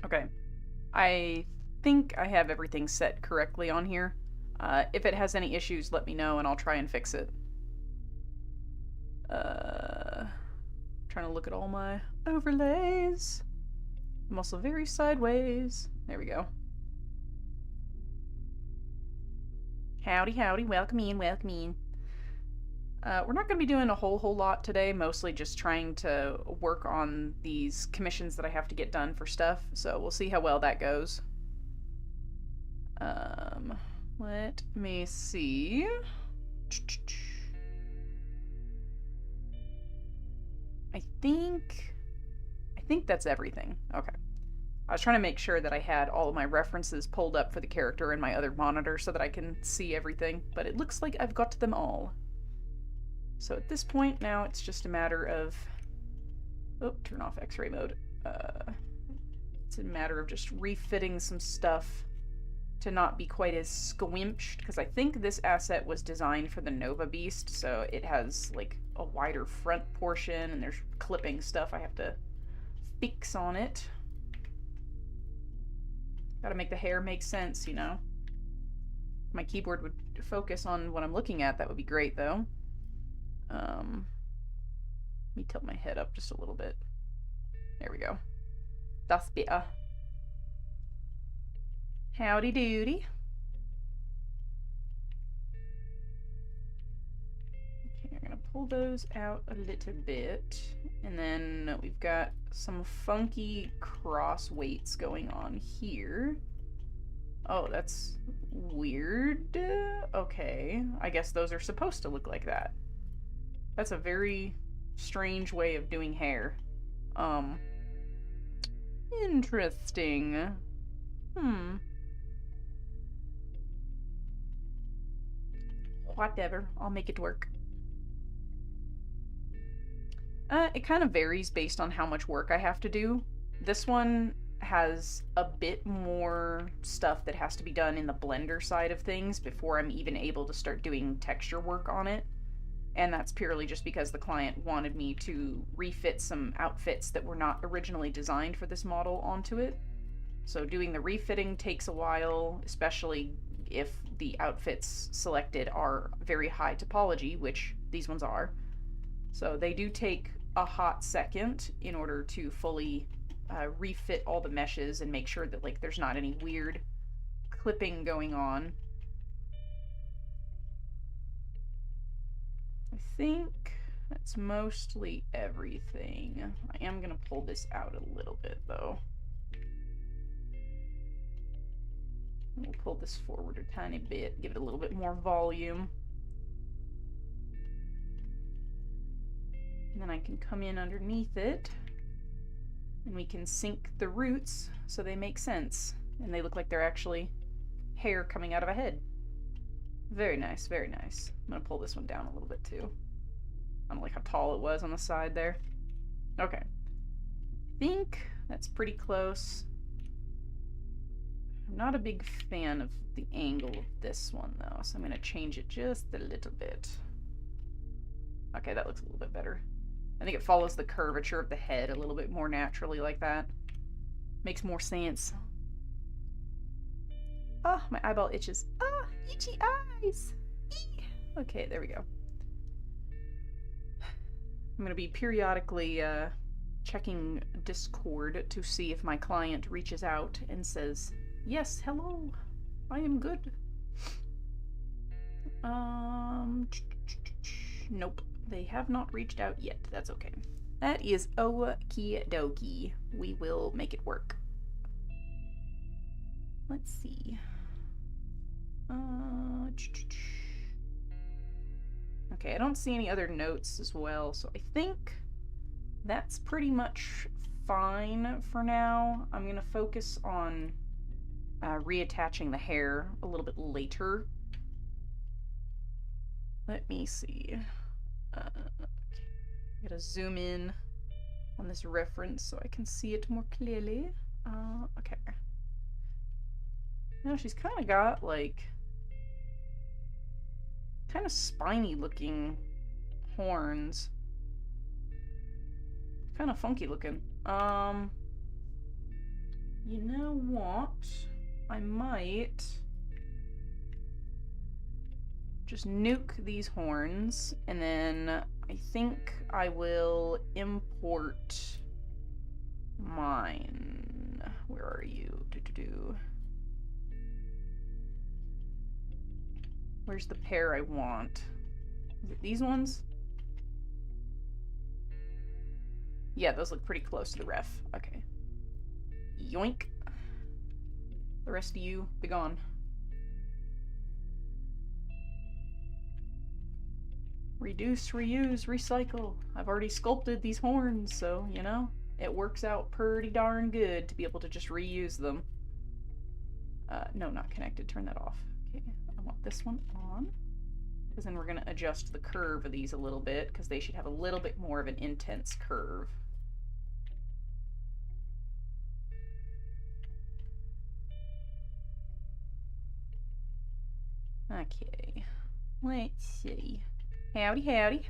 Okay. I think I have everything set correctly on here. If it has any issues, let me know and I'll try and fix it. Trying to look at all my overlays. I'm also very sideways. There we go. Howdy, howdy. Welcome in, welcome in. We're not going to be doing a whole lot today, mostly just trying to work on these commissions that I have to get done for stuff, so we'll see how well that goes. Let me see. I think that's everything. Okay. I was trying to make sure that I had all of my references pulled up for the character in my other monitor so that I can see everything, but it looks like I've got them all. So at this point now it's just a matter of... Oh, turn off X-ray mode. It's a matter of just refitting some stuff to not be quite as squimped, because I think this asset was designed for the Nova Beast, so it has like a wider front portion and there's clipping stuff I have to fix on it. Gotta make the hair make sense, you know? If my keyboard would focus on what I'm looking at, that would be great, though. Let me tilt my head up just a little bit. There we go. That's better. Howdy doody. Okay, I'm gonna pull those out a little bit. And then we've got some funky cross weights going on here. Oh, that's weird. Okay, I guess those are supposed to look like that. That's a very strange way of doing hair. Interesting. Whatever, I'll make it work. It kind of varies based on how much work I have to do. This one has a bit more stuff that has to be done in the blender side of things before I'm even able to start doing texture work on it. And that's purely just because the client wanted me to refit some outfits that were not originally designed for this model onto it. So doing the refitting takes a while, especially if the outfits selected are very high topology, which these ones are. So they do take a hot second in order to fully refit all the meshes and make sure that like there's not any weird clipping going on. I think that's mostly everything. I am gonna pull this out a little bit though. We'll pull this forward a tiny bit, give it a little bit more volume. And then I can come in underneath it and we can sync the roots so they make sense and they look like they're actually hair coming out of a head. Very nice, very nice. I'm gonna pull this one down a little bit too. I don't like how tall it was on the side there. Okay. I think that's pretty close. I'm not a big fan of the angle of this one though, so I'm gonna change it just a little bit. Okay, that looks a little bit better. I think it follows the curvature of the head a little bit more naturally like that. Makes more sense. Ah, my eyeball itches. Ah, itchy eyes! Eee. Okay, there we go. I'm gonna be periodically checking Discord to see if my client reaches out and says, "Yes, hello, I am good." Nope, they have not reached out yet. That's okay. That is okie dokie. We will make it work. Let's see. Okay, I don't see any other notes as well, so I think that's pretty much fine for now. I'm gonna focus on reattaching the hair a little bit later. Let me see. Gotta zoom in on this reference so I can see it more clearly. Okay. Now she's kind of got like kind of spiny looking horns. Kind of funky looking. You know what? I might just nuke these horns, and then I think I will import mine. Where are you? Where's the pair I want? Is it these ones? Yeah, those look pretty close to the ref. Okay. Yoink. The rest of you, be gone. Reduce, reuse, recycle. I've already sculpted these horns, so, you know, it works out pretty darn good to be able to just reuse them. No, not connected. Turn that off. Okay, I want this one on. Because then we're going to adjust the curve of these a little bit, because they should have a little bit more of an intense curve. Okay, let's see. Howdy, howdy.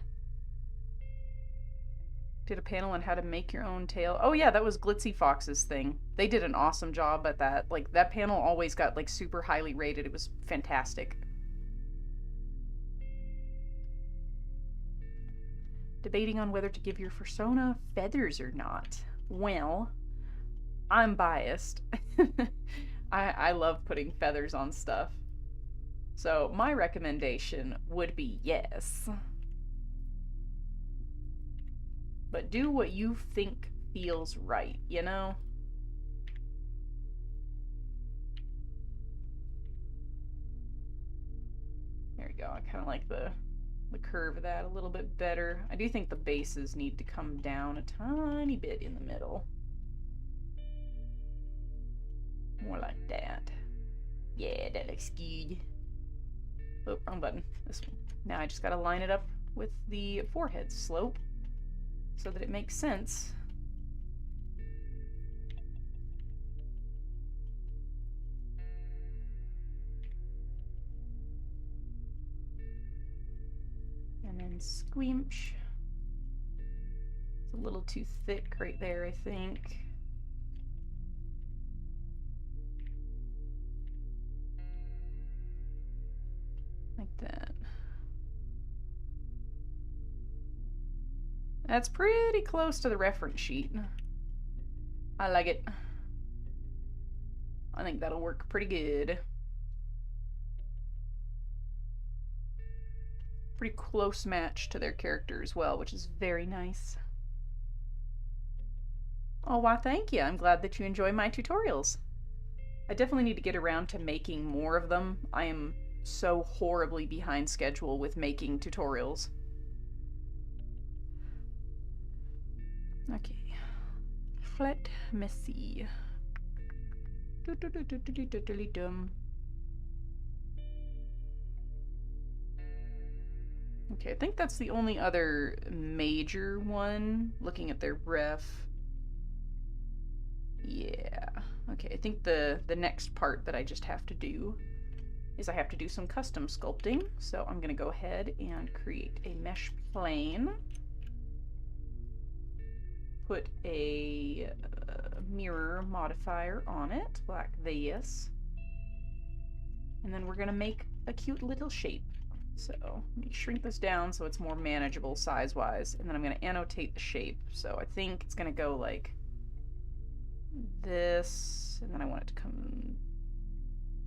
Did a panel on how to make your own tail. Oh yeah, that was Glitzy Fox's thing. They did an awesome job at that. Like, that panel always got, like, super highly rated. It was fantastic. Debating on whether to give your persona feathers or not. Well, I'm biased. I love putting feathers on stuff. So my recommendation would be yes. But do what you think feels right, you know? There we go. I kind of like the curve of that a little bit better. I do think the bases need to come down a tiny bit in the middle. More like that. Yeah, that looks good. Oh, wrong button. This one. Now I just gotta line it up with the forehead slope so that it makes sense. And then squinch. It's a little too thick right there, I think. Like that. That's pretty close to the reference sheet. I like it. I think that'll work pretty good. Pretty close match to their character as well, which is very nice. Oh, why thank you. I'm glad that you enjoy my tutorials. I definitely need to get around to making more of them. I am so horribly behind schedule with making tutorials. Okay. Let me see. Okay, I think that's the only other major one, looking at their ref. Yeah. Okay, I think the next part that I just have to do is I have to do some custom sculpting. So I'm going to go ahead and create a mesh plane. Put a mirror modifier on it, like this. And then we're going to make a cute little shape. So let me shrink this down so it's more manageable size-wise. And then I'm going to annotate the shape. So I think it's going to go like this. And then I want it to come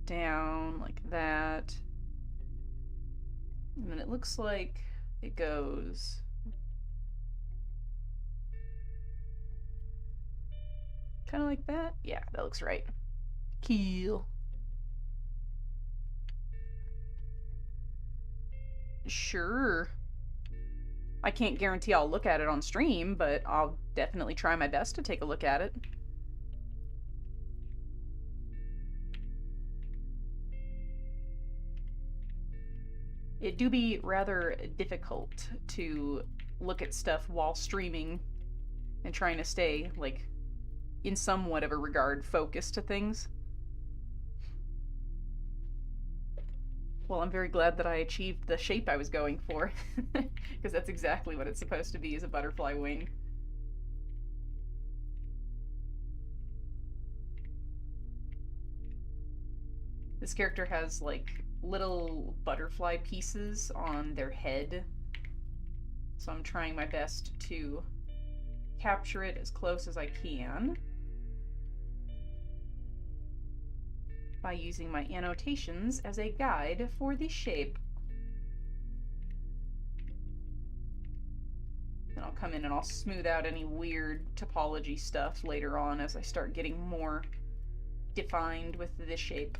down like that. And then it looks like it goes kind of like that. Yeah, that looks right. Cool. Sure. I can't guarantee I'll look at it on stream, but I'll definitely try my best to take a look at it. It do be rather difficult to look at stuff while streaming and trying to stay, like, in somewhat of a regard, focused to things. Well, I'm very glad that I achieved the shape I was going for, because that's exactly what it's supposed to be, is a butterfly wing. This character has like little butterfly pieces on their head, so I'm trying my best to capture it as close as I can by using my annotations as a guide for the shape. Then I'll come in and I'll smooth out any weird topology stuff later on as I start getting more defined with the shape.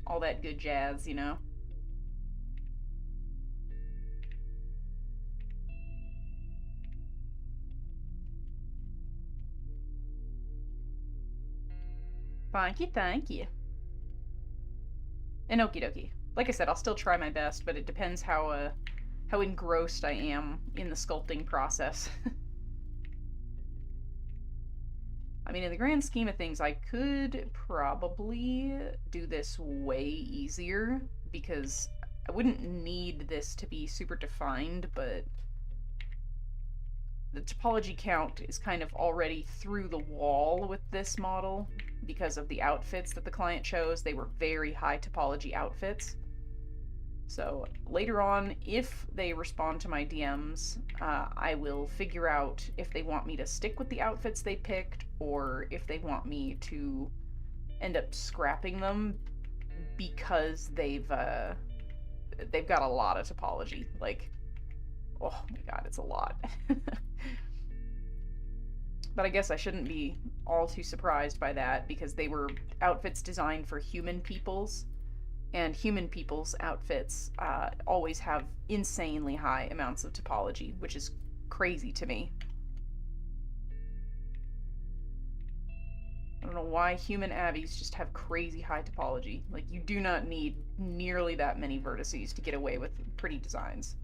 All that good jazz, you know? Thank you, thank you. And okie dokie. Like I said, I'll still try my best, but it depends how engrossed I am in the sculpting process. I mean, in the grand scheme of things, I could probably do this way easier, because I wouldn't need this to be super defined, but the topology count is kind of already through the wall with this model because of the outfits that the client chose. They were very high topology outfits. So later on, if they respond to my DMs, I will figure out if they want me to stick with the outfits they picked, or if they want me to end up scrapping them because they've got a lot of topology. Like, oh my god, it's a lot. But I guess I shouldn't be all too surprised by that, because they were outfits designed for human peoples, and human people's outfits always have insanely high amounts of topology, which is crazy to me. I don't know why human abbeys just have crazy high topology. Like, you do not need nearly that many vertices to get away with pretty designs.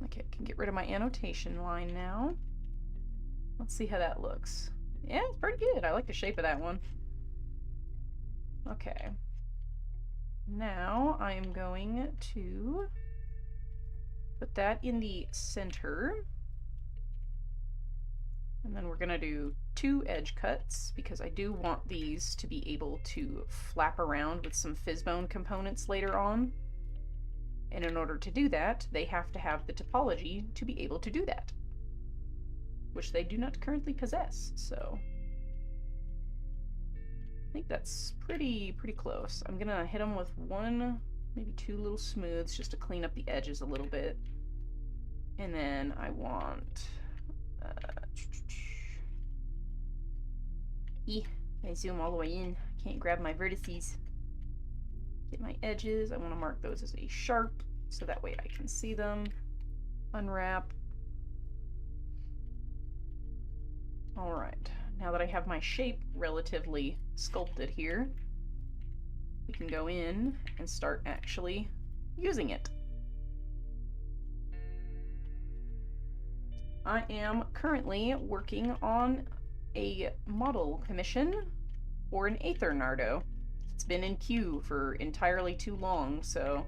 Okay, I can get rid of my annotation line now. Let's see how that looks. Yeah, it's pretty good. I like the shape of that one. Okay. Now I am going to put that in the center. And then we're going to do 2 edge cuts, because I do want these to be able to flap around with some fizzbone components later on. And in order to do that, they have to have the topology to be able to do that, which they do not currently possess, so I think that's pretty close. I'm gonna hit them with 1, maybe 2 little smooths just to clean up the edges a little bit. And then I want... I zoom all the way in. Can't grab my vertices. Get my edges. I want to mark those as a sharp, so that way I can see them. Unwrap. Alright, now that I have my shape relatively sculpted here, we can go in and start actually using it. I am currently working on a model commission for an Aether Nardo. It's been in queue for entirely too long, so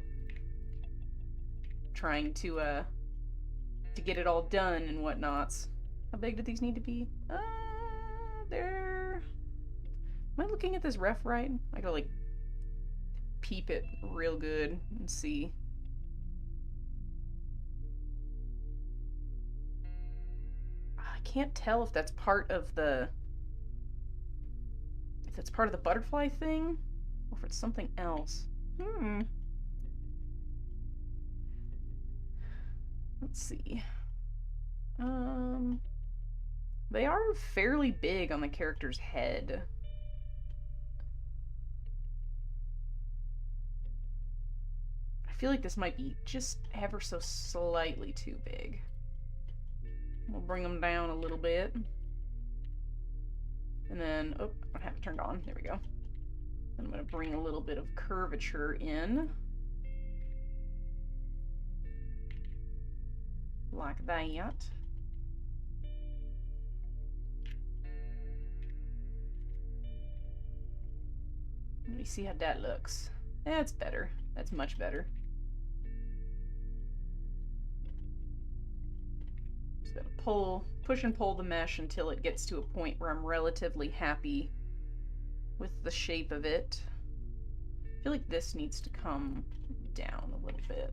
trying to get it all done and whatnots. How big do these need to be? They're... Am I looking at this ref right? I gotta, like, peep it real good and see. I can't tell if that's part of the... If that's part of the butterfly thing, or if it's something else. Let's see. They are fairly big on the character's head. I feel like this might be just ever so slightly too big. We'll bring them down a little bit. And then, oh, I have it turned on. There we go. I'm going to bring a little bit of curvature in. Like that. Let me see how that looks. That's better. That's much better. Just gotta push and pull the mesh until it gets to a point where I'm relatively happy with the shape of it. I feel like this needs to come down a little bit.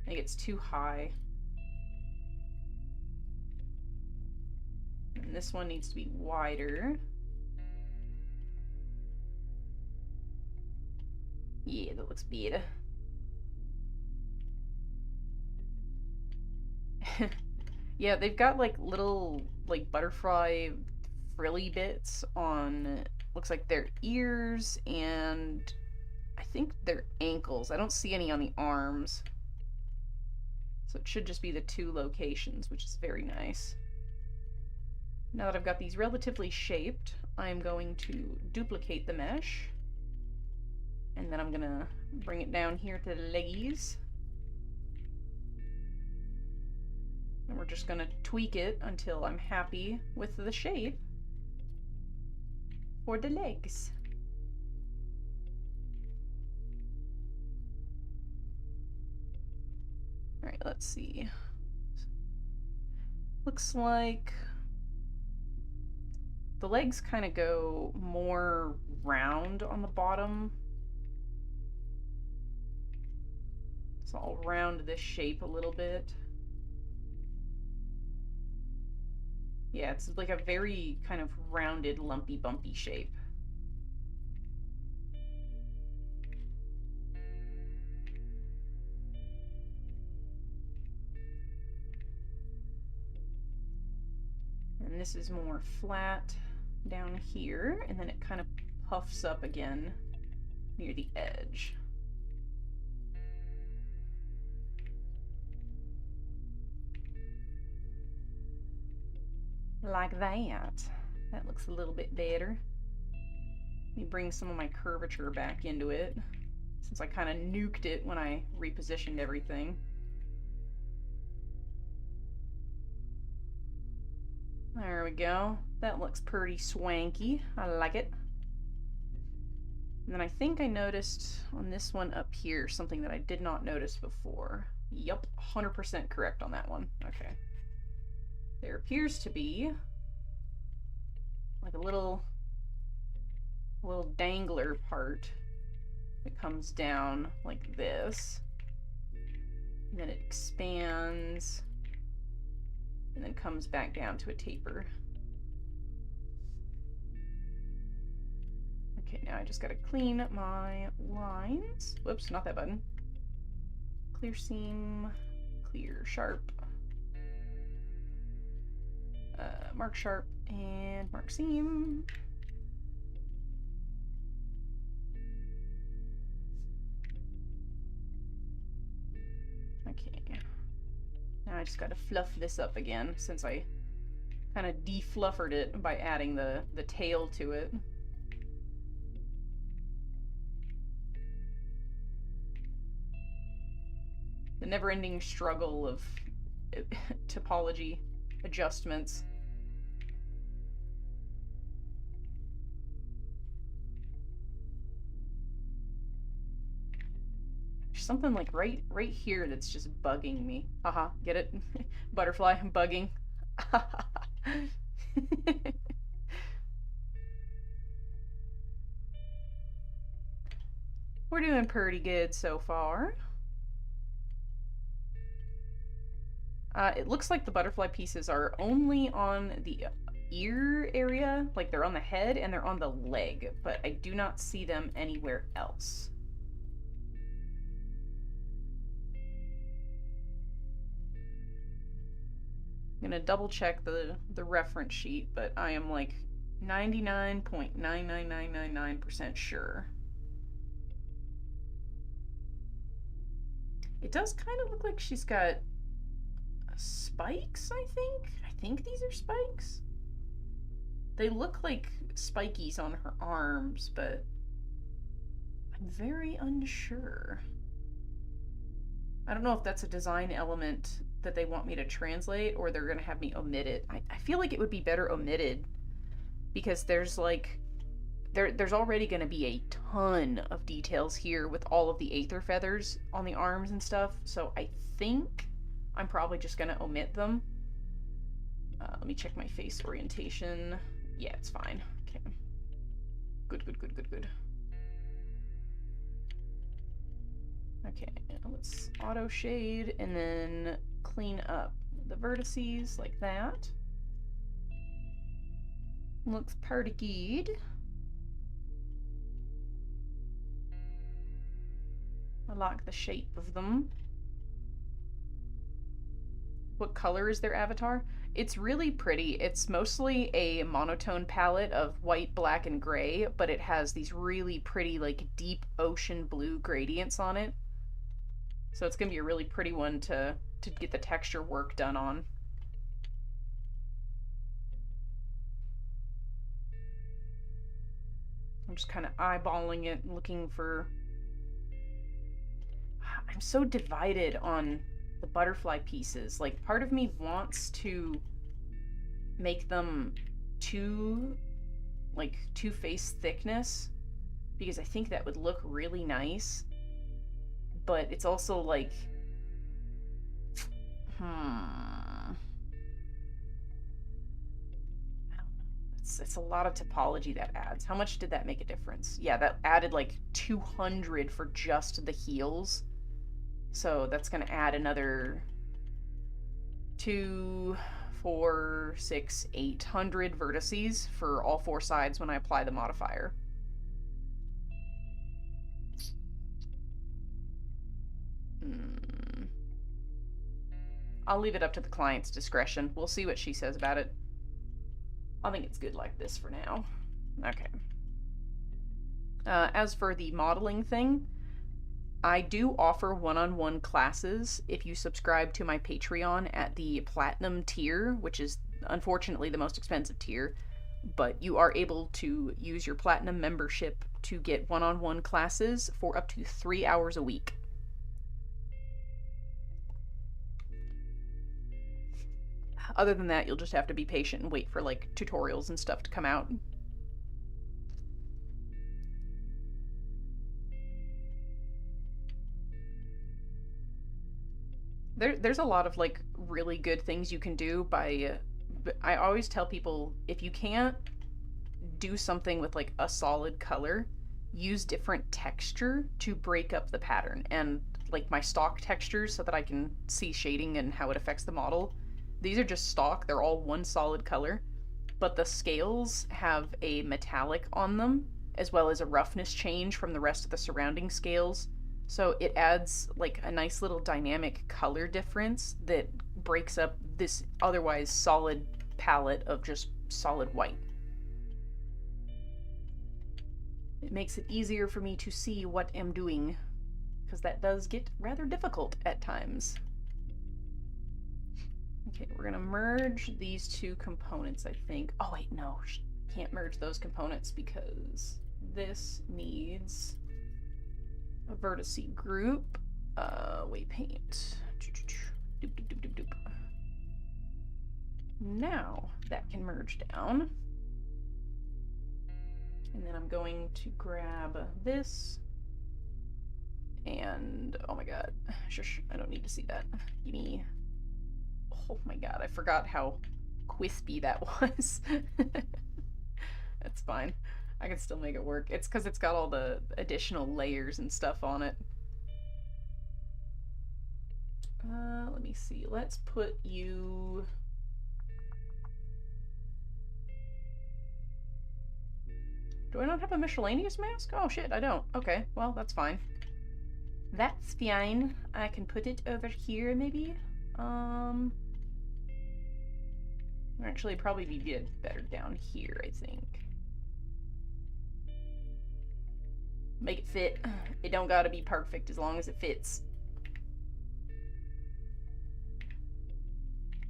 I think it's too high. And this one needs to be wider. Yeah, that looks better. Yeah, they've got like little like butterfly frilly bits on, looks like their ears and I think their ankles. I don't see any on the arms. So it should just be the 2 locations, which is very nice. Now that I've got these relatively shaped, I'm going to duplicate the mesh. And then I'm gonna bring it down here to the leggies. And we're just gonna tweak it until I'm happy with the shape for the legs. Alright, let's see. Looks like the legs kind of go more round on the bottom. So I'll round this shape a little bit. Yeah, it's like a very kind of rounded, lumpy, bumpy shape. And this is more flat down here, and then it kind of puffs up again near the edge. Like that. That looks a little bit better. Let me bring some of my curvature back into it, since I kind of nuked it when I repositioned everything. There we go. That looks pretty swanky. I like it. And then I think I noticed on this one up here something that I did not notice before. Yup, 100% correct on that one. Okay. There appears to be like a little dangler part that comes down like this. And then it expands and then comes back down to a taper. Okay, now I just gotta clean my lines. Whoops, not that button. Clear seam, clear sharp. Mark sharp and mark seam. Okay. Now I just gotta fluff this up again, since I kind of defluffered it by adding the tail to it. The never-ending struggle of topology adjustments. There's something like right here that's just bugging me. Haha, get it? Butterfly bugging. We're doing pretty good so far. It looks like the butterfly pieces are only on the ear area, like they're on the head and they're on the leg, but I do not see them anywhere else. I'm gonna double check the reference sheet, but I am like 99.99999% sure. It does kind of look like she's got spikes, I think. I think these are spikes. They look like spikies on her arms, but I'm very unsure. I don't know if that's a design element that they want me to translate or they're gonna have me omit it. I feel like it would be better omitted, because there's like there's already gonna be a ton of details here with all of the aether feathers on the arms and stuff, so I think I'm probably just gonna omit them. Let me check my face orientation. Yeah, it's fine. Okay. Good, good, good, good, good. Okay, let's auto shade and then clean up the vertices like that. Looks pretty good. I like the shape of them. What color is their avatar? It's really pretty. It's mostly a monotone palette of white, black, and gray, but it has these really pretty, like, deep ocean blue gradients on it. So it's gonna be a really pretty one to get the texture work done on. I'm just kind of eyeballing it, looking for... I'm so divided on the butterfly pieces. Like, part of me wants to make them two-face thickness, because I think that would look really nice. But it's also like... It's a lot of topology that adds. How much did that make a difference? Yeah, that added like 200 for just the heels. So that's going to add another 2, 4, 6, 800 vertices for all 4 sides when I apply the modifier. I'll leave it up to the client's discretion. We'll see what she says about it. I think it's good like this for now. Okay. As for the modeling thing, I do offer one-on-one classes if you subscribe to my Patreon at the Platinum tier, which is unfortunately the most expensive tier, but you are able to use your Platinum membership to get one-on-one classes for up to 3 hours a week. Other than that, you'll just have to be patient and wait for, like, tutorials and stuff to come out. There's a lot of, like, really good things you can do by... I always tell people, if you can't do something with, like, a solid color, use different texture to break up the pattern. And, like, my stock textures so that I can see shading and how it affects the model. These are just stock, they're all one solid color, but the scales have a metallic on them, as well as a roughness change from the rest of the surrounding scales. So it adds like a nice little dynamic color difference that breaks up this otherwise solid palette of just solid white. It makes it easier for me to see what I'm doing, because that does get rather difficult at times. Okay, we're gonna merge these 2 components, I think. Oh wait, no, can't merge those components because this needs a vertice group. Waypaint. Doop, doop, doop, doop, doop. Now that can merge down. And then I'm going to grab this. And, oh my god, shush, I don't need to see that. Give me... Oh my god, I forgot how crispy that was. That's fine. I can still make it work. It's because it's got all the additional layers and stuff on it. Let me see. Let's put you... Do I not have a miscellaneous mask? Oh shit, I don't. Okay, well, that's fine. That's fine. I can put it over here, maybe? Actually, probably be better down here, I think. Make it fit. It don't gotta be perfect as long as it fits.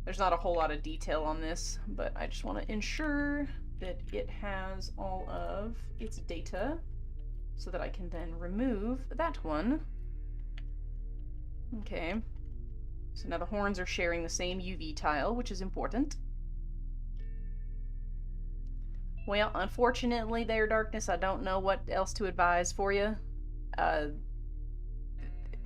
There's not a whole lot of detail on this, but I just want to ensure that it has all of its data so that I can then remove that one. Okay. So now the horns are sharing the same UV tile, which is important. Well, unfortunately there, Darkness, I don't know what else to advise for you.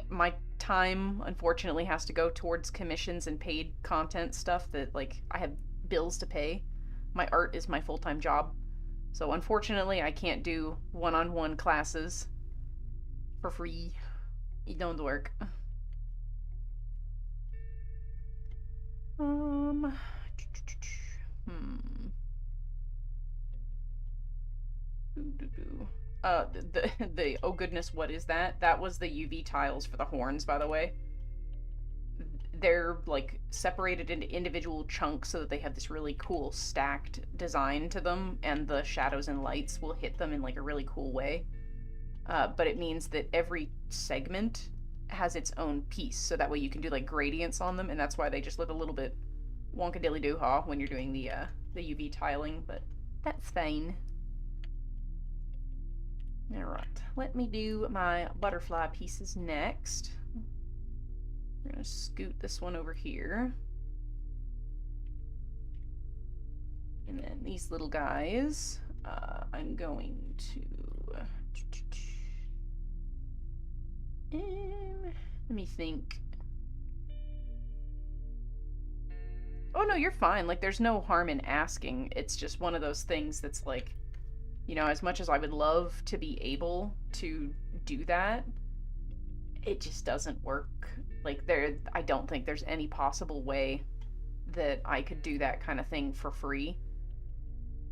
My time, unfortunately, has to go towards commissions and paid content stuff that, like, I have bills to pay. My art is my full-time job. So unfortunately, I can't do one-on-one classes for free. It don't work. The oh goodness, what is that? That was the UV tiles for the horns, by the way. They're like separated into individual chunks so that they have this really cool stacked design to them, and the shadows and lights will hit them in like a really cool way. But it means that every segment has its own piece, so that way you can do like gradients on them, and that's why they just look a little bit wonkadilly-doo-ha when you're doing the UV tiling, but that's fine. Alright, let me do my butterfly pieces next. We're gonna scoot this one over here. And then these little guys, I'm going to... let me think. Oh no, you're fine. Like, there's no harm in asking. It's just one of those things that's like, you know, as much as I would love to be able to do that, it just doesn't work. Like, I don't think there's any possible way that I could do that kind of thing for free.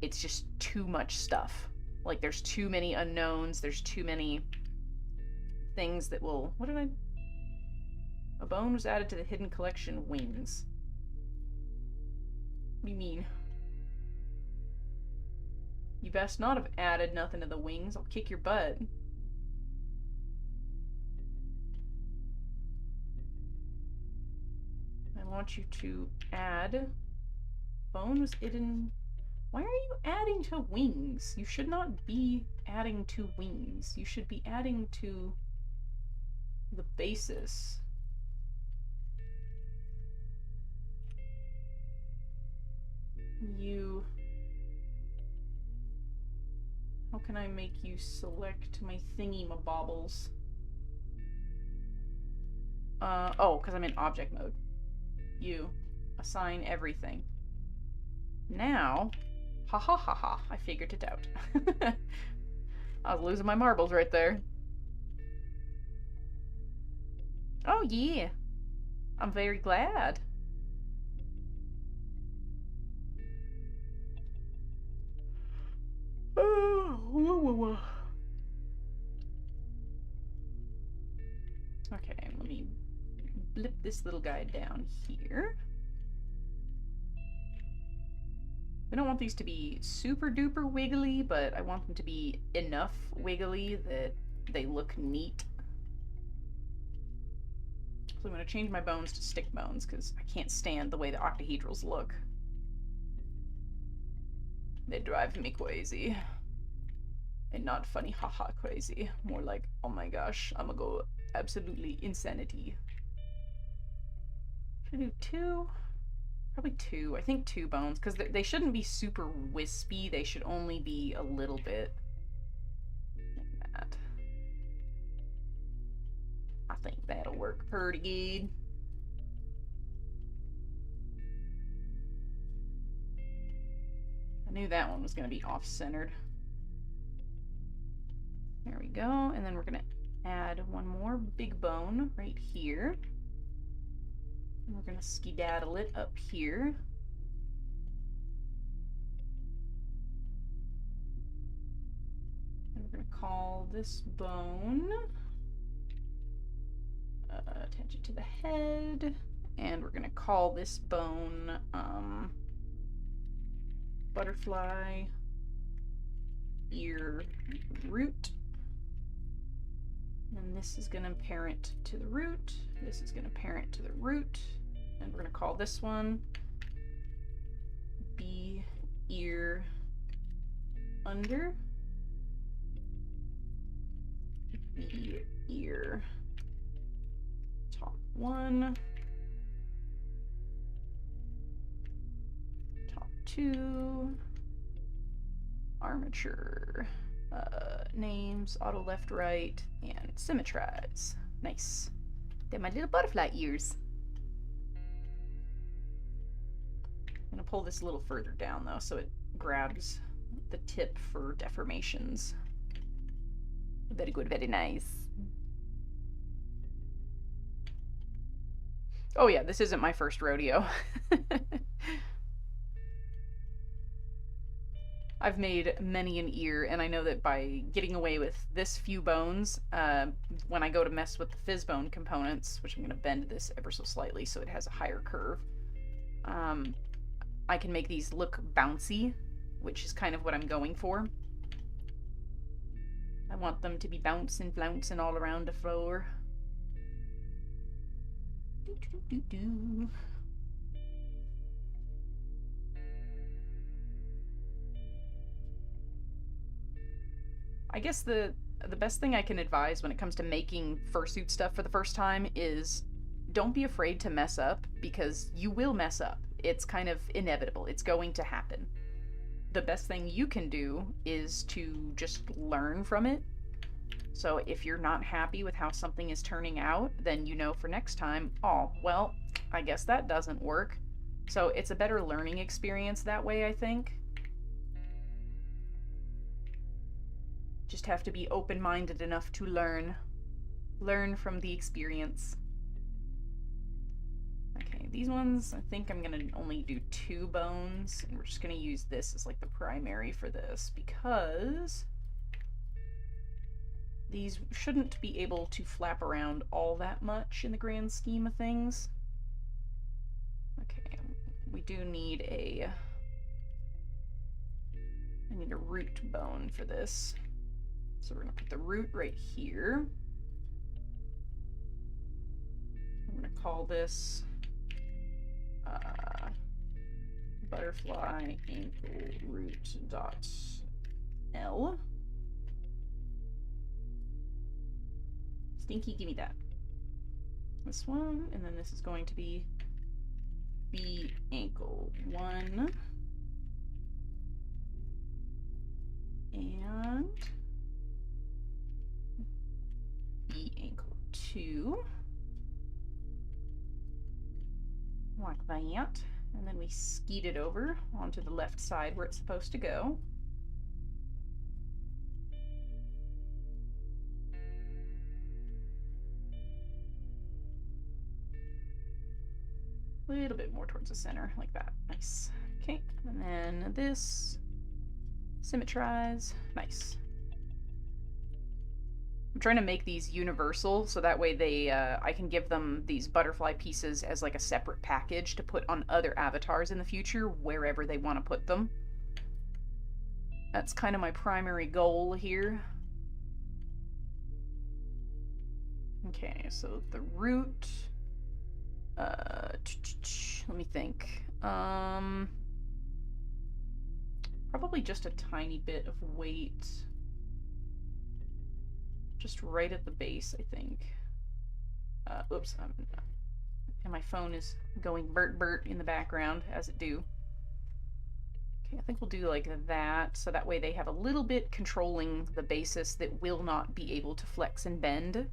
It's just too much stuff. Like, there's too many unknowns, there's too many things that will... What did I... A bone was added to the hidden collection wings. What do you mean? You best not have added nothing to the wings. I'll kick your butt. I want you to add... Bone was hidden... Why are you adding to wings? You should not be adding to wings. You should be adding to the basis. You... How can I make you select my thingy-mabobbles? Oh, because I'm in object mode. You assign everything. Now, ha ha ha ha, I figured it out. I was losing my marbles right there. Oh yeah, I'm very glad. Okay, let me blip this little guy down here. We don't want these to be super duper wiggly, but I want them to be enough wiggly that they look neat. So I'm going to change my bones to stick bones because I can't stand the way the octahedrals look. They drive me crazy. And not funny haha crazy. More like, oh my gosh, I'm gonna go absolutely insanity. Should I do 2? Probably 2. I think 2 bones, because they shouldn't be super wispy. They should only be a little bit like that. I think that'll work pretty good. I knew that one was going to be off-centered. There we go, and then we're going to add one more big bone right here. And we're going to skedaddle it up here. And we're going to call this bone attention to the head. And we're going to call this bone butterfly ear root. And this is going to parent to the root. This is going to parent to the root. And we're going to call this one bee ear under. Bee ear top 1. Top 2. Armature. Names, auto left, right, and symmetrize. Nice. They're my little butterfly ears. I'm gonna pull this a little further down though, so it grabs the tip for deformations. Very good, very nice. Oh yeah, this isn't my first rodeo. I've made many an ear, and I know that by getting away with this few bones, when I go to mess with the fizz bone components, which I'm going to bend this ever so slightly so it has a higher curve, I can make these look bouncy, which is kind of what I'm going for. I want them to be bouncing, flouncing all around the floor. Do-do-do-do. I guess the best thing I can advise when it comes to making fursuit stuff for the first time is don't be afraid to mess up, because you will mess up. It's kind of inevitable. It's going to happen. The best thing you can do is to just learn from it. So if you're not happy with how something is turning out, then you know for next time, oh, well, I guess that doesn't work. So it's a better learning experience that way, I think. Just have to be open-minded enough to learn. Learn from the experience. Okay, these ones, I think I'm gonna only do 2 bones, and we're just gonna use this as like the primary for this, because these shouldn't be able to flap around all that much in the grand scheme of things. Okay, we do need I need a root bone for this. So we're gonna put the root right here. I'm gonna call this butterfly ankle root dot L. Stinky, give me that. This one, and then this is going to be B ankle 1 and B ankle 2, like that, and then we skeet it over onto the left side where it's supposed to go. A little bit more towards the center, like that. Nice. Okay, and then this symmetrize. Nice. I'm trying to make these universal, so that way they I can give them these butterfly pieces as like a separate package to put on other avatars in the future, wherever they want to put them. That's kind of my primary goal here. Okay, so the root... let me think. Probably just a tiny bit of weight. Just right at the base, I think. Oops, and my phone is going bert in the background, as it do. Okay, I think we'll do like that, so that way they have a little bit controlling the basis that will not be able to flex and bend.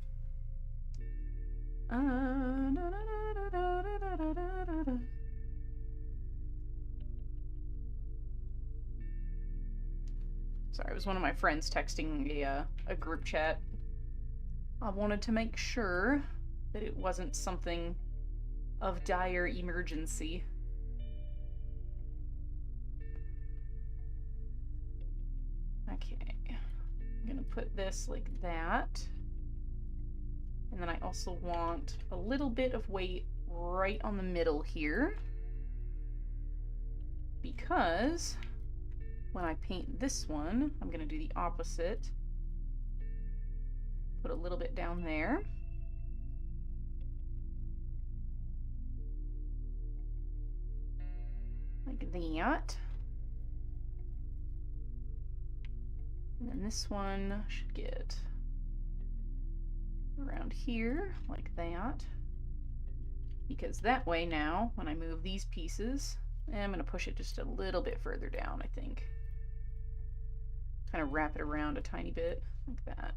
Sorry, it was one of my friends texting a group chat. I wanted to make sure that it wasn't something of dire emergency. Okay, I'm gonna put this like that. And then I also want a little bit of weight right on the middle here, because when I paint this one, I'm going to do the opposite. Put a little bit down there. Like that. And then this one should get around here, like that. Because that way now, when I move these pieces, I'm going to push it just a little bit further down, I think. Kind of wrap it around a tiny bit, like that.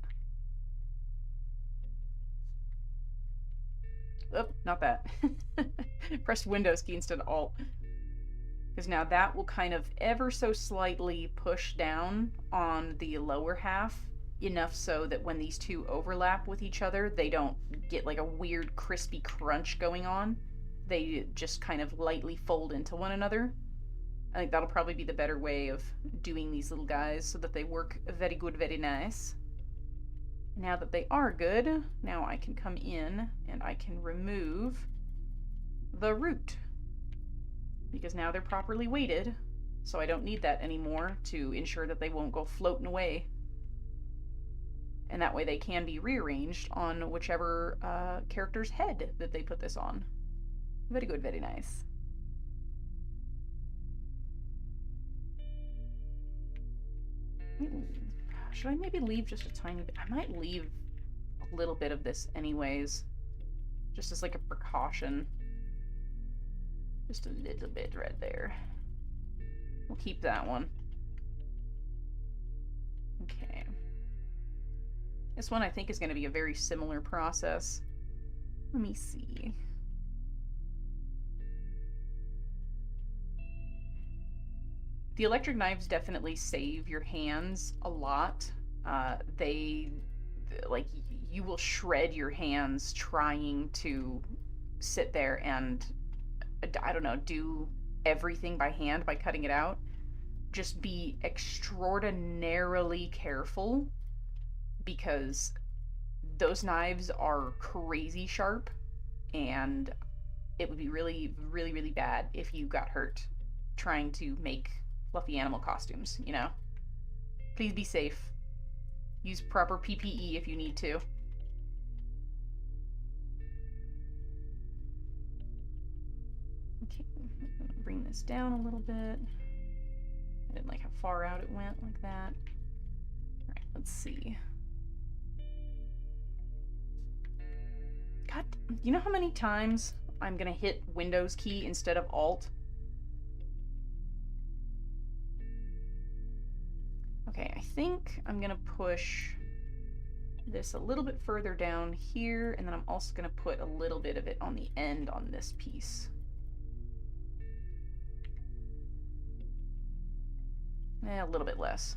Oh, not that. Pressed Windows key instead of Alt. Because now that will kind of ever so slightly push down on the lower half, enough so that when these two overlap with each other, they don't get like a weird crispy crunch going on. They just kind of lightly fold into one another. I think that'll probably be the better way of doing these little guys so that they work very good, very nice. Now that they are good, now I can come in and I can remove the root. Because now they're properly weighted, so I don't need that anymore to ensure that they won't go floating away. And that way they can be rearranged on whichever character's head that they put this on. Very good, very nice. Should I maybe leave just a tiny bit? I might leave a little bit of this anyways, just as like a precaution. Just a little bit right there. We'll keep that one. Okay. This one I think is going to be a very similar process. Let me see. The electric knives definitely save your hands a lot. You will shred your hands trying to sit there and, I don't know, do everything by hand by cutting it out. Just be extraordinarily careful, because those knives are crazy sharp, and it would be really, really, really bad if you got hurt trying to make fluffy animal costumes, you know? Please be safe. Use proper PPE if you need to. Okay, I'm gonna bring this down a little bit. I didn't like how far out it went like that. Alright, let's see. God, you know how many times I'm gonna hit Windows key instead of Alt? Okay, I think I'm gonna push this a little bit further down here, and then I'm also gonna put a little bit of it on the end on this piece. A little bit less.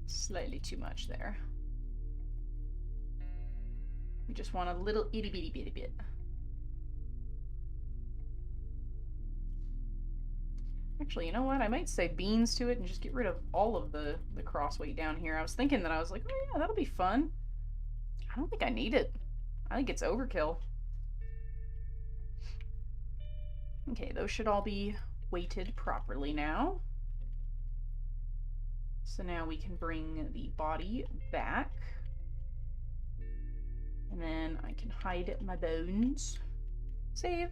Slightly too much there. We just want a little itty bitty bitty bit. Actually, you know what? I might say beans to it and just get rid of all of the crossweight down here. I was thinking that I was like, oh yeah, that'll be fun. I don't think I need it. I think it's overkill. Okay, those should all be weighted properly now. So now we can bring the body back. And then I can hide my bones. Save.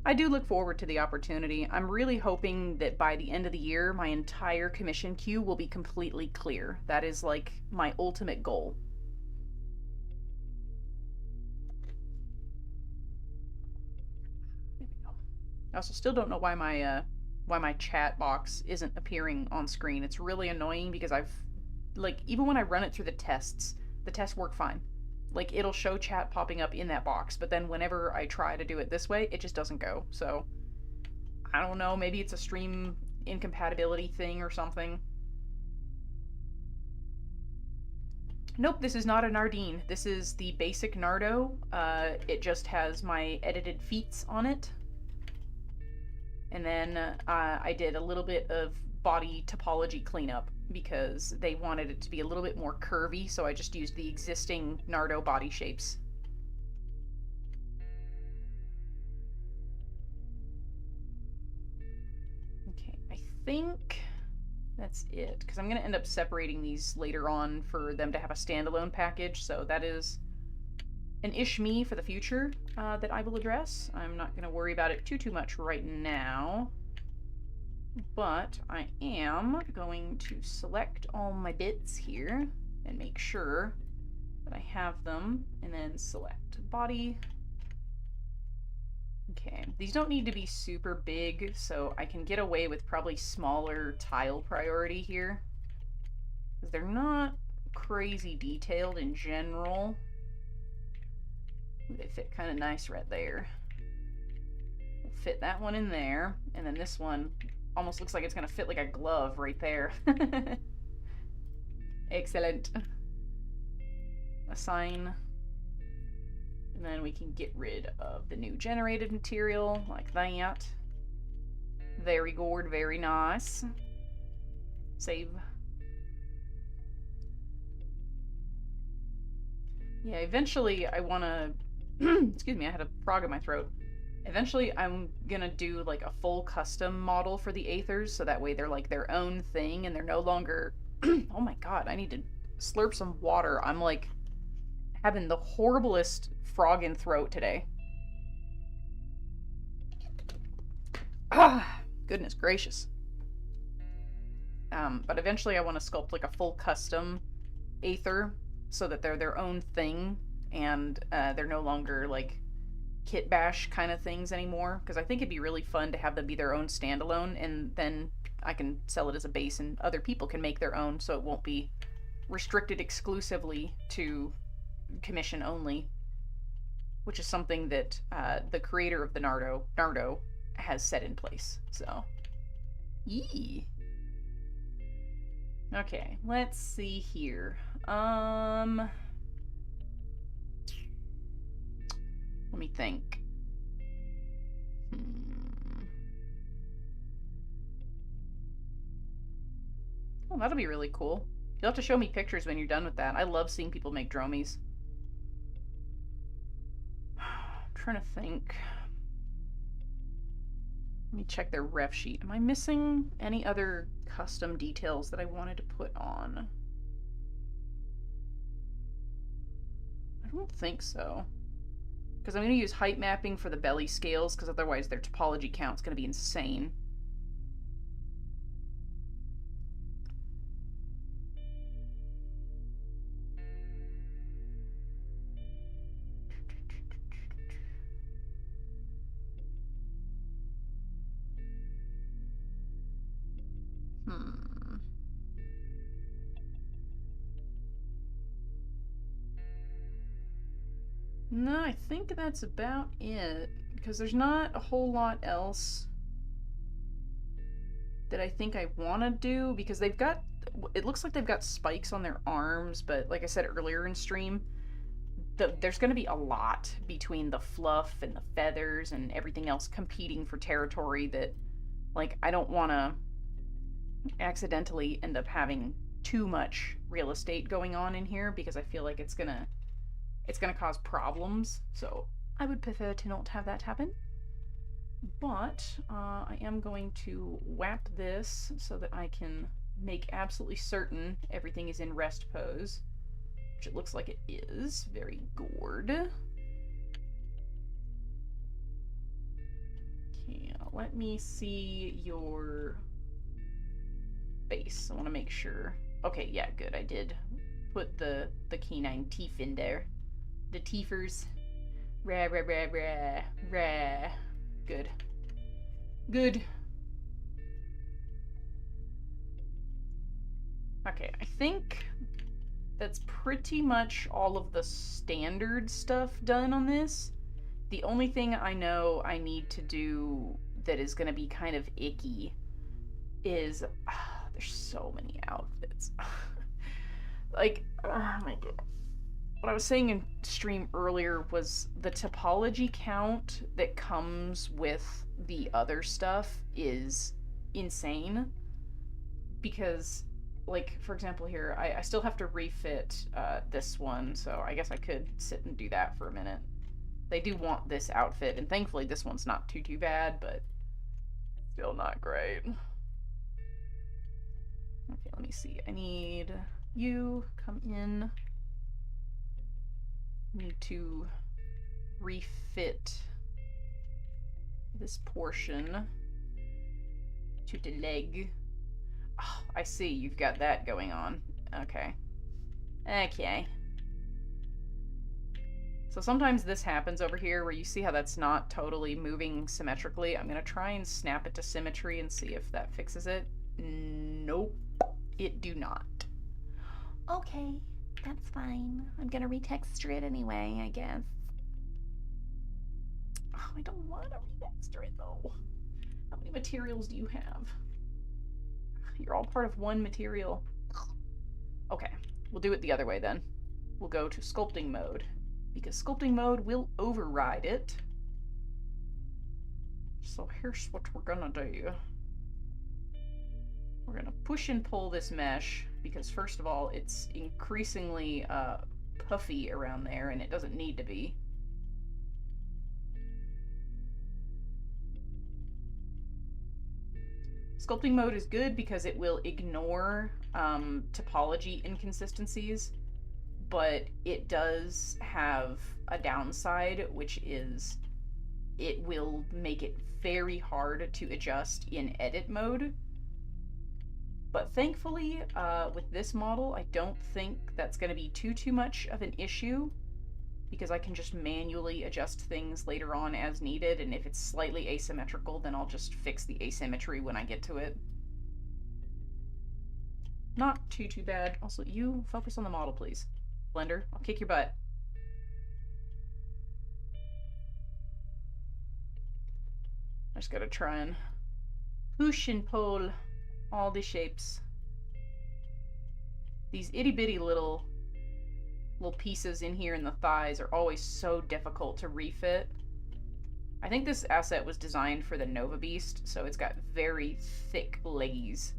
I do look forward to the opportunity. I'm really hoping that by the end of the year, my entire commission queue will be completely clear. That is like my ultimate goal. There we go. I also still don't know why my chat box isn't appearing on screen. It's really annoying because even when I run it through the tests work fine. Like, it'll show chat popping up in that box, but then whenever I try to do it this way, it just doesn't go. So, I don't know, maybe it's a stream incompatibility thing or something. Nope, this is not a Nardine. This is the basic Nardo. It just has my edited feats on it. And then I did a little bit of body topology cleanup because they wanted it to be a little bit more curvy, so I just used the existing Nardo body shapes. Okay, I think that's it, because I'm going to end up separating these later on for them to have a standalone package, so that is an me for the future that I will address. I'm not going to worry about it too much right now. But I am going to select all my bits here and make sure that I have them, and then select body. Okay, these don't need to be super big, so I can get away with probably smaller tile priority here, because they're not crazy detailed in general. They fit kind of nice right there. We'll fit that one in there, and then this one almost looks like it's gonna fit like a glove right there. Excellent. Assign. And then we can get rid of the new generated material like that. Very good, very nice. Save. Yeah, eventually I want to... Excuse me, I had a frog in my throat. Eventually I'm gonna do like a full custom model for the Aethers, so that way they're like their own thing and they're no longer... Oh my god, I need to slurp some water. I'm like having the horriblest frog in throat today. Ah, goodness gracious. But eventually I want to sculpt like a full custom Aether so that they're their own thing and they're no longer like kit bash kind of things anymore, because I think it'd be really fun to have them be their own standalone, and then I can sell it as a base and other people can make their own, so it won't be restricted exclusively to commission only, which is something that the creator of the Nardo has set in place. So, yee. Okay, let's see here. Let me think. Oh, that'll be really cool. You'll have to show me pictures when you're done with that. I love seeing people make dromies. I'm trying to think. Let me check their ref sheet. Am I missing any other custom details that I wanted to put on? I don't think so. Because I'm going to use height mapping for the belly scales, because otherwise their topology count's going to be insane. No, I think that's about it, because there's not a whole lot else that I think I want to do, because they've got, it looks like they've got spikes on their arms, but like I said earlier in stream, there's going to be a lot between the fluff and the feathers and everything else competing for territory that, like, I don't want to accidentally end up having too much real estate going on in here, because I feel like it's gonna cause problems, so I would prefer to not have that happen. But I am going to whap this so that I can make absolutely certain everything is in rest pose, which it looks like it is. Very good. Okay, let me see your base. I want to make sure. Okay, yeah, good. I did put the canine teeth in there. The teethers. Rah, rah, rah, rah, rah. Good. Good. Okay, I think that's pretty much all of the standard stuff done on this. The only thing I know I need to do that is going to be kind of icky is... there's so many outfits. Like, oh my god. What I was saying in stream earlier was the topology count that comes with the other stuff is insane. Because, like, for example here, I still have to refit this one, so I guess I could sit and do that for a minute. They do want this outfit, and thankfully this one's not too bad, but still not great. Okay, let me see. I need you, come in. Need to refit this portion to the leg. Oh, I see, you've got that going on. Okay. Okay. So sometimes this happens over here where you see how that's not totally moving symmetrically. I'm gonna try and snap it to symmetry and see if that fixes it. Nope, it do not. Okay, that's fine. I'm gonna retexture it anyway, I guess. I don't want to remaster it though. How many materials do you have? You're all part of one material. Okay, we'll do it the other way then. We'll go to sculpting mode, because sculpting mode will override it. So here's what we're gonna do. We're gonna push and pull this mesh, because first of all, it's increasingly puffy around there, and it doesn't need to be. Sculpting mode is good because it will ignore topology inconsistencies, but it does have a downside, which is it will make it very hard to adjust in edit mode. But thankfully, with this model, I don't think that's going to be too much of an issue, because I can just manually adjust things later on as needed, and if it's slightly asymmetrical, then I'll just fix the asymmetry when I get to it. Not too bad. Also, you focus on the model, please. Blender, I'll kick your butt. I just gotta try and push and pull all the shapes. These itty-bitty little pieces in here in the thighs are always so difficult to refit. I think this asset was designed for the Nova Beast, so it's got very thick leggies.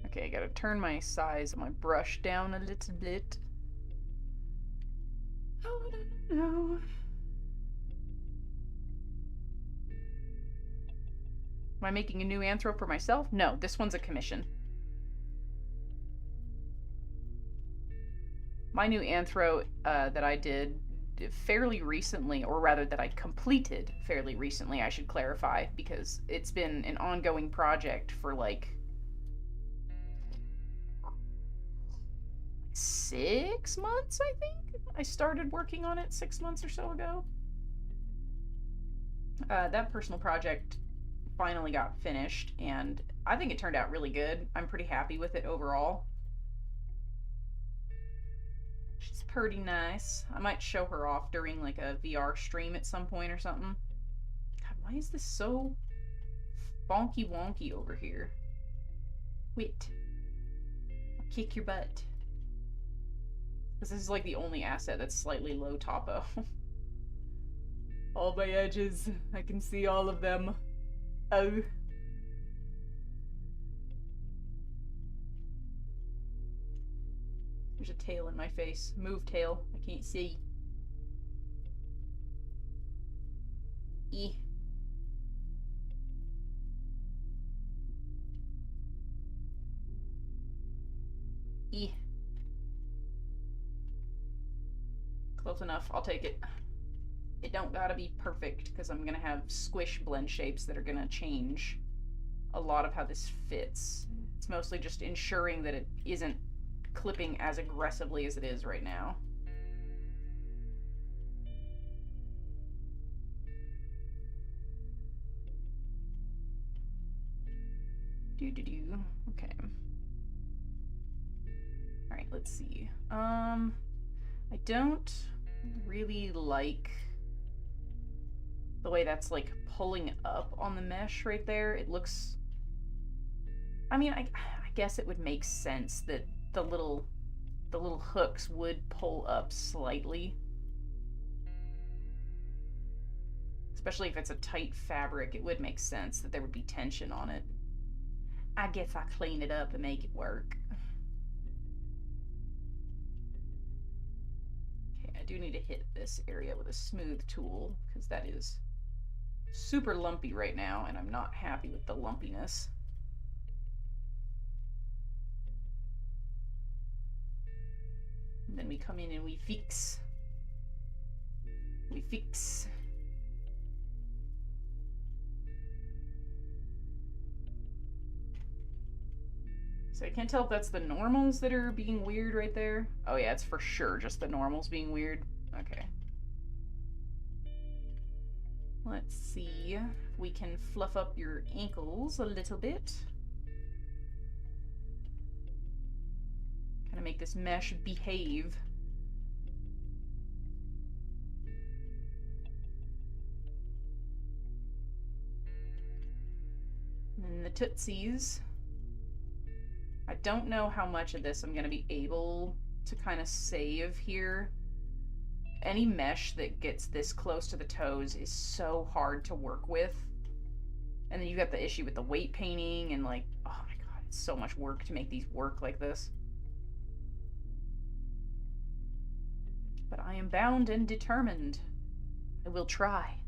Okay, I gotta turn my size of my brush down a little bit. Oh, I don't know. Am I making a new anthro for myself? No, this one's a commission. My new anthro that I did fairly recently, or rather that I completed fairly recently, I should clarify, because it's been an ongoing project for like 6 months, I think? I started working on it 6 months or so ago. That personal project finally got finished, and I think it turned out really good. I'm pretty happy with it overall. She's pretty nice. I might show her off during like a VR stream at some point or something. God, why is this so bonky wonky over here? Wait. I'll kick your butt. Because this is like the only asset that's slightly low topo. All my edges. I can see all of them. Oh. There's a tail in my face. Move, tail. I can't see. E. E. Close enough. I'll take it. It don't gotta be perfect, because I'm gonna have squish blend shapes that are gonna change a lot of how this fits. It's mostly just ensuring that it isn't clipping as aggressively as it is right now. Do. Okay. Alright, let's see. I don't really like the way that's like pulling up on the mesh right there. It looks, I mean, I guess it would make sense that the little hooks would pull up slightly, especially if it's a tight fabric. It would make sense that there would be tension on it. I guess I clean it up and make it work. I do need to hit this area with a smooth tool, because that is super lumpy right now, and I'm not happy with the lumpiness. And then we come in and we fix. We fix. So I can't tell if that's the normals that are being weird right there. Oh yeah, it's for sure just the normals being weird. Okay. Let's see if we can fluff up your ankles a little bit. make this mesh behave. And the tootsies. I don't know how much of this I'm going to be able to kind of save here. Any mesh that gets this close to the toes is so hard to work with. And then you got the issue with the weight painting and like, oh my god, it's so much work to make these work like this. But I am bound and determined. I will try.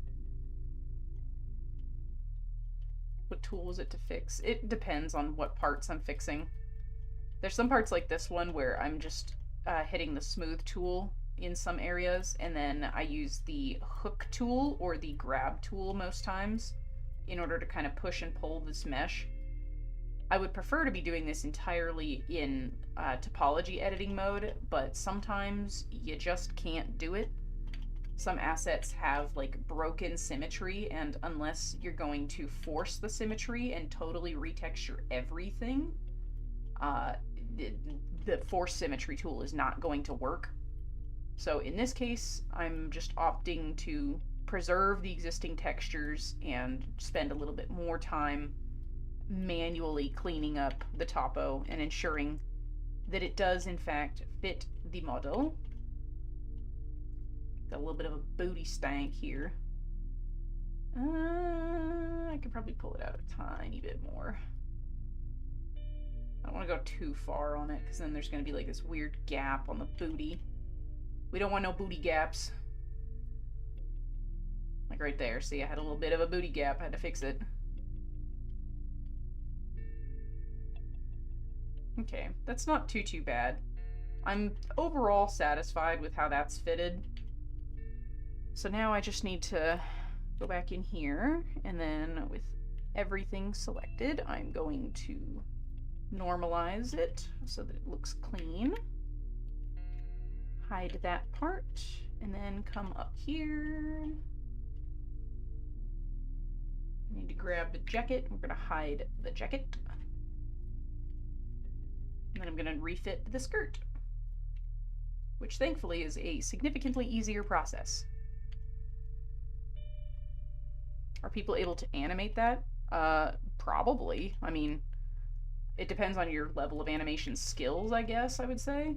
What tool was it to fix? It depends on what parts I'm fixing. There's some parts like this one where I'm just hitting the smooth tool in some areas, and then I use the hook tool or the grab tool most times in order to kind of push and pull this mesh. I would prefer to be doing this entirely in topology editing mode, but sometimes you just can't do it. Some assets have like broken symmetry, and unless you're going to force the symmetry and totally retexture everything, the force symmetry tool is not going to work. So in this case, I'm just opting to preserve the existing textures and spend a little bit more time manually cleaning up the topo and ensuring that it does in fact fit the model. Got a little bit of a booty stank here. I could probably pull it out a tiny bit more. I don't want to go too far on it, because then there's going to be like this weird gap on the booty. We don't want no booty gaps. Like right there. See, I had a little bit of a booty gap. I had to fix it. Okay, that's not too bad. I'm overall satisfied with how that's fitted. So now I just need to go back in here, and then with everything selected, I'm going to normalize it so that it looks clean. Hide that part, and then come up here. I need to grab the jacket. We're going to hide the jacket. And then I'm going to refit the skirt, which thankfully is a significantly easier process. Are people able to animate that? Probably. I mean, it depends on your level of animation skills, I guess, I would say.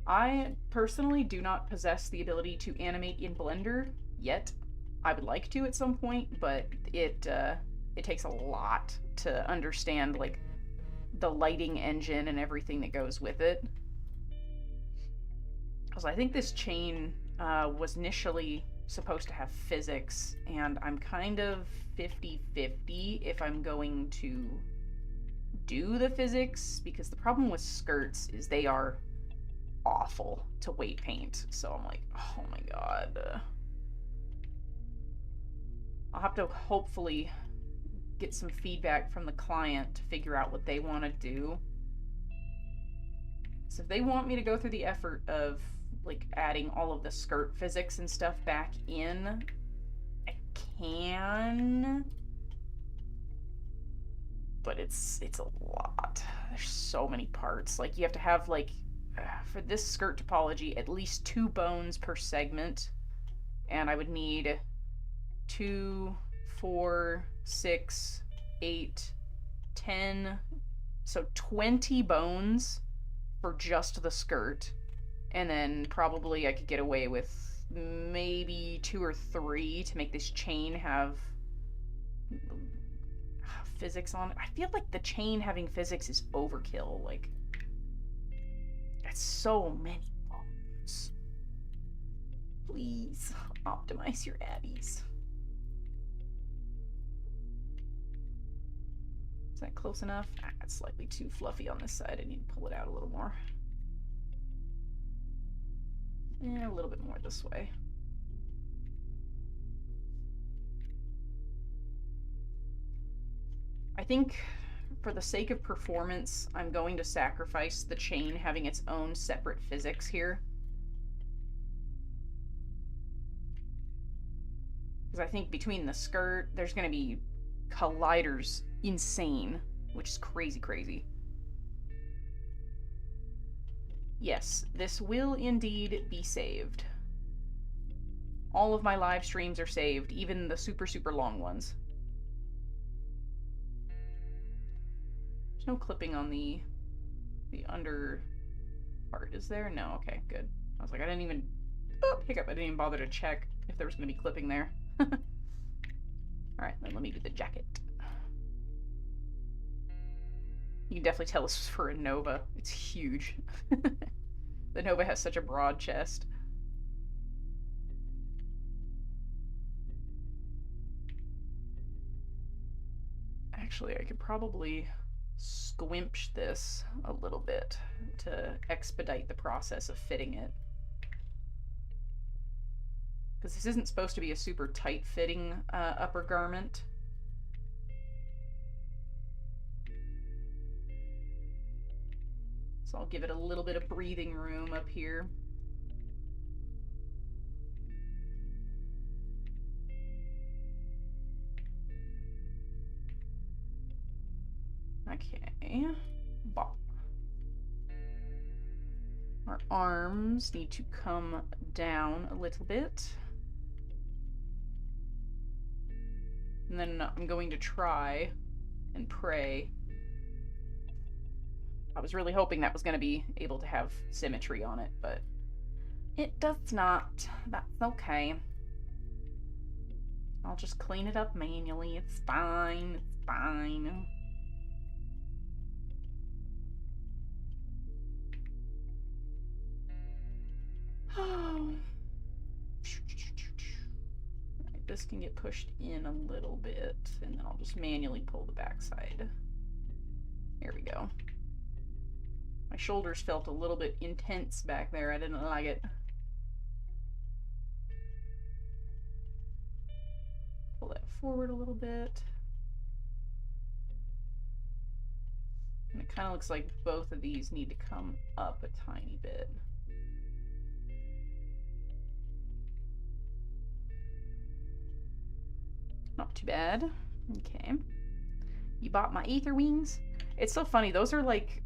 I personally do not possess the ability to animate in Blender yet. I would like to at some point, but it takes a lot to understand, like, the lighting engine and everything that goes with it. Because I think this chain was initially supposed to have physics, and I'm kind of 50-50 if I'm going to do the physics, because the problem with skirts is they are awful to weight paint. So I'm like, oh my god. I'll have to hopefully get some feedback from the client to figure out what they want to do. So if they want me to go through the effort of like adding all of the skirt physics and stuff back in, I can, but it's a lot. There's so many parts. Like, you have to have, like, for this skirt topology, at least 2 bones per segment, and I would need 2, 4, 6, 8, 10, so 20 bones for just the skirt. And then probably I could get away with maybe 2 or 3 to make this chain have physics on it. I feel like the chain having physics is overkill. Like, that's so many bones. Please optimize your abbies. Is that close enough? It's slightly too fluffy on this side. I need to pull it out a little more. A little bit more this way. I think for the sake of performance, I'm going to sacrifice the chain having its own separate physics here. Because I think between the skirt, there's going to be colliders insane, which is crazy. Yes, this will indeed be saved. All of my live streams are saved, even the super, super long ones. There's no clipping on the under part, is there? No, okay, good. I was like, I didn't even... Oh, hiccup, I didn't even bother to check if there was going to be clipping there. Alright, then let me do the jacket. You can definitely tell this was for a Nova. It's huge. The Nova has such a broad chest. Actually, I could probably squinch this a little bit to expedite the process of fitting it. Because this isn't supposed to be a super tight fitting upper garment. So I'll give it a little bit of breathing room up here. Okay. Bop. Our arms need to come down a little bit. And then I'm going to try and pray. I was really hoping that was going to be able to have symmetry on it, but it does not. That's okay. I'll just clean it up manually. It's fine. It's fine. Right, this can get pushed in a little bit, and then I'll just manually pull the backside. There we go. My shoulders felt a little bit intense back there. I didn't like it. Pull that forward a little bit. And it kind of looks like both of these need to come up a tiny bit. Not too bad. Okay. You bought my ether wings? It's so funny. Those are like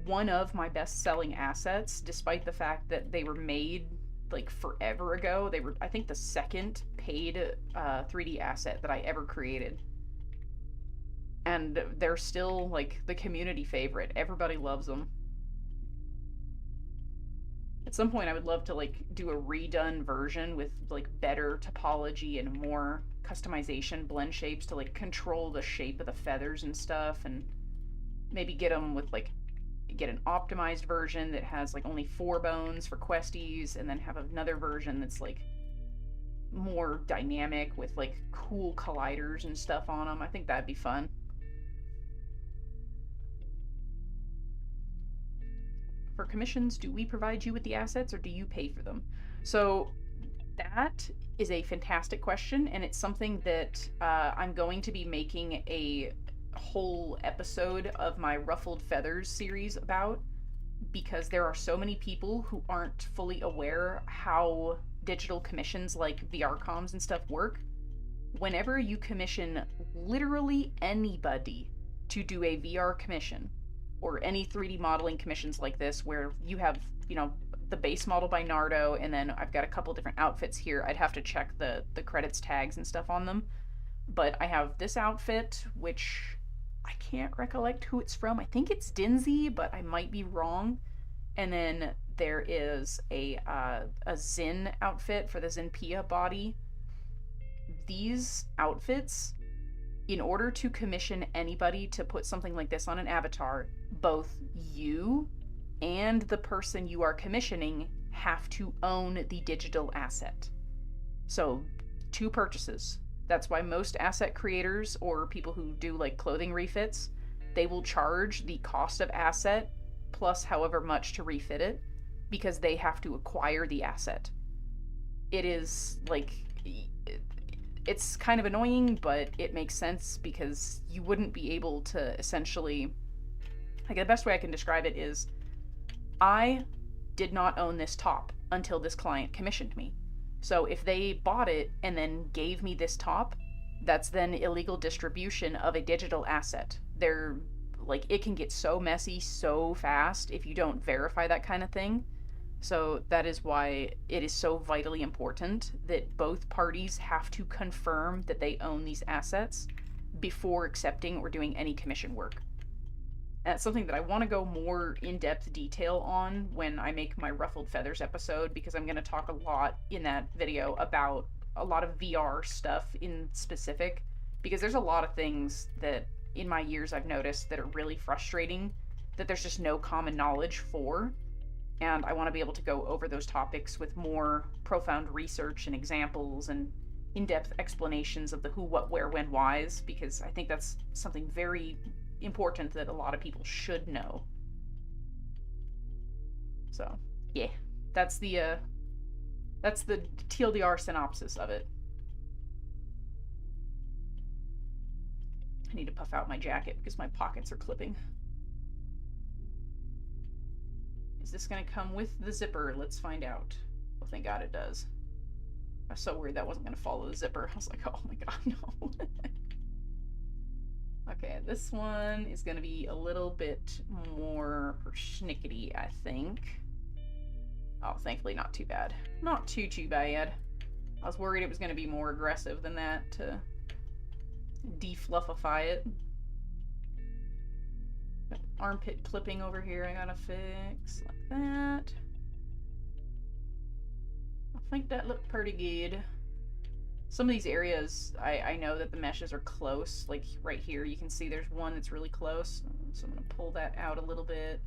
one of my best-selling assets, despite the fact that they were made like forever ago. They were, I think, the second paid 3D asset that I ever created. And they're still like the community favorite. Everybody loves them. At some point I would love to like do a redone version with like better topology and more customization, blend shapes to like control the shape of the feathers and stuff, and maybe get them with like get an optimized version that has like only 4 bones for questies, and then have another version that's like more dynamic with like cool colliders and stuff on them. I think that'd be fun. For commissions, do we provide you with the assets or do you pay for them? So that is a fantastic question, and it's something that I'm going to be making a whole episode of my Ruffled Feathers series about, because there are so many people who aren't fully aware how digital commissions like VR comms and stuff work. Whenever you commission literally anybody to do a VR commission, or any 3D modeling commissions like this, where you have, you know, the base model by Nardo, and then I've got a couple different outfits here. I'd have to check the credits tags and stuff on them. But I have this outfit, which I can't recollect who it's from. I think it's Dinzy, but I might be wrong. And then there is a Zin outfit for the Zinpia body. These outfits, in order to commission anybody to put something like this on an avatar, both you and the person you are commissioning have to own the digital asset. So 2 purchases. That's why most asset creators or people who do like clothing refits, they will charge the cost of asset plus however much to refit it, because they have to acquire the asset. It is like, it's kind of annoying, but it makes sense, because you wouldn't be able to essentially, like, the best way I can describe it is, I did not own this top until this client commissioned me. So if they bought it and then gave me this top, that's then illegal distribution of a digital asset. They're Like, it can get so messy so fast if you don't verify that kind of thing. So that is why it is so vitally important that both parties have to confirm that they own these assets before accepting or doing any commission work. That's something that I want to go more in-depth detail on when I make my Ruffled Feathers episode, because I'm going to talk a lot in that video about a lot of VR stuff in specific, because there's a lot of things that in my years I've noticed that are really frustrating, that there's just no common knowledge for. And I want to be able to go over those topics with more profound research and examples and in-depth explanations of the who, what, where, when, whys, because I think that's something very important that a lot of people should know. So, yeah, that's the TLDR synopsis of it. I need to puff out my jacket because my pockets are clipping. Is this gonna come with the zipper? Let's find out. Oh, thank God it does. I was so worried that wasn't gonna follow the zipper. I was like, oh my God, no. Okay, this one is gonna be a little bit more persnickety, I think. Oh, thankfully not too bad. Not too bad. I was worried it was gonna be more aggressive than that to defluffify it. Armpit clipping over here I gotta fix, like that. I think that looked pretty good. Some of these areas, I know that the meshes are close. Like right here, you can see there's one that's really close. So I'm gonna pull that out a little bit.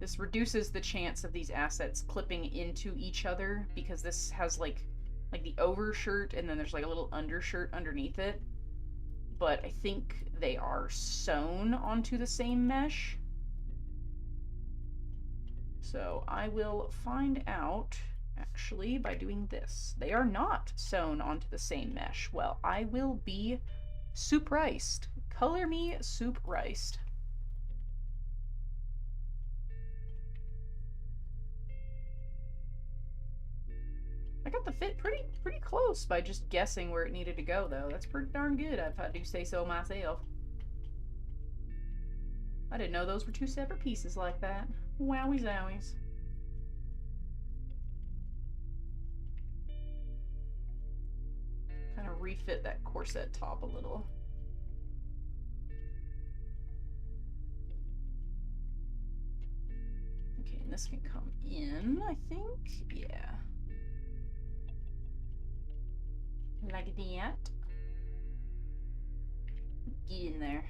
This reduces the chance of these assets clipping into each other, because this has like the overshirt and then there's like a little undershirt underneath it. But I think they are sewn onto the same mesh. So I will find out, actually, by doing this. They are not sewn onto the same mesh. Well, I will be surprised. Color me surprised. I got the fit pretty close by just guessing where it needed to go, though. That's pretty darn good, if I do say so myself. I didn't know those were two separate pieces like that. Wowie zowies. Kind of refit that corset top a little. Okay, and this can come in, I think. Yeah. Like that. Get in there.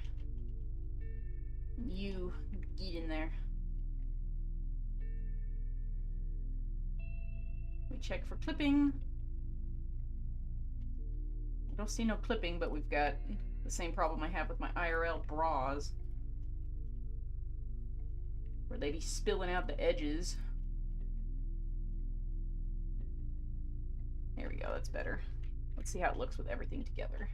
You get in there. We check for clipping. I don't see no clipping, but we've got the same problem I have with my IRL bras, where they be spilling out the edges. There we go, that's better. Let's see how it looks with everything together.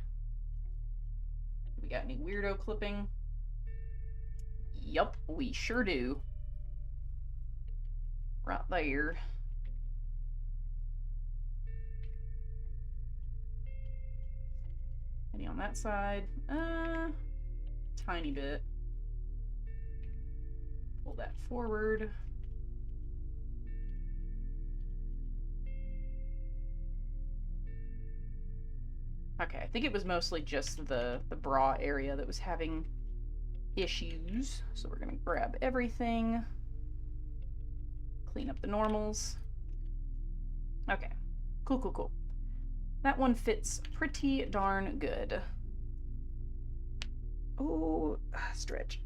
We got any weirdo clipping? Yup, we sure do. Right there. Any on that side? Tiny bit. Pull that forward. Okay, I think it was mostly just the bra area that was having issues. So we're gonna grab everything, clean up the normals. Okay, cool. That one fits pretty darn good. Oh, stretch.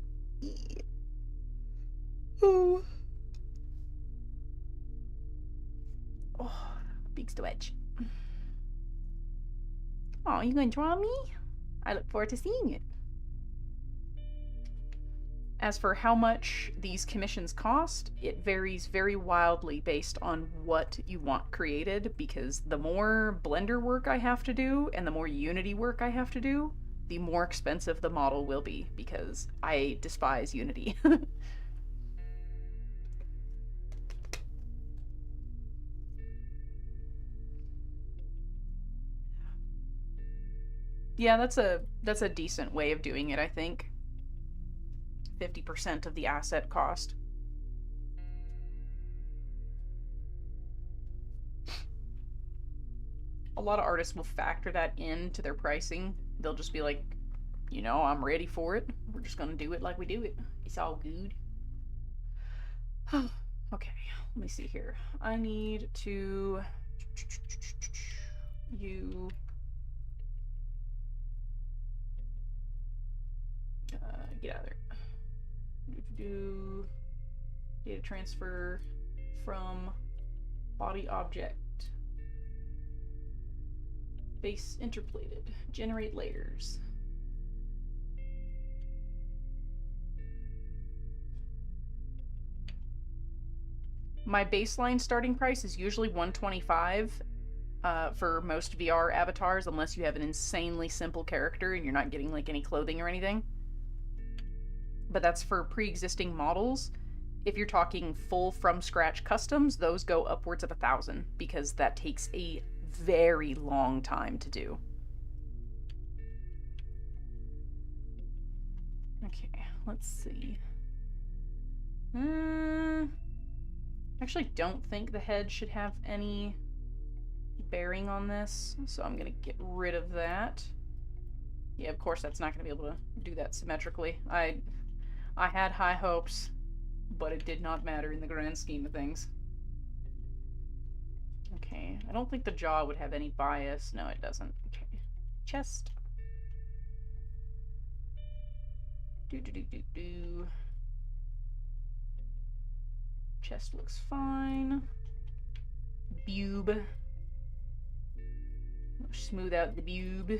Oh, big stretch. Oh, you gonna draw me? I look forward to seeing it. As for how much these commissions cost, it varies very wildly based on what you want created, because the more Blender work I have to do and the more Unity work I have to do, the more expensive the model will be, because I despise Unity. Yeah, that's a decent way of doing it, I think. 50% of the asset cost. A lot of artists will factor that into their pricing. They'll just be like, you know, I'm ready for it. We're just gonna do it like we do it. It's all good. Okay, let me see here. I need to... get out of there. Data transfer from body object. Base interpolated. Generate layers. My baseline starting price is usually $125 for most VR avatars, unless you have an insanely simple character and you're not getting like any clothing or anything. But that's for pre-existing models. If you're talking full from scratch customs, those go upwards of $1,000 because that takes a very long time to do. Okay, let's see. Actually don't think the head should have any bearing on this, so I'm gonna get rid of that. Yeah, of course that's not gonna be able to do that symmetrically. I had high hopes, but it did not matter in the grand scheme of things. Okay, I don't think the jaw would have any bias. No, it doesn't. Okay. Chest. Chest looks fine. Boob. Smooth out the boob.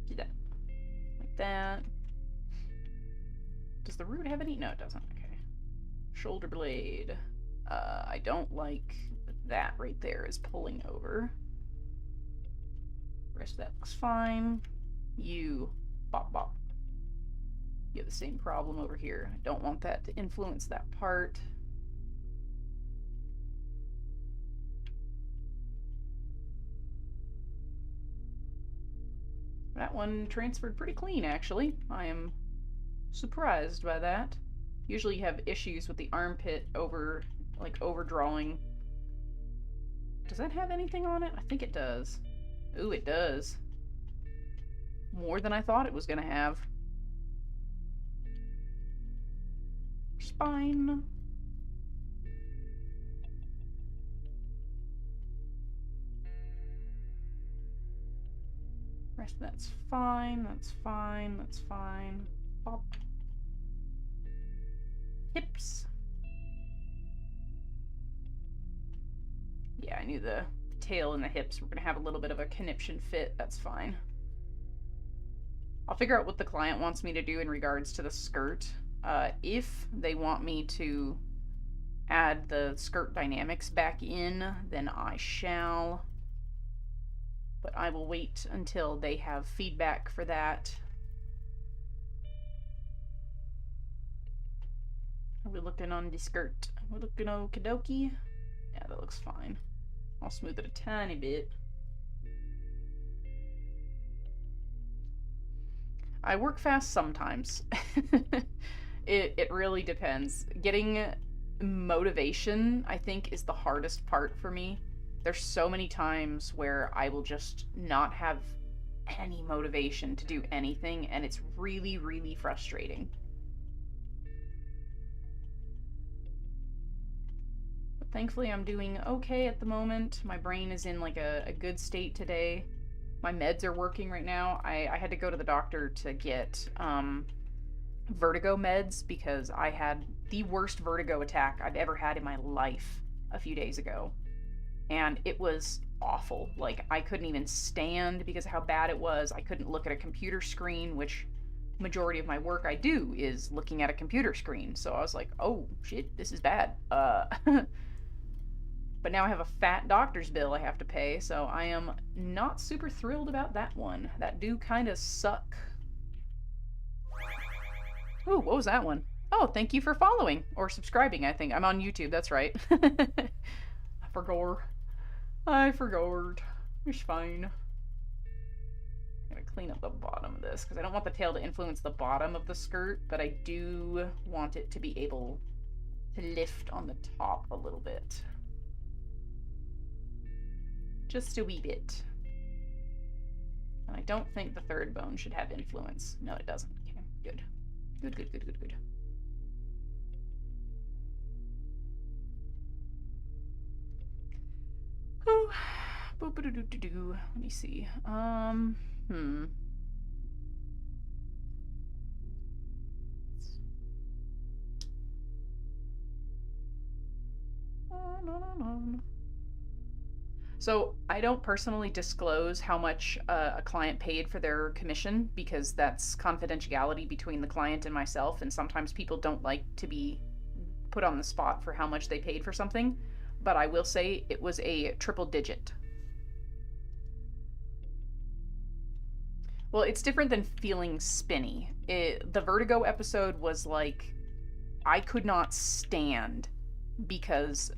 Do that. Like that. Does the root have any? No, it doesn't. Okay. Shoulder blade. I don't like that right there is pulling over. The rest of that looks fine. You. Bop bop. You have the same problem over here. I don't want that to influence that part. That one transferred pretty clean, actually. I am surprised by that. Usually you have issues with the armpit overdrawing. Does that have anything on it? I think it does. Ooh, it does. More than I thought it was gonna have. Spine. Rest of that's fine, that's fine, that's fine. Pop. Hips. Yeah, I knew the tail and the hips were gonna have a little bit of a conniption fit. That's fine. I'll figure out what the client wants me to do in regards to the skirt. If they want me to add the skirt dynamics back in, then I shall. But I will wait until they have feedback for that. Are we looking on the skirt? We're looking okie dokie. Yeah, that looks fine. I'll smooth it a tiny bit. I work fast sometimes. It really depends. Getting motivation, I think, is the hardest part for me. There's so many times where I will just not have any motivation to do anything, and it's really, really frustrating. But thankfully I'm doing okay at the moment. My brain is in like a good state today. My meds are working right now. I had to go to the doctor to get vertigo meds because I had the worst vertigo attack I've ever had in my life a few days ago. And it was awful. Like, I couldn't even stand because of how bad it was. I couldn't look at a computer screen, which majority of my work I do is looking at a computer screen. So I was like, oh shit, this is bad. But now I have a fat doctor's bill I have to pay, so I am not super thrilled about that one. That do kind of suck. Ooh, what was that one? Oh, thank you for following. Or subscribing, I think. I'm on YouTube, that's right. forgot. I forgot. It's fine. I'm gonna clean up the bottom of this because I don't want the tail to influence the bottom of the skirt, but I do want it to be able to lift on the top a little bit. Just a wee bit. And I don't think the third bone should have influence. No, it doesn't. Okay, good. Good, good, good, good, good. Oh, boop-a-doo-doo-doo-doo. Let me see. So I don't personally disclose how much a client paid for their commission because that's confidentiality between the client and myself, and sometimes people don't like to be put on the spot for how much they paid for something, but I will say it was a triple digit. Well, it's different than feeling spinny. The vertigo episode was like, I could not stand because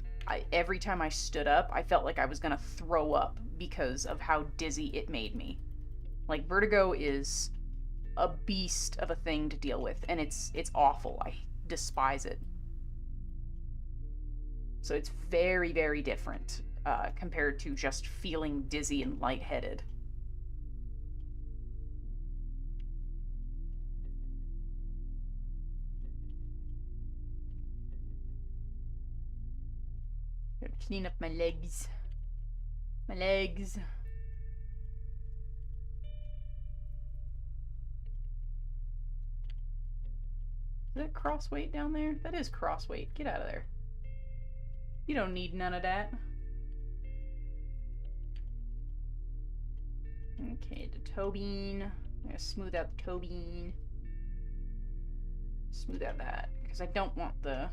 every time I stood up, I felt like I was gonna throw up because of how dizzy it made me. Like, vertigo is a beast of a thing to deal with, and it's awful. I despise it. So it's very, very different compared to just feeling dizzy and lightheaded. Gotta clean up my legs. My legs. Is that cross weight down there? That is cross weight. Get out of there. You don't need none of that. Okay, the toe bean. I'm gonna smooth out the toe bean. Smooth out that, because I don't want the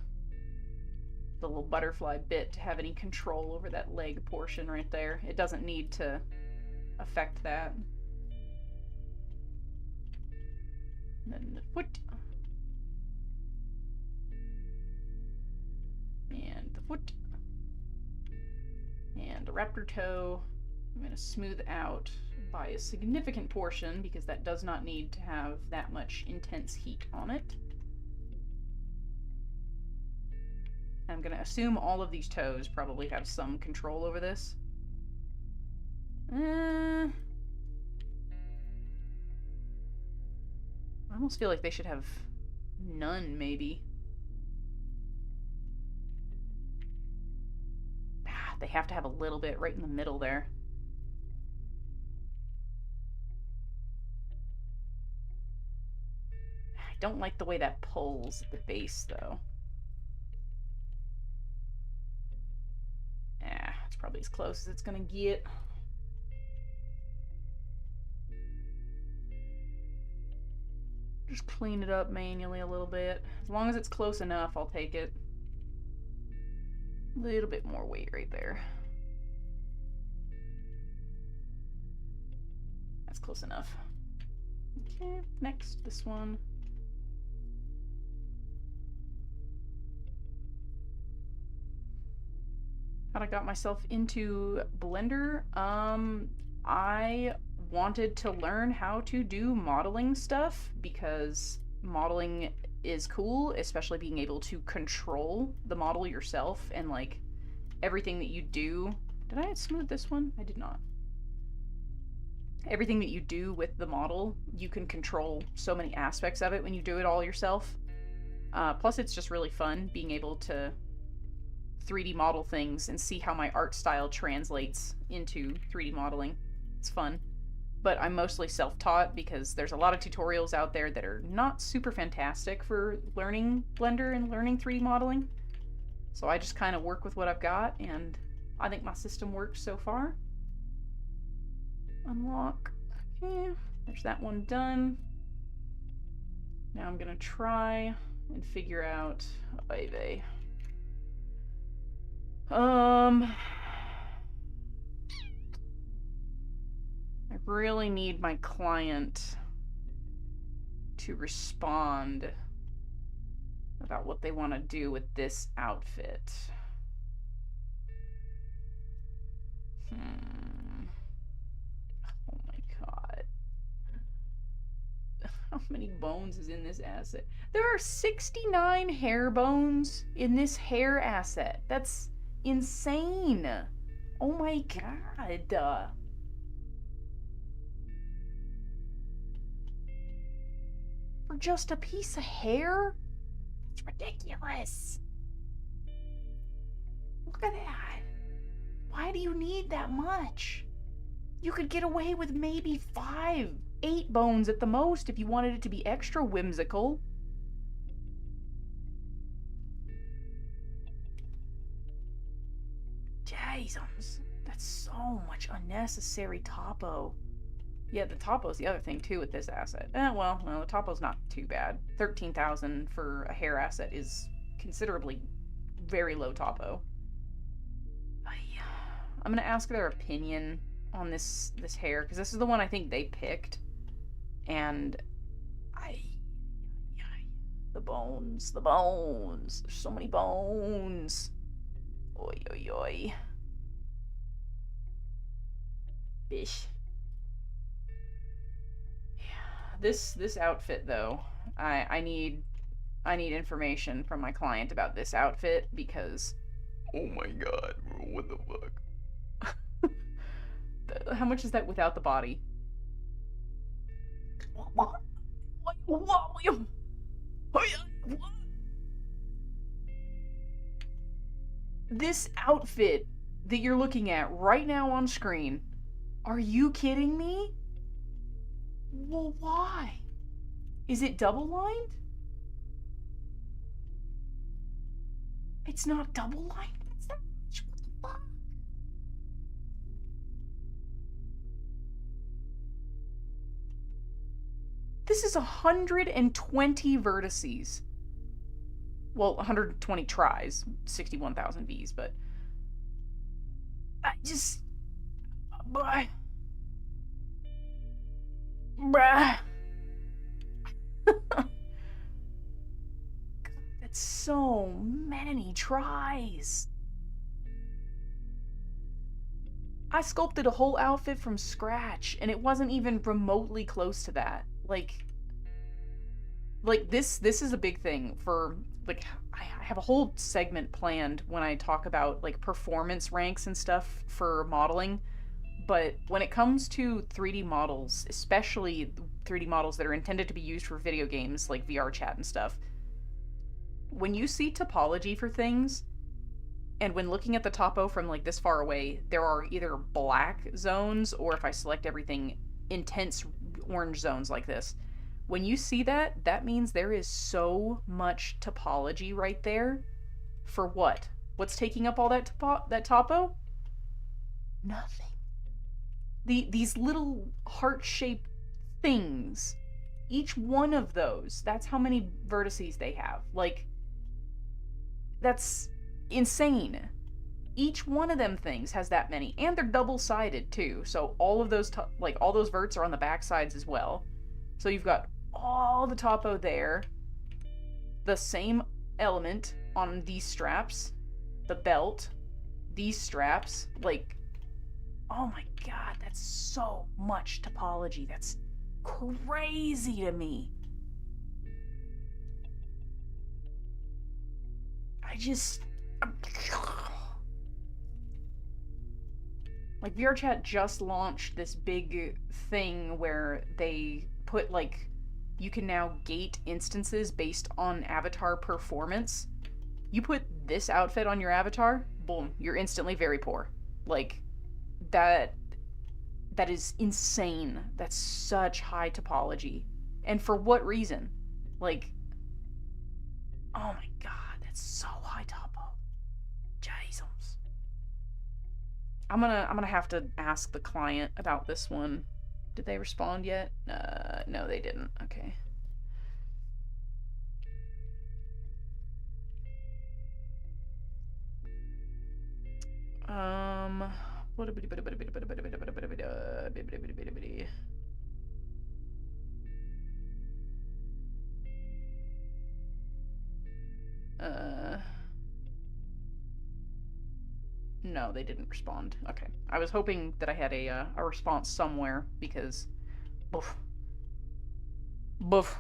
little butterfly bit to have any control over that leg portion right there. It doesn't need to affect that. And then the foot. And the foot. And the raptor toe. I'm going to smooth out by a significant portion because that does not need to have that much intense heat on it. I'm going to assume all of these toes probably have some control over this. I almost feel like they should have none, maybe. They have to have a little bit right in the middle there. I don't like the way that pulls at the base, though. It's probably as close as it's gonna get. Just clean it up manually a little bit. As long as it's close enough, I'll take it. A little bit more weight right there. That's close enough. Okay, next, this one. How'd I got myself into Blender? I wanted to learn how to do modeling stuff because modeling is cool, especially being able to control the model yourself and like everything that you do. Did I smooth this one? I did not. Everything that you do with the model, you can control so many aspects of it when you do it all yourself. Plus it's just really fun being able to 3D model things and see how my art style translates into 3D modeling. It's fun. But I'm mostly self-taught because there's a lot of tutorials out there that are not super fantastic for learning Blender and learning 3D modeling. So I just kind of work with what I've got, and I think my system works so far. Unlock. Okay, there's that one done. Now I'm gonna try and figure out VVVV. I really need my client to respond about what they want to do with this outfit. Oh my god. How many bones is in this asset? There are 69 hair bones in this hair asset. That's insane. Oh my god. For just a piece of hair? It's ridiculous. Look at that. Why do you need that much? You could get away with maybe 5, 8 bones at the most if you wanted it to be extra whimsical. Jesus, that's so much unnecessary topo. Yeah, the topo's the other thing too with this asset. Well, no, the topo's not too bad. 13,000 for a hair asset is considerably very low topo. I'm gonna ask their opinion on this hair, because this is the one I think they picked. And the bones. There's so many bones. Oi, oi, oi. Bish. Yeah. This outfit though, I need information from my client about this outfit, because oh my god, bro, what the fuck? How much is that without the body? This outfit that you're looking at right now on screen, are you kidding me? Well, why? Is it double lined? It's not double lined? What's that? What the fuck? This is 120 vertices. Well, 120 tries, 61,000 Vs, but I just... Bruh. God, that's so many tries. I sculpted a whole outfit from scratch, and it wasn't even remotely close to that. Like this is a big thing for, like, I have a whole segment planned when I talk about, like, performance ranks and stuff for modeling. But when it comes to 3D models, especially 3D models that are intended to be used for video games like VR chat and stuff, when you see topology for things, and when looking at the topo from, like, this far away, there are either black zones, or if I select everything, intense orange zones like this. When you see that, that means there is so much topology right there. For what? What's taking up all that topo? Nothing. These little heart-shaped things, each one of those, that's how many vertices they have. Like, that's insane. Each one of them things has that many, and they're double-sided too. So all of those, all those verts are on the back sides as well. So you've got all the topo there, the same element on these straps, the belt, these straps, like, oh my god, that's so much topology. That's crazy to me. Like, VRChat just launched this big thing where they put, like, you can now gate instances based on avatar performance. You put this outfit on your avatar, boom, you're instantly very poor. Like, that is insane. That's such high topology. And for what reason? Like, oh my god, that's so high topo. Jesus. I'm gonna have to ask the client about this one. Did they respond yet? No, they didn't. Okay. No, they didn't respond. Okay. I was hoping that I had a response somewhere, because... Boof. Boof.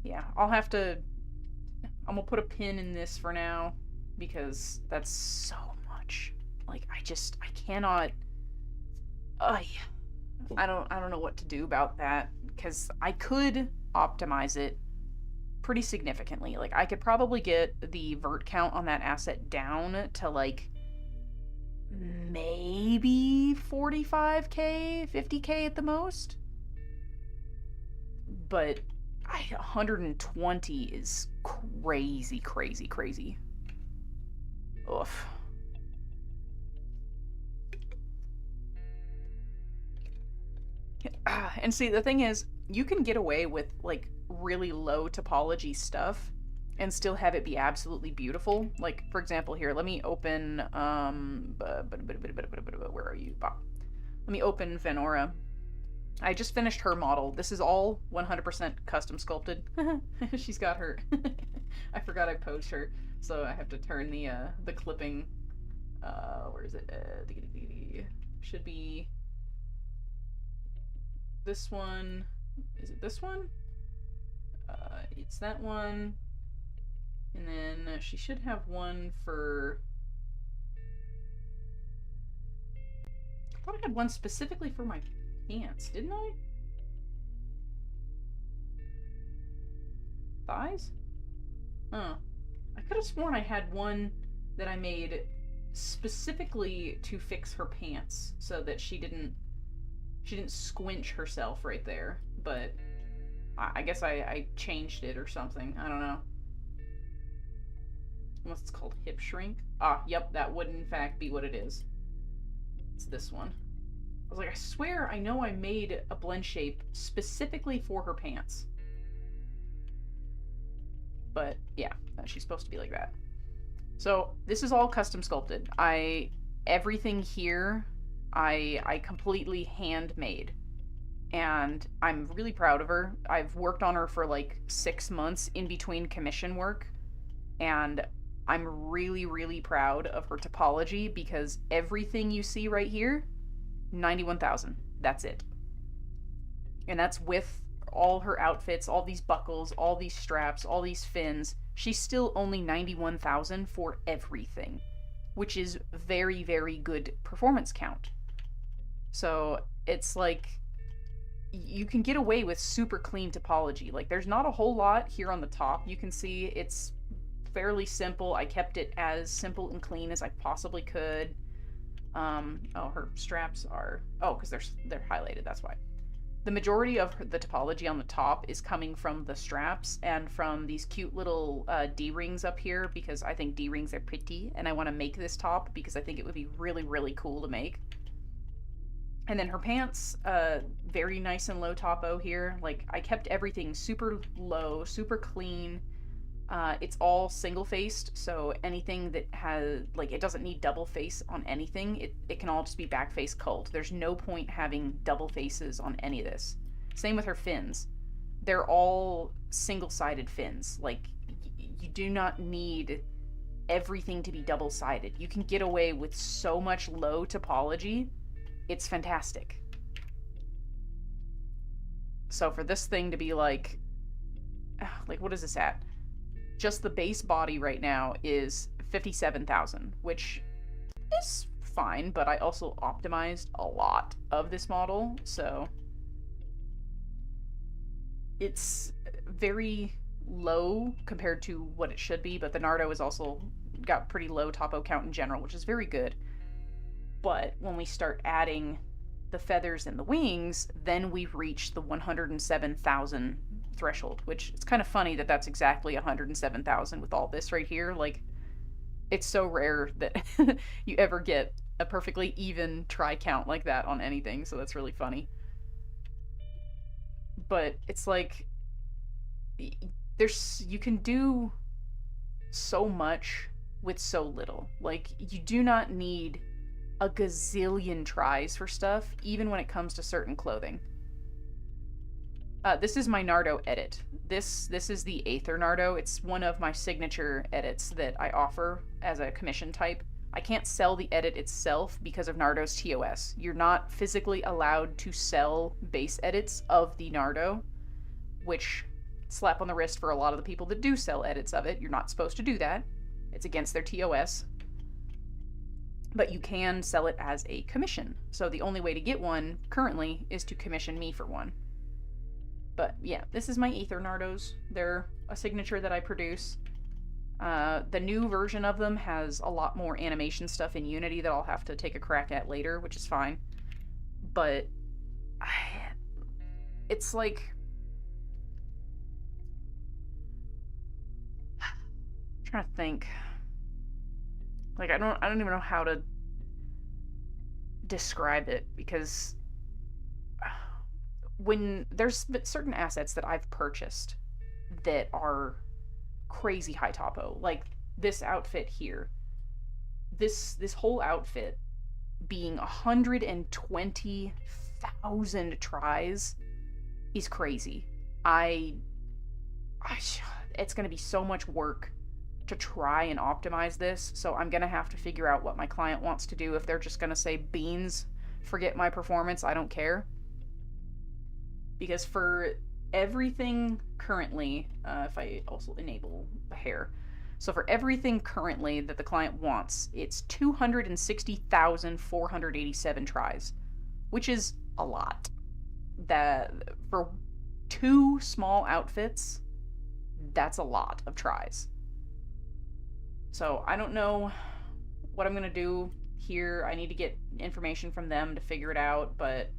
Yeah, I'll have to... I'm gonna put a pin in this for now, because that's so much. Like, I cannot... I don't know what to do about that, because I could optimize it pretty significantly. Like, I could probably get the vert count on that asset down to, like, maybe 45k, 50k at the most. But 120 is crazy, crazy, crazy. Oof. And see, the thing is, you can get away with, like, really low topology stuff and still have it be absolutely beautiful. Like, for example, here, let me open, where are you? Let me open Venora. I just finished her model. This is all 100% custom sculpted. She's got her... I forgot I posed her, so I have to turn the clipping, where is it? Should be... this one. Is it this one? It's that one. And then she should have one for... I thought I had one specifically for my pants, didn't I? Thighs? Oh. I could have sworn I had one that I made specifically to fix her pants so that she didn't squinch herself right there, but I guess I changed it or something. I don't know. Unless it's called hip shrink. Ah, yep, that would in fact be what it is. It's this one. I was like, I swear I know I made a blend shape specifically for her pants. But yeah, she's supposed to be like that. So this is all custom sculpted. Everything here I completely handmade, and I'm really proud of her. I've worked on her for like 6 months in between commission work, and I'm really, really proud of her topology, because everything you see right here, 91,000. That's it. And that's with all her outfits, all these buckles, all these straps, all these fins. She's still only 91,000 for everything, which is very, very good performance count. So it's like, you can get away with super clean topology. Like, there's not a whole lot here on the top. You can see it's fairly simple. I kept it as simple and clean as I possibly could. Oh, her straps are... Oh, because they're highlighted, that's why. The majority of the topology on the top is coming from the straps and from these cute little D-rings up here, because I think D-rings are pretty, and I want to make this top because I think it would be really, really cool to make. And then her pants, very nice and low topo here. Like, I kept everything super low, super clean. It's all single-faced, so anything that has, like, it doesn't need double face on anything. It can all just be back face cult. There's no point having double faces on any of this. Same with her fins. They're all single-sided fins. Like, you do not need everything to be double-sided. You can get away with so much low topology. It's fantastic. So for this thing to be like, what is this at? Just the base body right now is 57,000, which is fine, but I also optimized a lot of this model, so it's very low compared to what it should be, but the Nardo is also got pretty low topo count in general, which is very good. But when we start adding the feathers and the wings, then we've reached the 107,000 threshold, which it's kind of funny that that's exactly 107,000 with all this right here. Like, it's so rare that you ever get a perfectly even try count like that on anything, so that's really funny. But it's like, you can do so much with so little. Like, you do not need a gazillion tries for stuff, even when it comes to certain clothing. This is my Nardo edit. This is the Aether Nardo. It's one of my signature edits that I offer as a commission type. I can't sell the edit itself because of Nardo's TOS. You're not physically allowed to sell base edits of the Nardo, which, slap on the wrist for a lot of the people that do sell edits of it. You're not supposed to do that. It's against their TOS. But you can sell it as a commission. So the only way to get one currently is to commission me for one. But yeah, this is my Aether Nardos. They're a signature that I produce. The new version of them has a lot more animation stuff in Unity that I'll have to take a crack at later, which is fine. But it's like, I'm trying to think. Like, I don't even know how to describe it, because when there's certain assets that I've purchased that are crazy high topo, like this outfit here, this whole outfit being 120,000 tries is crazy. It's gonna be so much work to try and optimize this, so I'm gonna have to figure out what my client wants to do. If they're just gonna say, beans, forget my performance, I don't care. Because for everything currently, if I also enable the hair, so for everything currently that the client wants, it's 260,487 tries, which is a lot. That for 2 small outfits, that's a lot of tries. So I don't know what I'm going to do here. I need to get information from them to figure it out, but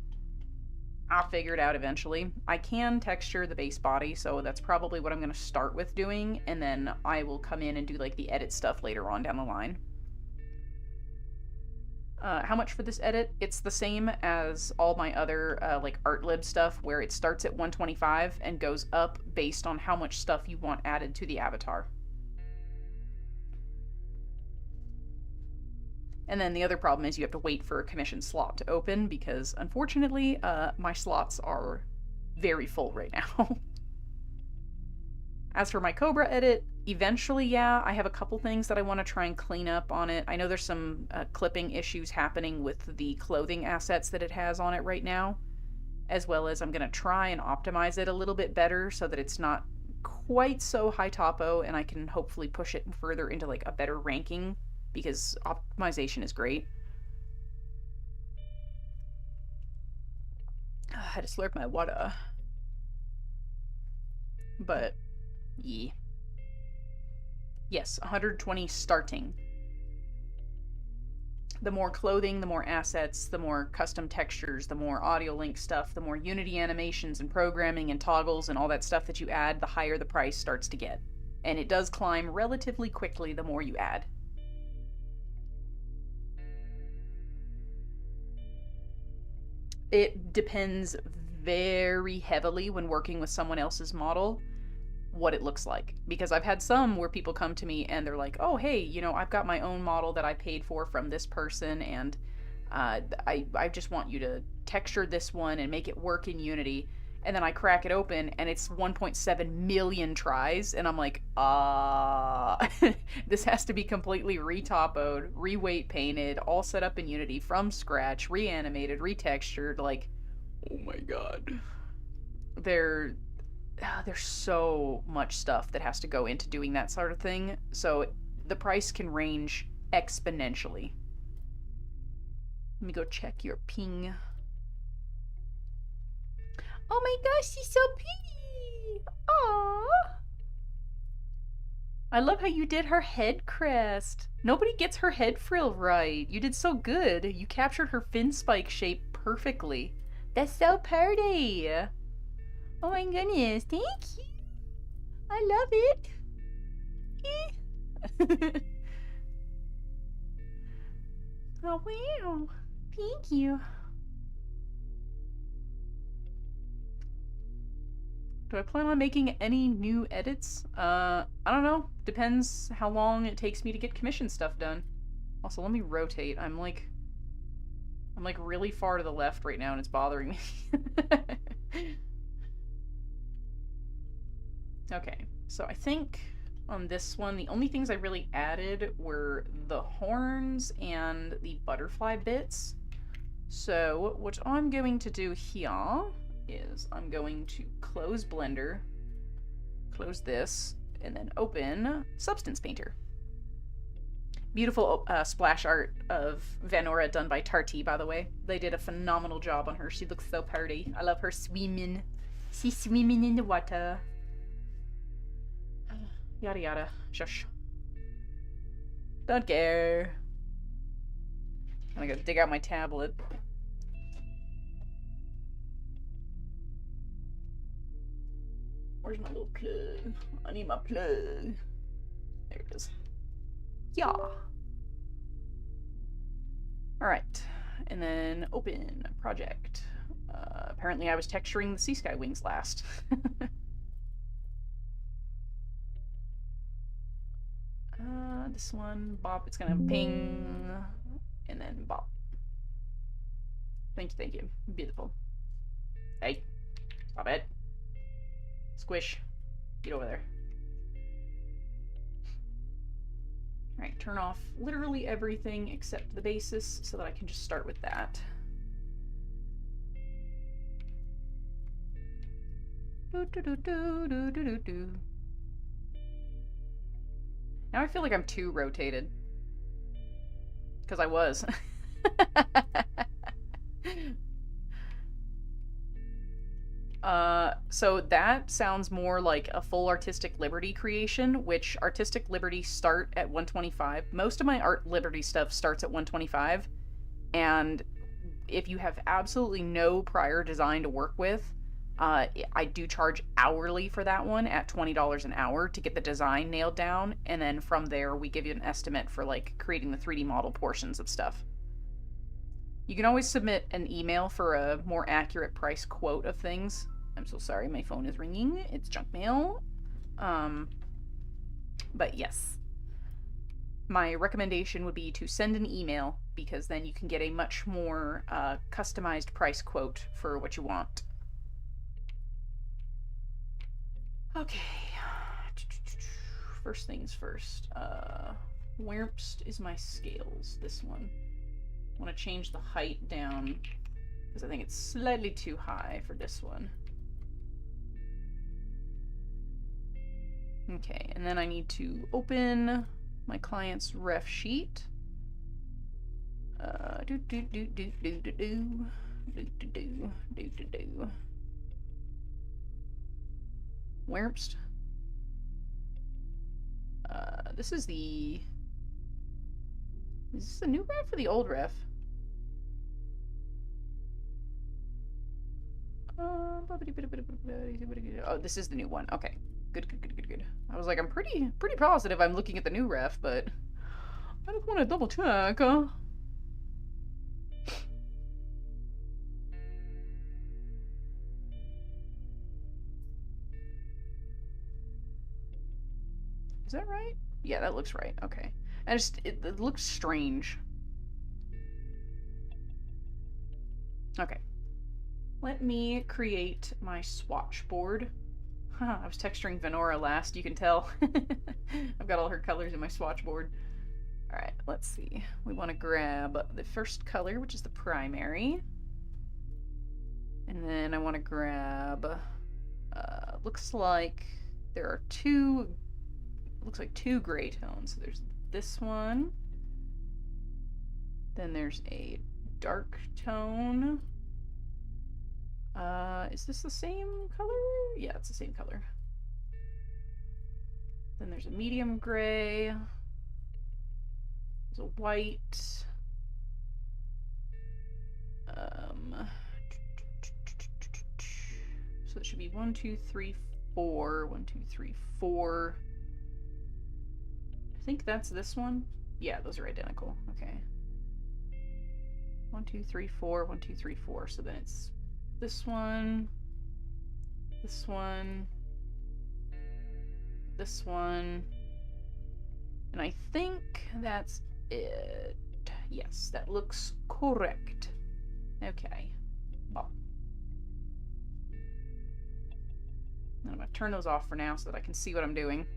I'll figure it out eventually. I can texture the base body, so that's probably what I'm going to start with doing, and then I will come in and do like the edit stuff later on down the line. How much for this edit? It's the same as all my other like ArtLib stuff, where it starts at 125 and goes up based on how much stuff you want added to the avatar. And then the other problem is you have to wait for a commission slot to open, because unfortunately, my slots are very full right now. As for my Cobra edit, eventually, yeah, I have a couple things that I want to try and clean up on it. I know there's some clipping issues happening with the clothing assets that it has on it right now, as well as I'm going to try and optimize it a little bit better so that it's not quite so high topo, and I can hopefully push it further into like a better ranking, because optimization is great. I had to slurp my water. But, yeah. Yes, 120 starting. The more clothing, the more assets, the more custom textures, the more audio link stuff, the more Unity animations and programming and toggles and all that stuff that you add, the higher the price starts to get. And it does climb relatively quickly the more you add. It depends very heavily when working with someone else's model what it looks like, because I've had some where people come to me and they're like, oh hey, you know, I've got my own model that I paid for from this person, and I just want you to texture this one and make it work in Unity. And then I crack it open and it's 1.7 million tries, and I'm like, this has to be completely retopoed, re-weight painted, all set up in Unity from scratch, reanimated, retextured. Like, oh my god. There's so much stuff that has to go into doing that sort of thing, so the price can range exponentially. Let me go check your ping. Oh my gosh, she's so pretty! Aww! I love how you did her head crest. Nobody gets her head frill right. You did so good. You captured her fin spike shape perfectly. That's so pretty! Oh my goodness, thank you! I love it! Oh wow! Thank you! Do I plan on making any new edits? I don't know. Depends how long it takes me to get commission stuff done. Also, let me rotate. I'm like really far to the left right now and it's bothering me. Okay, so I think on this one, the only things I really added were the horns and the butterfly bits. So what I'm going to do here is I'm going to close Blender, close this, and then open Substance Painter. Beautiful splash art of Vanora done by Tarty, by the way. They did a phenomenal job on her. She looks so pretty. I love her swimming. She's swimming in the water. Yada yada. Shush. Don't care. I'm gonna go dig out my tablet. Where's my little plug? I need my plug. There it is. Yeah. Alright. And then open project. Apparently I was texturing the sea sky wings last. This one, bop, it's gonna ping, and then bop. Thank you, thank you. Beautiful. Hey, stop it. Squish. Get over there. Alright, turn off literally everything except the basis so that I can just start with that. Now I feel like I'm too rotated. Because I was. So that sounds more like a full Artistic Liberty creation, which Artistic Liberty start at 125. Most of my Art Liberty stuff starts at 125, and if you have absolutely no prior design to work with, I do charge hourly for that one at $20 an hour to get the design nailed down, and then from there we give you an estimate for like creating the 3D model portions of stuff. You can always submit an email for a more accurate price quote of things. I'm so sorry, my phone is ringing. It's junk mail. But yes. My recommendation would be to send an email, because then you can get a much more customized price quote for what you want. Okay. First things first. Where's is my scales? This one. I want to change the height down because I think it's slightly too high for this one. Okay, and then I need to open my client's ref sheet. Where's? This is the... Is this the new ref or the old ref? Oh, this is the new one. Okay. Good. I was like, I'm pretty positive I'm looking at the new ref, but I just want to double check. Is that right? Yeah, that looks right. Okay. It looks strange. Okay. Let me create my swatch board. I was texturing Vanora last, you can tell. I've got all her colors in my swatch board. Alright, let's see. We want to grab the first color, which is the primary. And then I want to grab... looks like there are two... Looks like two gray tones. So there's this one. Then there's a dark tone. Is this the same color? Yeah, it's the same color. Then there's a medium gray. There's a white. So it should be 1, 2, 3, 4. 1, 2, 3, 4. I think that's this one. Yeah, those are identical. Okay. 1, 2, 3, 4. 1, 2, 3, 4. So then it's this one, this one, this one, and I think that's it. Yes, that looks correct. Okay. Well. And I'm going to turn those off for now so that I can see what I'm doing.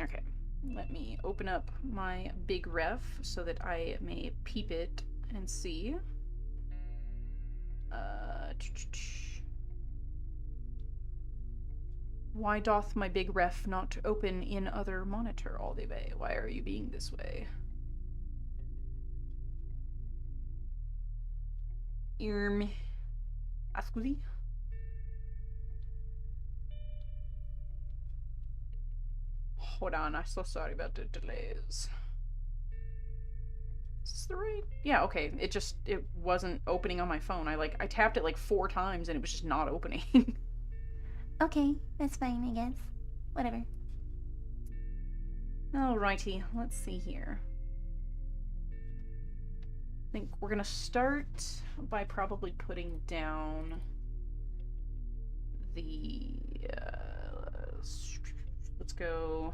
Okay, let me open up my big ref so that I may peep it and see. Why doth my big ref not open in other monitor all the way? Why are you being this way? Ascusi? Hold on, I'm so sorry about the delays. Is this the right? Yeah, okay. It wasn't opening on my phone. I tapped it like 4 times and it was just not opening. Okay, that's fine, I guess. Whatever. Alrighty, let's see here. I think we're gonna start by probably putting down the... let's go...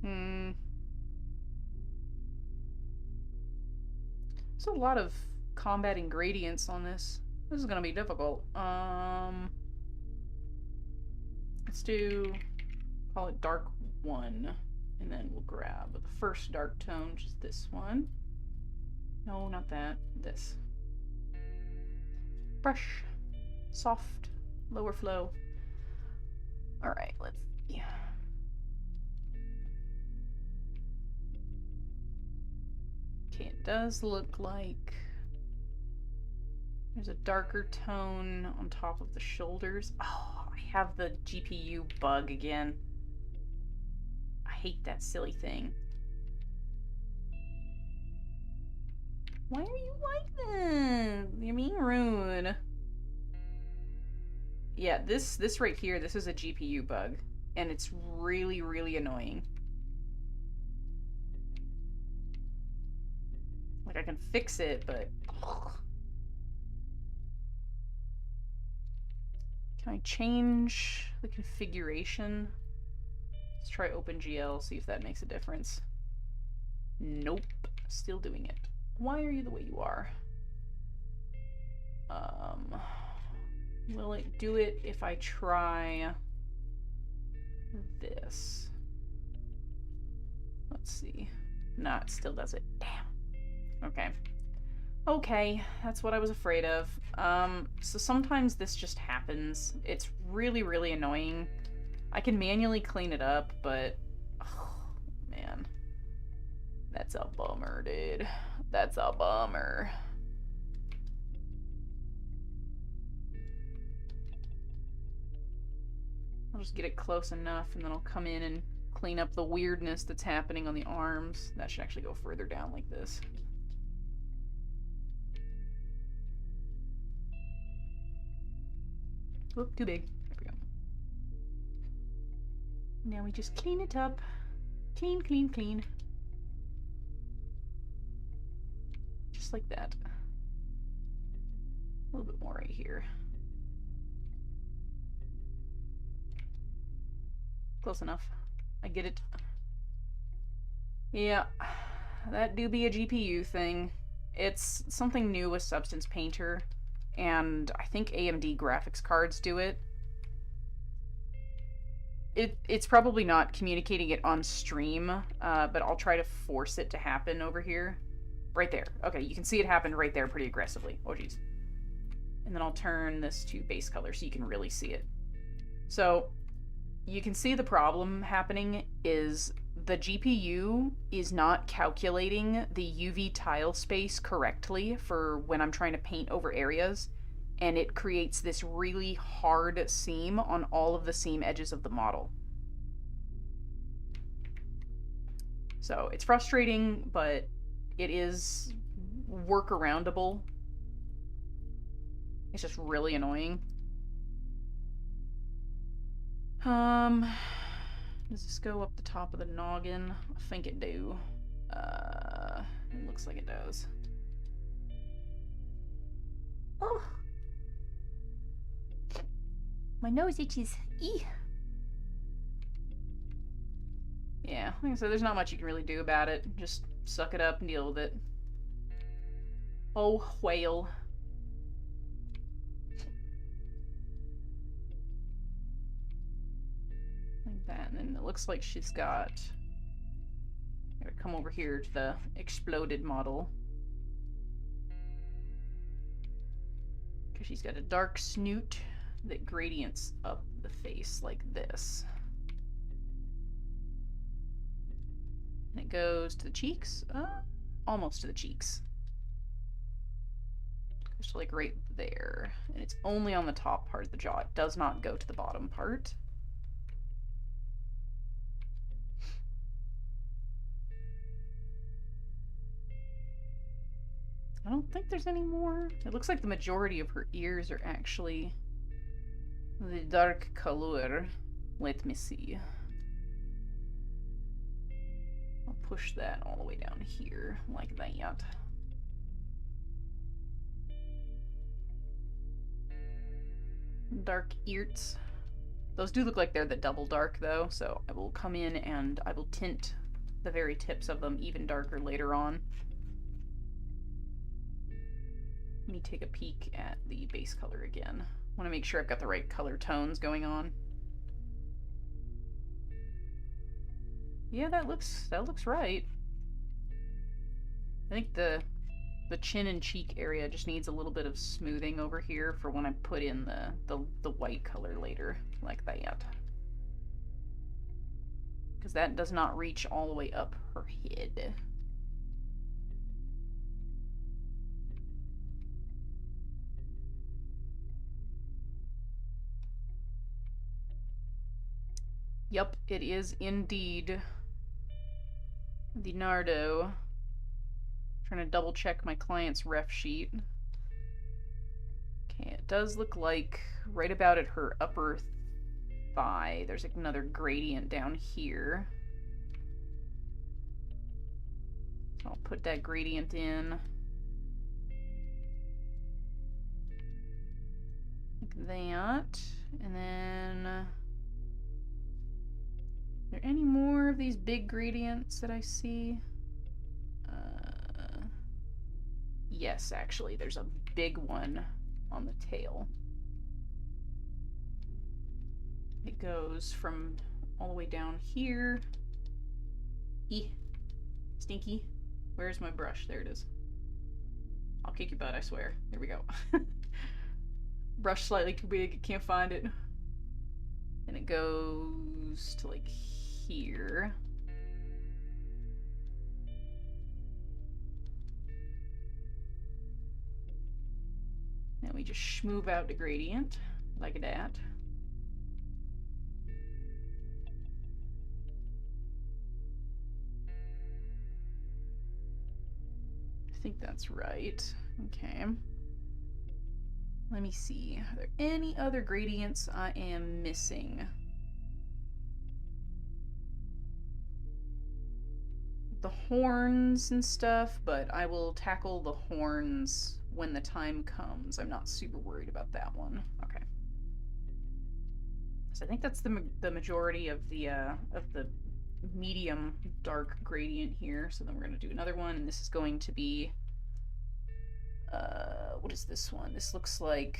There's a lot of combat ingredients on this. This is gonna be difficult. Let's call it dark 1, and then we'll grab the first dark tone, which is this one. No, not that. This. Brush. Soft. Lower flow. Alright, let's see. Okay, it does look like there's a darker tone on top of the shoulders. Oh, I have the GPU bug again. I hate that silly thing. Why are you like this? You're being rude. Yeah, this right here, this is a GPU bug. And it's really, really annoying. Like, I can fix it, but... Can I change the configuration? Let's try OpenGL, see if that makes a difference. Nope. Still doing it. Why are you the way you are? Will it do it if I try this? Let's see. No, it still does it. Damn. Okay. Okay, that's what I was afraid of. So sometimes this just happens. It's really, really annoying. I can manually clean it up, but... Oh, man. That's a bummer, dude. That's a bummer. I'll just get it close enough, and then I'll come in and clean up the weirdness that's happening on the arms. That should actually go further down like this. Oop, too big. There we go. Now we just clean it up. Clean, clean, clean. Just like that. A little bit more right here. Close enough. I get it. Yeah, that do be a GPU thing. It's something new with Substance Painter, and I think AMD graphics cards do it. It's probably not communicating it on stream, but I'll try to force it to happen over here. Right there. Okay, you can see it happen right there pretty aggressively. Oh, geez. And then I'll turn this to base color so you can really see it. So, you can see the problem happening is the GPU is not calculating the UV tile space correctly for when I'm trying to paint over areas, and it creates this really hard seam on all of the seam edges of the model. So it's frustrating, but it is workaroundable. It's just really annoying. Does this go up the top of the noggin? I think it do. It looks like it does. Oh! My nose itches. Eee! Yeah, like I said, there's not much you can really do about it. Just suck it up and deal with it. Oh, whale. Like that, and then it looks like she's got... Gotta come over here to the exploded model. Because she's got a dark snoot that gradients up the face like this. And it goes to the cheeks, almost to the cheeks. Just like right there. And it's only on the top part of the jaw. It does not go to the bottom part. I don't think there's any more. It looks like the majority of her ears are actually the dark color. Let me see. I'll push that all the way down here, like that. Dark ears. Those do look like they're the double dark, though, so I will come in and I will tint the very tips of them even darker later on. Let me take a peek at the base color again. I want to make sure I've got the right color tones going on. Yeah, that looks right. I think the chin and cheek area just needs a little bit of smoothing over here for when I put in the white color later, like that. Because that does not reach all the way up her head. Yup, it is indeed the Nardo. Trying to double check my client's ref sheet. Okay, it does look like right about at her upper thigh, there's like another gradient down here. So I'll put that gradient in. Like that. And then... Are there any more of these big gradients that I see? Yes, actually, there's a big one on the tail. It goes from all the way down here. Stinky. Where's my brush? There it is. I'll kick your butt, I swear. There we go. Brush slightly too big, can't find it. And it goes to like here. Now we just smooth out the gradient like that. I think that's right. Okay. Let me see. Are there any other gradients I am missing? The horns and stuff, but I will tackle the horns when the time comes. I'm not super worried about that one. Okay. So I think that's the majority of the medium dark gradient here. So then we're going to do another one, and this is going to be what is this one? This looks like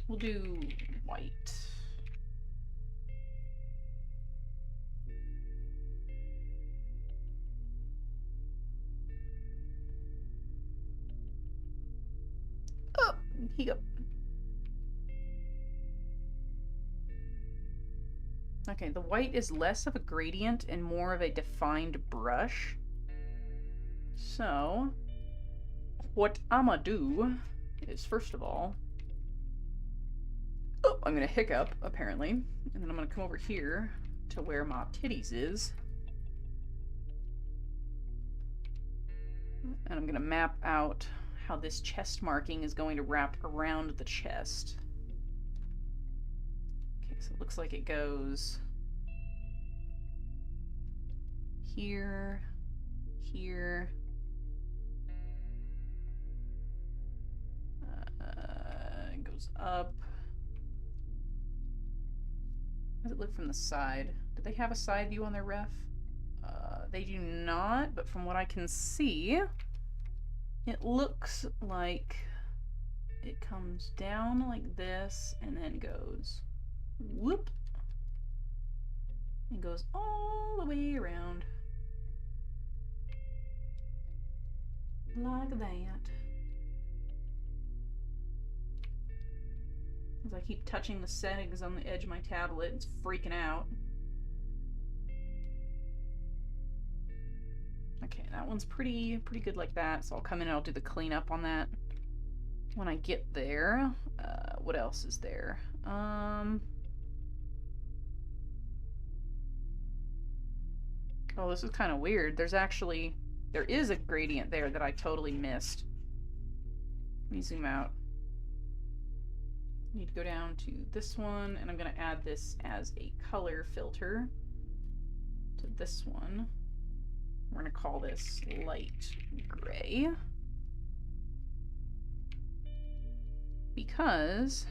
we'll do white. Oh, he go. Okay, the white is less of a gradient and more of a defined brush. So, what I'ma do is, first of all, I'm gonna hiccup, apparently, and then I'm gonna come over here to where my titties is. And I'm gonna map out how this chest marking is going to wrap around the chest. Okay, so it looks like it goes here, here, it goes up, How does it look from the side? Do they have a side view on their ref? They do not, but from what I can see, it looks like it comes down like this and then goes whoop and goes all the way around like that. As I keep touching the settings on the edge of my tablet, it's freaking out. Okay, that one's pretty good like that, so I'll come in and I'll do the cleanup on that when I get there. What else is there? Oh, this is kind of weird. There is a gradient there that I totally missed. Let me zoom out. I need to go down to this one, and I'm going to add this as a color filter to this one. We're going to call this light gray. Because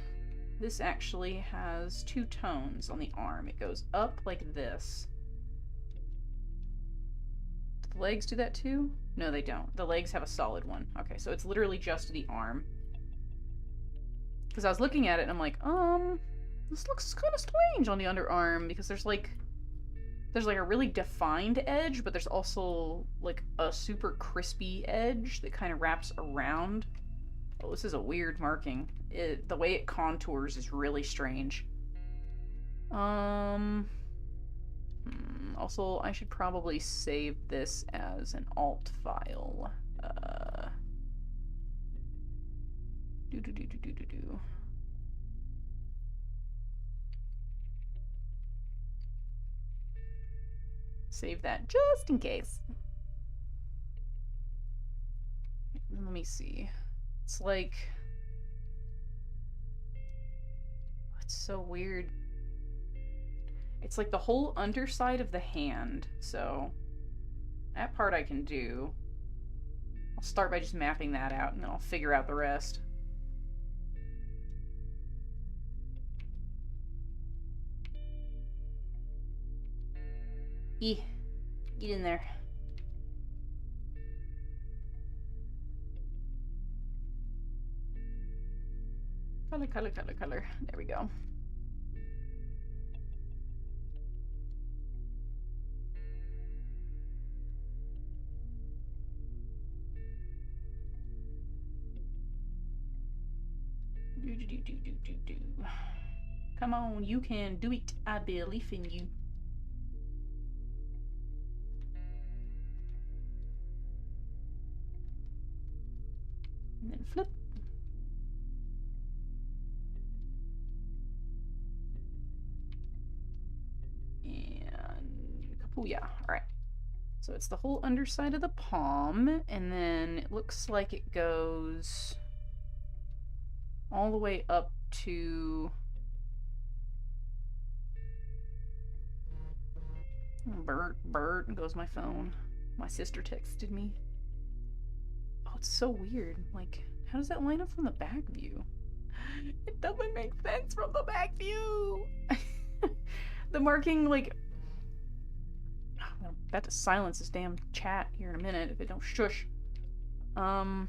this actually has two tones on the arm. It goes up like this. Do the legs do that too? No, they don't. The legs have a solid one. Okay, so it's literally just the arm. Because I was looking at it and I'm like, this looks kind of strange on the underarm because there's like a really defined edge, but there's also like a super crispy edge that kind of wraps around. Oh, this is a weird marking. The way it contours is really strange. Also, I should probably save this as an alt file. Save that just in case. Let me see. It's like... It's so weird. It's like the whole underside of the hand, so that part I can do. I'll start by just mapping that out, and then I'll figure out the rest. Get in there. Color. There we go. Come on, you can do it. I believe in you. And then flip. And kapooyah. Alright. So it's the whole underside of the palm, and then it looks like it goes all the way up to... Bert, goes my phone. My sister texted me. Oh, it's so weird. Like, how does that line up from the back view? It doesn't make sense from the back view! The marking, like... I'm about to silence this damn chat here in a minute if it don't shush. Let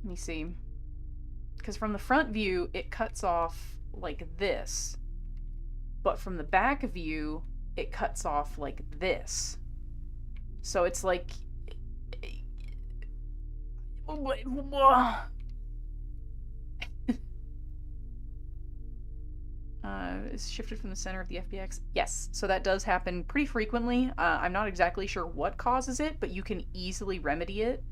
me see. Because from the front view, it cuts off like this. But from the back view, it cuts off like this. So it's like... Is shifted from the center of the FBX? Yes, so that does happen pretty frequently. I'm not exactly sure what causes it, but you can easily remedy it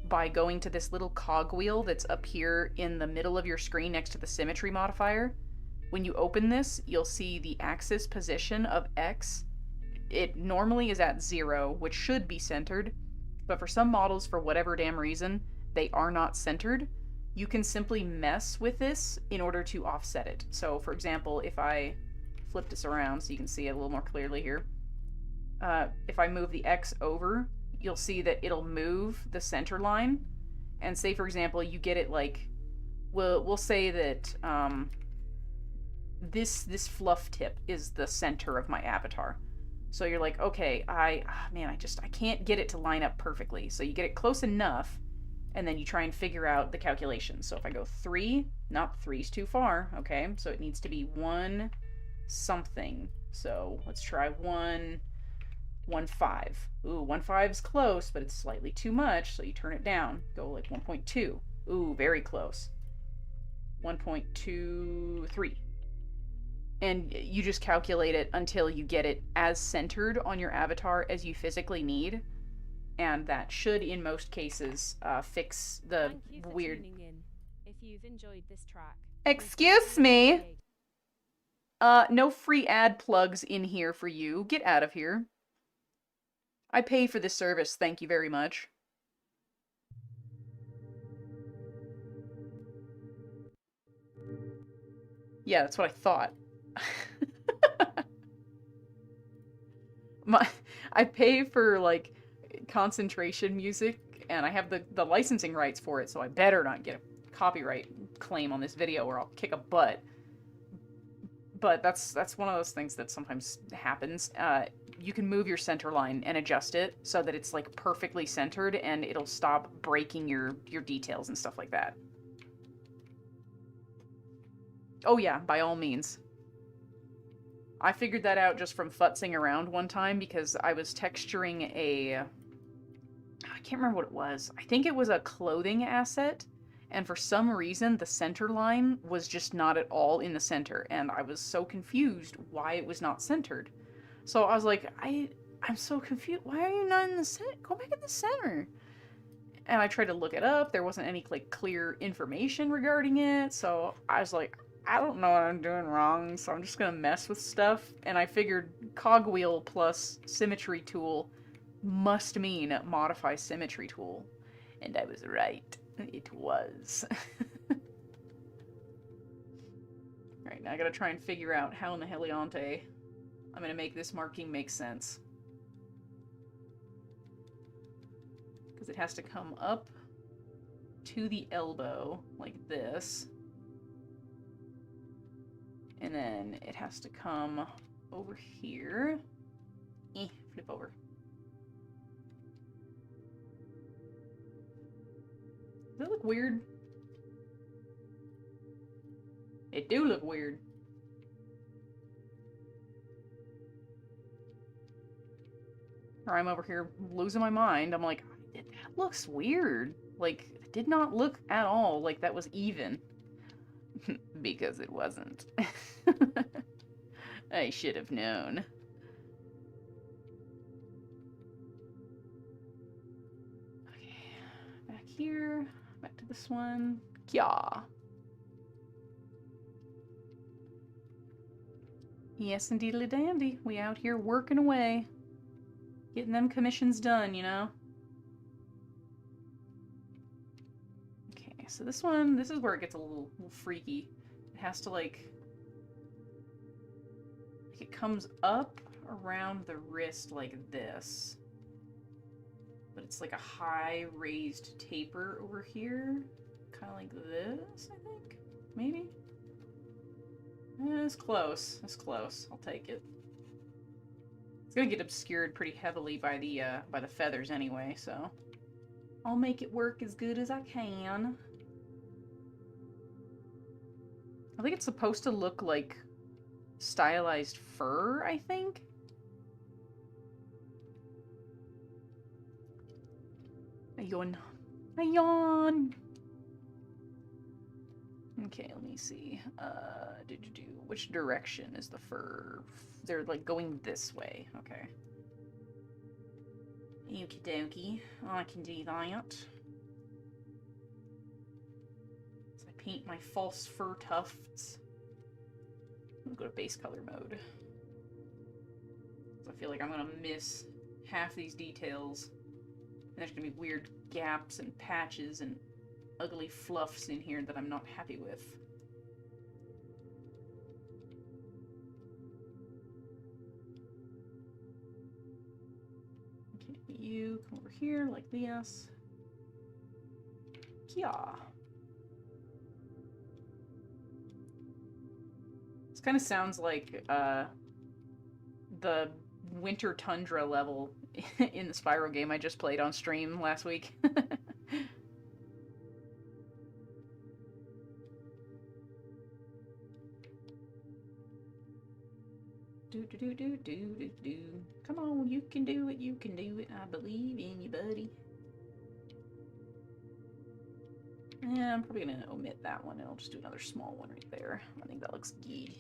by going to this little cogwheel that's up here in the middle of your screen next to the symmetry modifier. When you open this, you'll see the axis position of X. It normally is at 0, which should be centered, but for some models, for whatever damn reason, they are not centered. You can simply mess with this in order to offset it. So, for example, if I flip this around so you can see it a little more clearly here, if I move the X over, you'll see that it'll move the center line. And say, for example, you get it like, we'll say that this fluff tip is the center of my avatar. So you're like, okay, man, I can't get it to line up perfectly. So you get it close enough, and then you try and figure out the calculations. So if I go 3, not 3's too far, okay? So it needs to be 1 something. So let's try 1, 1, 5. Ooh, 1, 5's close, but it's slightly too much, so you turn it down. Go like 1.2. Ooh, very close. 1.23. And you just calculate it until you get it as centered on your avatar as you physically need. And that should, in most cases, fix the weird... If you've enjoyed this track, excuse me! No free ad plugs in here for you. Get out of here. I pay for this service, thank you very much. Yeah, that's what I thought. I pay for, like, concentration music, and I have the licensing rights for it, so I better not get a copyright claim on this video or I'll kick a butt. But that's one of those things that sometimes happens. You can move your center line and adjust it so that it's, like, perfectly centered, and it'll stop breaking your details and stuff like that. Oh yeah, by all means. I figured that out just from futzing around one time because I was texturing I can't remember what it was. I think it was a clothing asset, and for some reason the center line was just not at all in the center, and I was so confused why it was not centered. So I was like, I'm so confused. Why are you not in the center? Go back in the center. And I tried to look it up. There wasn't any, like, clear information regarding it, so I was like, I don't know what I'm doing wrong, so I'm just gonna mess with stuff. And I figured cogwheel plus symmetry tool must mean modify symmetry tool. And I was right. It was. Alright, now I gotta try and figure out how in the Heliante I'm gonna make this marking make sense. Because it has to come up to the elbow, like this. And then it has to come over here. Flip over. Does that look weird? It do look weird. Or I'm over here losing my mind. I'm like, that looks weird. Like, it did not look at all like that was even. Because it wasn't. I should have known. Okay, back here, back to this one. Kya. Yes, indeedly dandy. We out here working away. Getting them commissions done, you know? Okay, so this one, this is where it gets a little freaky. It has to, like, it comes up around the wrist like this. But it's like a high raised taper over here. Kind of like this, I think? Maybe? It's close. It's close. I'll take it. It's gonna get obscured pretty heavily by the feathers anyway, so I'll make it work as good as I can. I think it's supposed to look like stylized fur, I think? I yawn. I yawn! Okay, let me see. Which direction is the fur? They're, like, going this way. Okay. Okie dokie. I can do that. So I paint my false fur tufts. I'm gonna go to base color mode. So I feel like I'm gonna miss half these details. And there's gonna be weird gaps and patches and ugly fluffs in here that I'm not happy with. Okay, you come over here like this. Kya. This kind of sounds like the winter tundra level in the Spyro game I just played on stream last week. Do. Come on, you can do it, you can do it. I believe in you, buddy. Yeah, I'm probably gonna omit that one and I'll just do another small one right there. I think that looks good.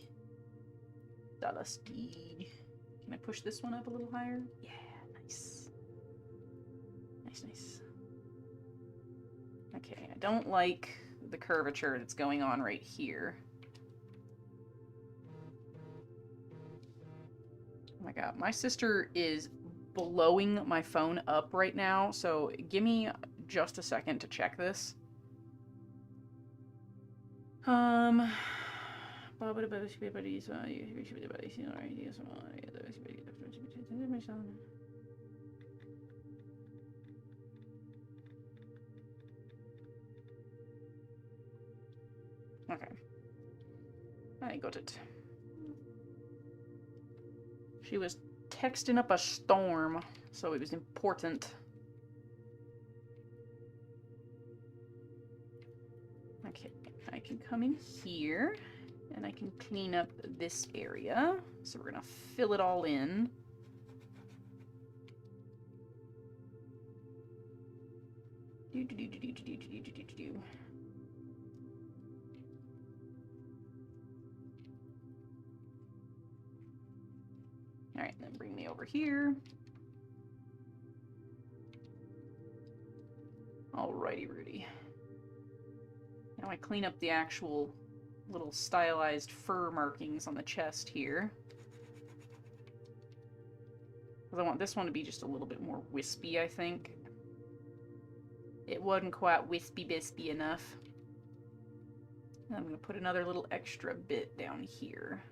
That looks good. Can I push this one up a little higher? Yeah, nice. Nice. Okay, I don't like the curvature that's going on right here. Oh my god, my sister is blowing my phone up right now, so give me just a second to check this. Okay. I got it. She was texting up a storm, so it was important. Okay, I can come in here, and I can clean up this area. So we're gonna fill it all in. Alright, then bring me over here. Alrighty, Rudy. Now I clean up the actual little stylized fur markings on the chest here. Because I want this one to be just a little bit more wispy, I think. It wasn't quite wispy-bispy enough. I'm going to put another little extra bit down here.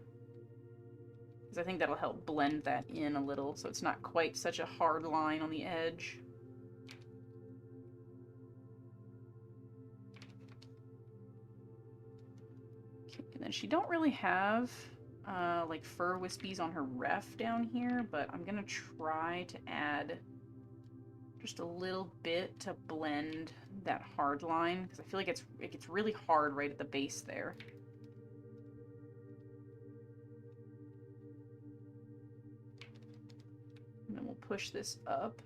Because I think that'll help blend that in a little, so it's not quite such a hard line on the edge. Okay, and then she don't really have like fur wispies on her ref down here, but I'm going to try to add just a little bit to blend that hard line, because I feel like it gets really hard right at the base there. And then we'll push this up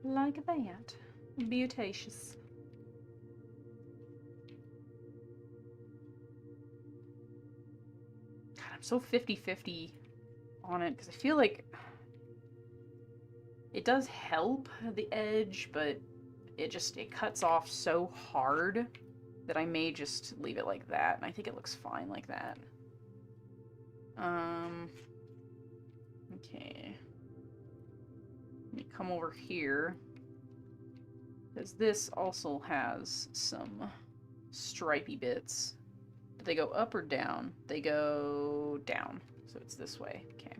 like that. Beauticious. God, I'm so 50-50 on it, because I feel like it does help the edge, but it cuts off so hard that I may just leave it like that, and I think it looks fine like that. Okay. Let me come over here, because this also has some stripy bits. Do they go up or down? They go down, so it's this way. Okay.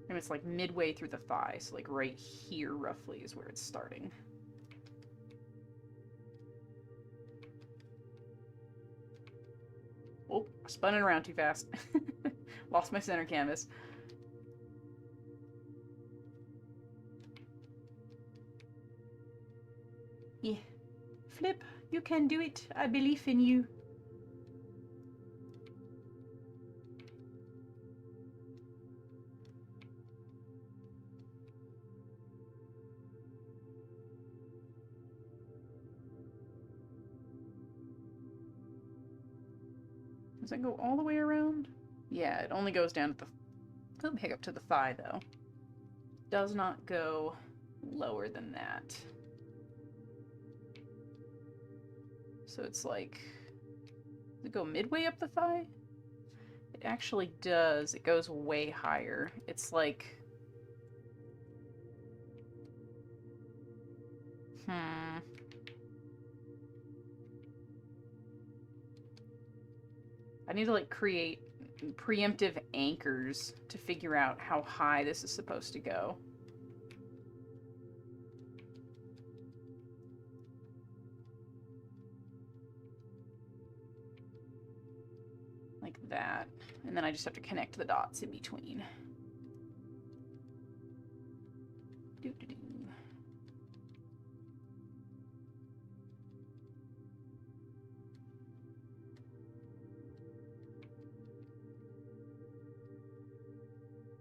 And it's like midway through the thigh, so like right here roughly is where it's starting. Oh, spun it around too fast. Lost my center canvas. Yeah. Flip, you can do it. I believe in you. Does that go all the way around? Yeah, it only goes down to the hiccup to the thigh, though. Does not go lower than that. So it's like, does it go midway up the thigh? It actually does. It goes way higher. It's like, I need to like create preemptive anchors to figure out how high this is supposed to go. like that. And then I just have to connect the dots in between. Doo-doo-doo.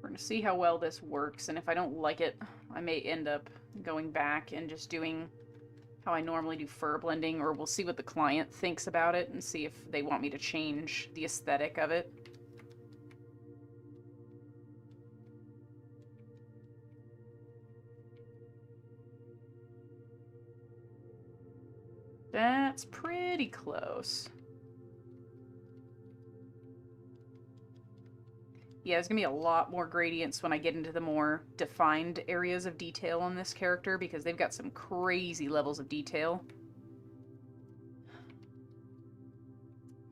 We're gonna see how well this works, and if I don't like it, I may end up going back and just doing how I normally do fur blending, or we'll see what the client thinks about it and see if they want me to change the aesthetic of it. That's pretty close. Yeah, there's gonna be a lot more gradients when I get into the more defined areas of detail on this character, because they've got some crazy levels of detail.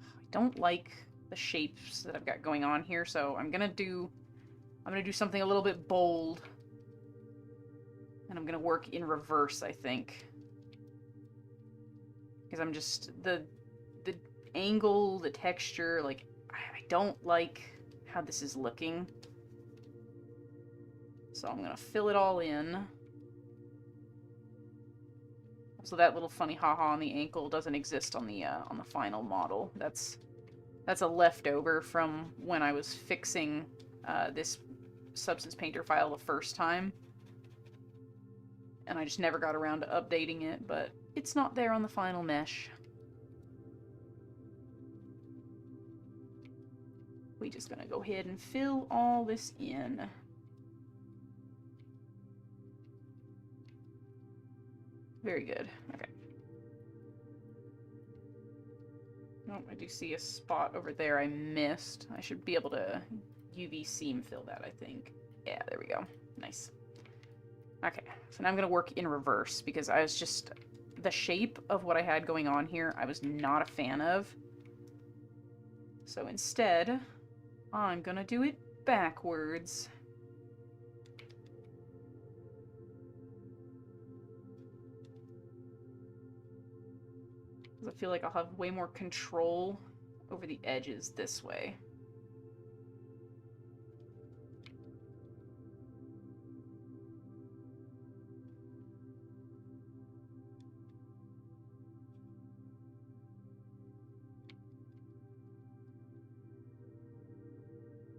I don't like the shapes that I've got going on here, so I'm gonna do something a little bit bold. And I'm gonna work in reverse, I think. Because I'm just the angle, the texture, like I don't like how this is looking. So I'm gonna fill it all in. So that little funny haha on the ankle doesn't exist on the final model. That's a leftover from when I was fixing this Substance Painter file the first time. And I just never got around to updating it, but it's not there on the final mesh. We're just gonna go ahead and fill all this in. Very good. Okay. Oh, I do see a spot over there I missed. I should be able to UV seam fill that, I think. Yeah, there we go. Nice. Okay, so now I'm gonna work in reverse because I was just... the shape of what I had going on here, I was not a fan of. So instead, I'm gonna do it backwards. Because I feel like I'll have way more control over the edges this way.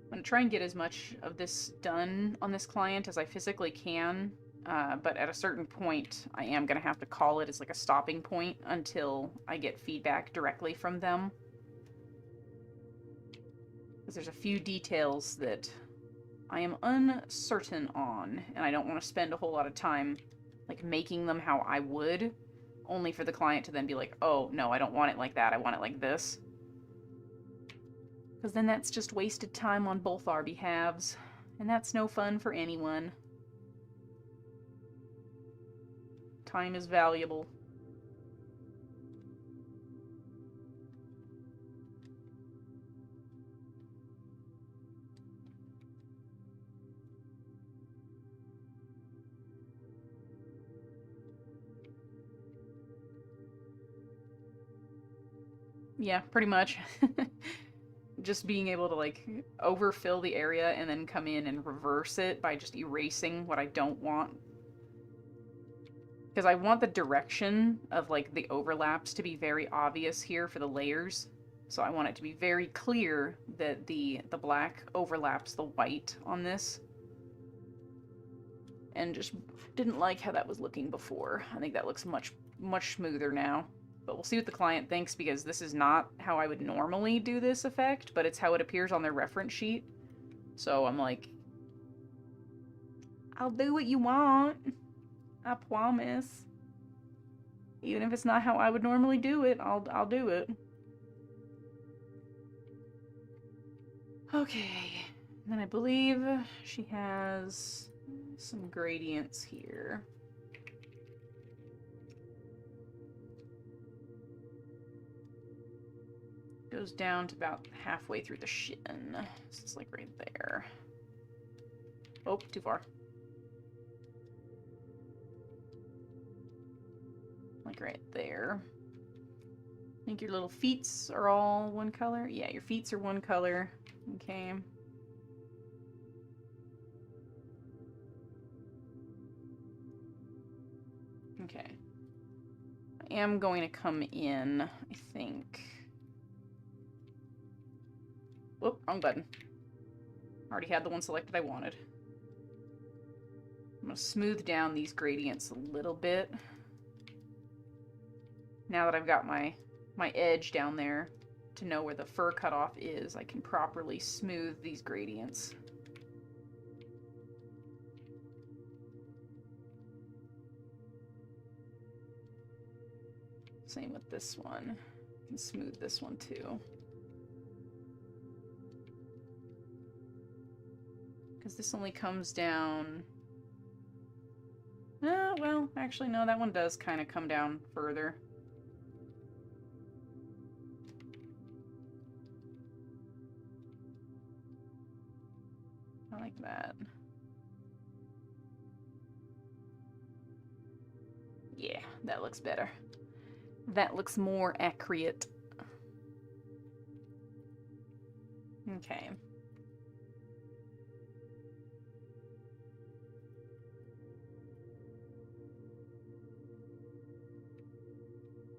I'm going to try and get as much of this done on this client as I physically can, but at a certain point I am going to have to call it as like a stopping point until I get feedback directly from them. Because there's a few details that I am uncertain on, and I don't want to spend a whole lot of time like making them how I would, only for the client to then be like, oh no, I don't want it like that, I want it like this. Because then that's just wasted time on both our behalves, and that's no fun for anyone. Time is valuable. Yeah, pretty much. Just being able to like overfill the area and then come in and reverse it by just erasing what I don't want. Because I want the direction of like the overlaps to be very obvious here for the layers. So I want it to be very clear that the black overlaps the white on this. And just didn't like how that was looking before. I think that looks much smoother now. But we'll see what the client thinks, because this is not how I would normally do this effect, but it's how it appears on their reference sheet. So I'm like, I'll do what you want. I promise. Even if it's not how I would normally do it, I'll do it. Okay. And then I believe she has some gradients here. Goes down to about halfway through the shin. So it's like right there. Oh, too far. Like right there. think your little feets are all one color. Yeah, your feets are one color. Okay. Okay. I am going to come in, I think. Whoop, wrong button. Already had the one selected I wanted. I'm going to smooth down these gradients a little bit. Now that I've got my edge down there to know where the fur cutoff is, I can properly smooth these gradients. Same with this one. I can smooth this one too. Because this only comes down... well, actually no, that one does kind of come down further. I like that. Yeah, that looks better. That looks more accurate. Okay.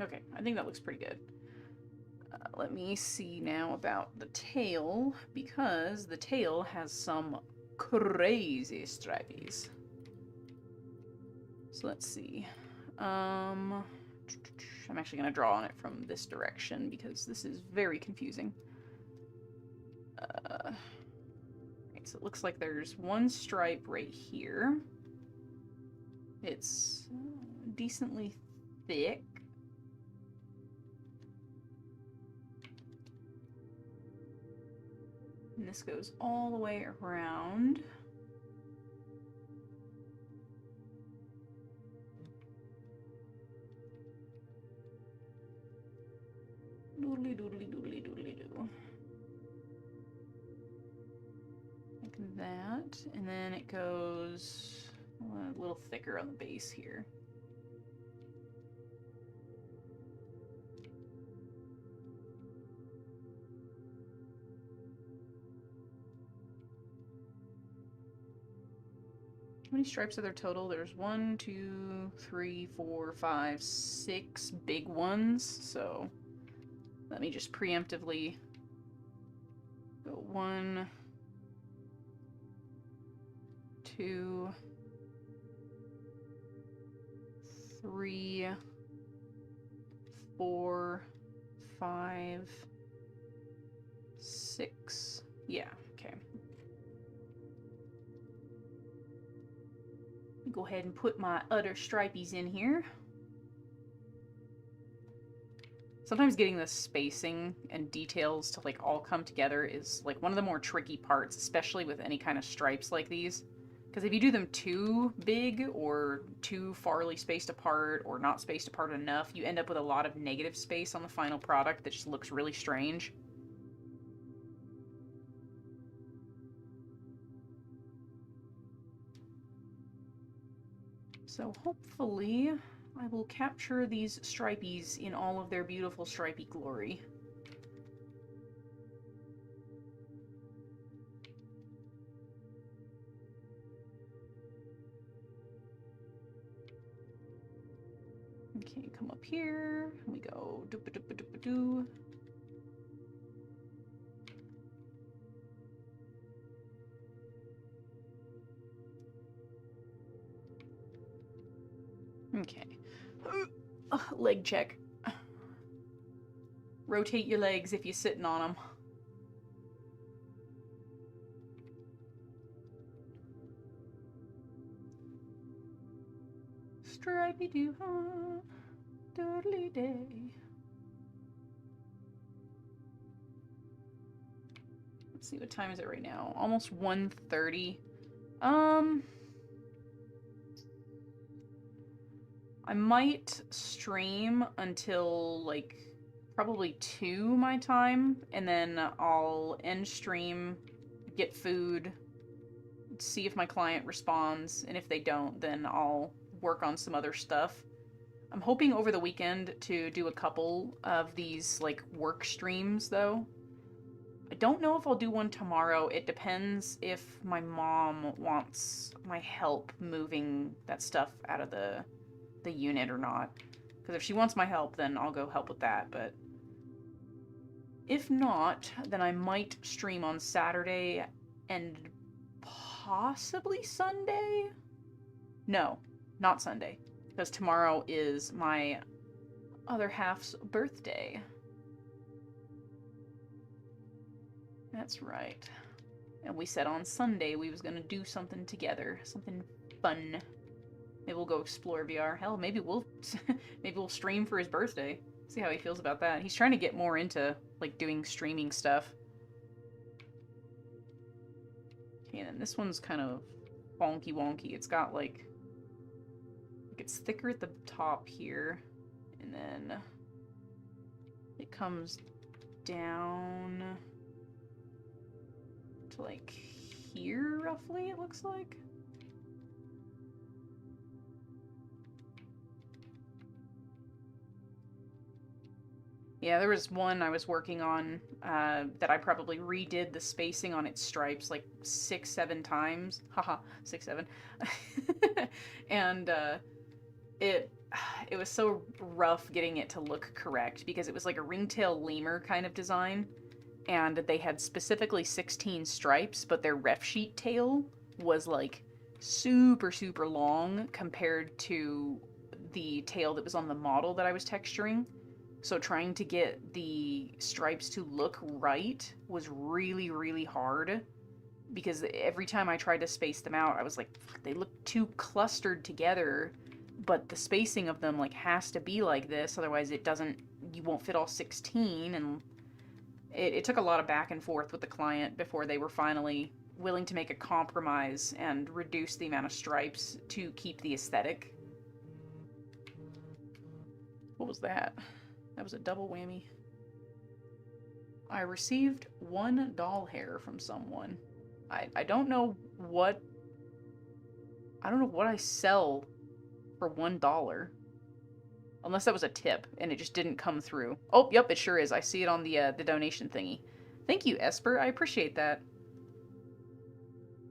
Okay, I think that looks pretty good. Let me see now about the tail, because the tail has some crazy stripies. So let's see. I'm actually going to draw on it from this direction because this is very confusing. Right, so it looks like there's one stripe right here. It's decently thick. And this goes all the way around. Doodly doodly doodly doodly doo. Like that. And then it goes a little thicker on the base here. How many stripes are there total? There's 1, 2, 3, 4, 5, 6 big ones. So let me just preemptively go 1, 2, 3, 4, 5, 6. Yeah, okay. Go ahead and put my other stripies in here. Sometimes getting the spacing and details to like all come together is like one of the more tricky parts, especially with any kind of stripes like these. Because if you do them too big or too farly spaced apart or not spaced apart enough, you end up with a lot of negative space on the final product that just looks really strange. So hopefully I will capture these stripies in all of their beautiful stripy glory. Okay, come up here. We go doo-ba-doo-ba-doo-ba-doo. Okay. Leg check. Rotate your legs if you're sitting on them. Stripey doo ha, doodly day. Let's see, what time is it right now? Almost 1:30. I might stream until, like, probably 2 my time, and then I'll end stream, get food, see if my client responds, and if they don't, then I'll work on some other stuff. I'm hoping over the weekend to do a couple of these, like, work streams, though. I don't know if I'll do one tomorrow. It depends if my mom wants my help moving that stuff out of the unit or not. Because if she wants my help, then I'll go help with that, but if not, then I might stream on Saturday and possibly Sunday? No, not Sunday, because tomorrow is my other half's birthday. That's right. And we said on Sunday we was gonna do something together, something fun. Maybe we'll go explore VR. Hell, maybe we'll stream for his birthday. See how he feels about that. He's trying to get more into, like, doing streaming stuff. Okay, and then this one's kind of wonky. It's got, like, it's thicker at the top here, and then it comes down to, like, here, roughly, it looks like. Yeah, there was one I was working on that I probably redid the spacing on its stripes like 6-7 times. Haha, 6-7. And it was so rough getting it to look correct because it was like a ringtail lemur kind of design, and they had specifically 16 stripes, but their ref sheet tail was like super long compared to the tail that was on the model that I was texturing. So trying to get the stripes to look right was really hard, because every time I tried to space them out, I was like, they look too clustered together, but the spacing of them, like, has to be like this, otherwise you won't fit all 16, and it took a lot of back and forth with the client before they were finally willing to make a compromise and reduce the amount of stripes to keep the aesthetic. What was that? That was a double whammy. I received 1 doll hair from someone. I don't know what I sell for $1. Unless that was a tip and it just didn't come through. Oh, yep, it sure is. I see it on the donation thingy. Thank you, Esper. I appreciate that.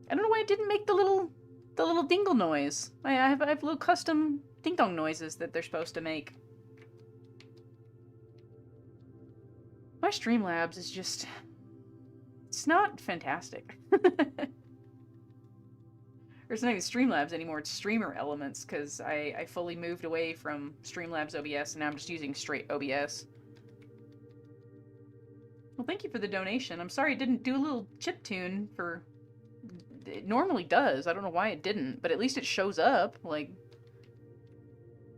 I don't know why it didn't make the little dingle noise. I have little custom ding dong noises that they're supposed to make. My Streamlabs is just... it's not fantastic. Or it's not even Streamlabs anymore, it's Streamer Elements, because I fully moved away from Streamlabs OBS, and now I'm just using straight OBS. Well, thank you for the donation. I'm sorry it didn't do a little chiptune for... It normally does. I don't know why it didn't, but at least it shows up. Like,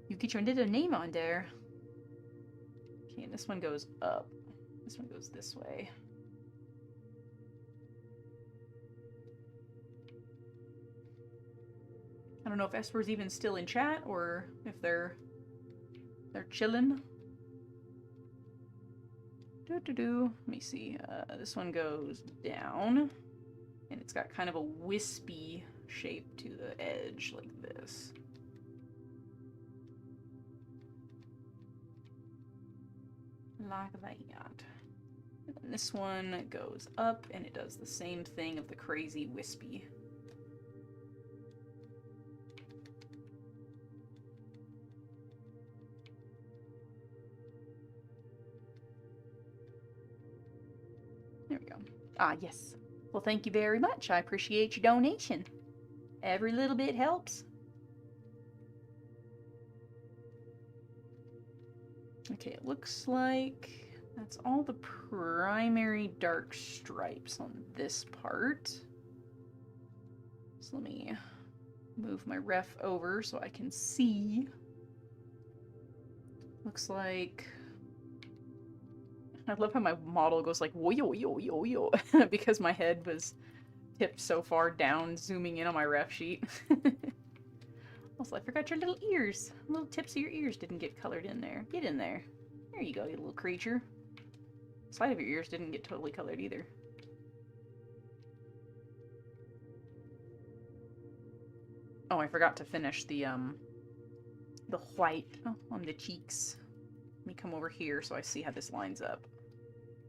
you get your little name on there. Okay, and this one goes up. This one goes this way. I don't know if Esper's even still in chat or if they're chilling. Let me see. This one goes down, and it's got kind of a wispy shape to the edge, like this. Like that. And this one goes up, and it does the same thing of the crazy wispy. There we go. Ah, yes. Well, thank you very much. I appreciate your donation. Every little bit helps. Okay, it looks like that's all the primary dark stripes on this part. So let me move my ref over so I can see. Looks like... I love how my model goes like, yo, because my head was tipped so far down, zooming in on my ref sheet. Also, I forgot your little ears. Little tips of your ears didn't get colored in there. Get in there. There you go, you little creature. Side of your ears didn't get totally colored either. Oh, I forgot to finish the the white on the cheeks. Let me come over here so I see how this lines up.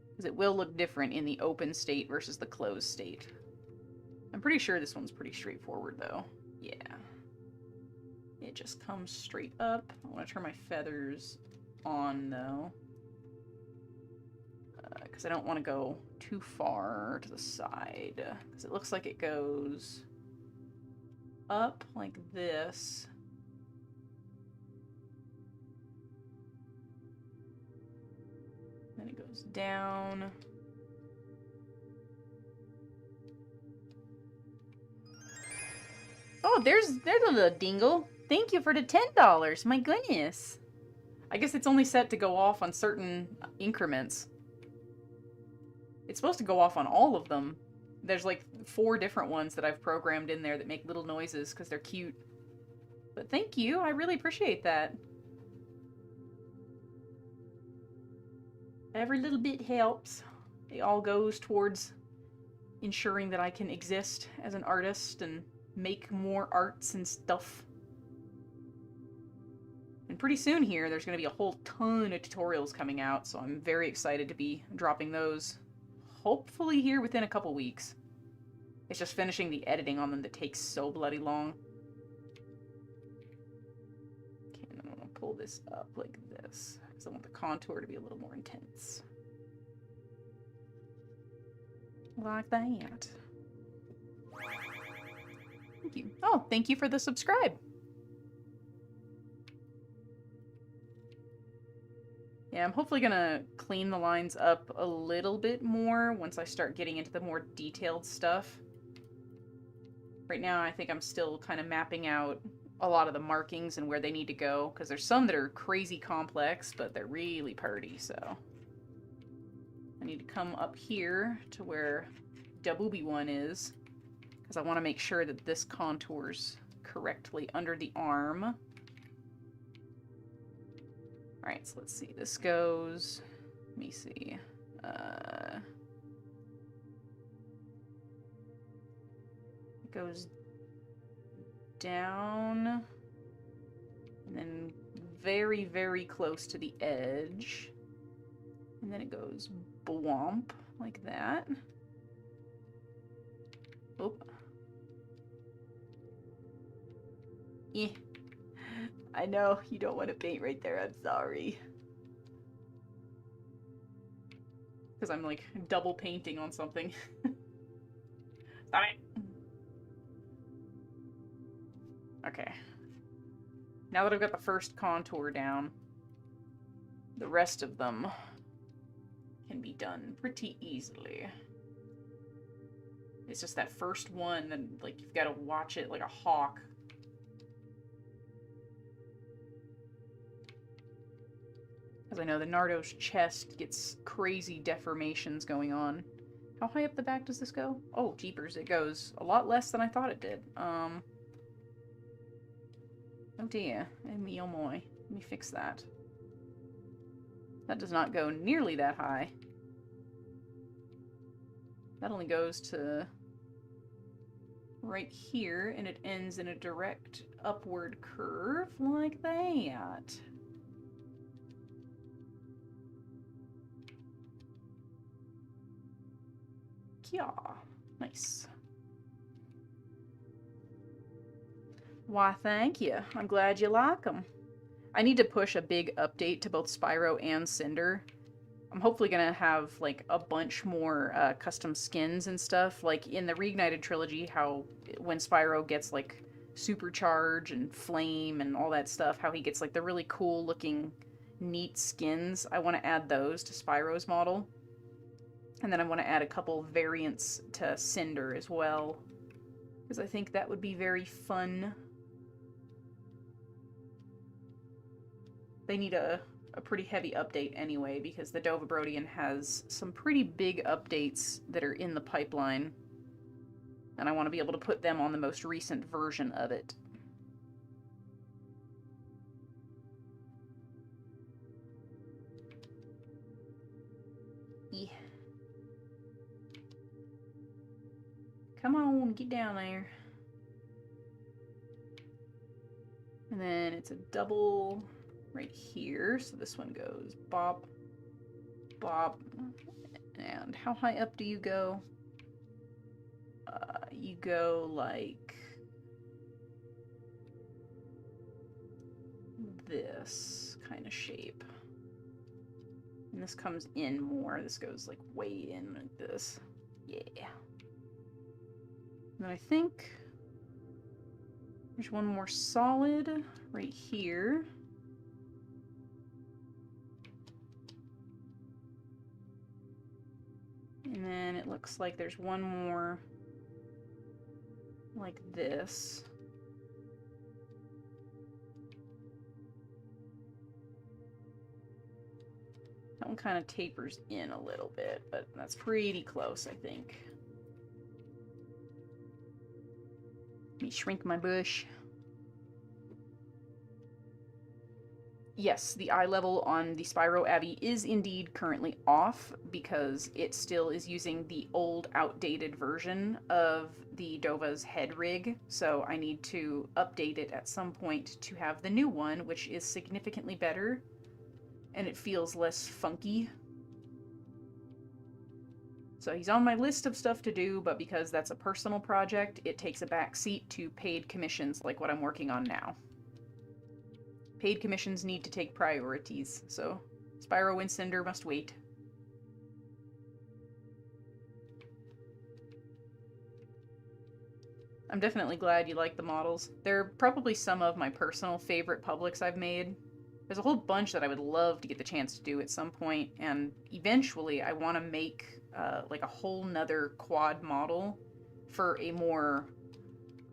Because it will look different in the open state versus the closed state. I'm pretty sure this one's pretty straightforward, though. Yeah. It just comes straight up. I want to turn my feathers on, though. Because I don't want to go too far to the side. Because it looks like it goes up like this. Then it goes down. Oh, there's a little dingle. Thank you for the $10. My goodness. I guess it's only set to go off on certain increments. It's supposed to go off on all of them. There's like 4 different ones that I've programmed in there that make little noises because they're cute. But thank you. I really appreciate that. Every little bit helps. It all goes towards ensuring that I can exist as an artist and make more arts and stuff. And pretty soon here, there's going to be a whole ton of tutorials coming out, so I'm very excited to be dropping those. Hopefully here within a couple weeks. It's just finishing the editing on them that takes so bloody long. Okay, and I'm going to pull this up like this, because I want the contour to be a little more intense. Like that. Thank you. Oh, thank you for the subscribe. Yeah, I'm hopefully gonna clean the lines up a little bit more once I start getting into the more detailed stuff. Right now, I think I'm still kind of mapping out a lot of the markings and where they need to go, because there's some that are crazy complex, but they're really pretty, so. I need to come up here to where the booby one is, because I want to make sure that this contours correctly under the arm. Alright, so let's see. This goes... Let me see. It goes down, and then very, very close to the edge. And then it goes blomp, like that. Oop. Yeah. I know, you don't want to paint right there, I'm sorry. Because I'm like double painting on something. Stop it! Okay. Now that I've got the first contour down, the rest of them can be done pretty easily. It's just that first one, then like you've got to watch it like a hawk. Because I know the Nardo's chest gets crazy deformations going on. How high up the back does this go? Oh, jeepers, it goes a lot less than I thought it did. Oh dear. Oh my. Let me fix that. That does not go nearly that high. That only goes to right here, and it ends in a direct upward curve like that. Yeah, nice. Why, thank you. I'm glad you like them. I need to push a big update to both Spyro and Cinder. I'm hopefully gonna have like a bunch more custom skins and stuff. Like in the Reignited trilogy, how when Spyro gets like Supercharge and Flame and all that stuff, how he gets like the really cool looking neat skins. I want to add those to Spyro's model. And then I want to add a couple variants to Cinder as well, because I think that would be very fun. They need a pretty heavy update anyway, because the Dova Brodian has some pretty big updates that are in the pipeline. And I want to be able to put them on the most recent version of it. Yeah. Come on, get down there. And then it's a double right here. So this one goes bop, bop. And how high up do you go? You go like this kind of shape. And this comes in more. This goes like way in like this. Yeah. And then I think there's one more solid right here. And then it looks like there's one more like this. That one kind of tapers in a little bit, but that's pretty close, I think. Let me shrink my bush. Yes, the eye level on the Spyro Abbey is indeed currently off because it still is using the old, outdated version of the Dova's head rig, so I need to update it at some point to have the new one, which is significantly better, and it feels less funky. So he's on my list of stuff to do, but because that's a personal project, it takes a back seat to paid commissions like what I'm working on now. Paid commissions need to take priorities, so Spyro Wind Cinder must wait. I'm definitely glad you like the models. They're probably some of my personal favorite publics I've made. There's a whole bunch that I would love to get the chance to do at some point, and eventually I want to make like a whole nother quad model for a more,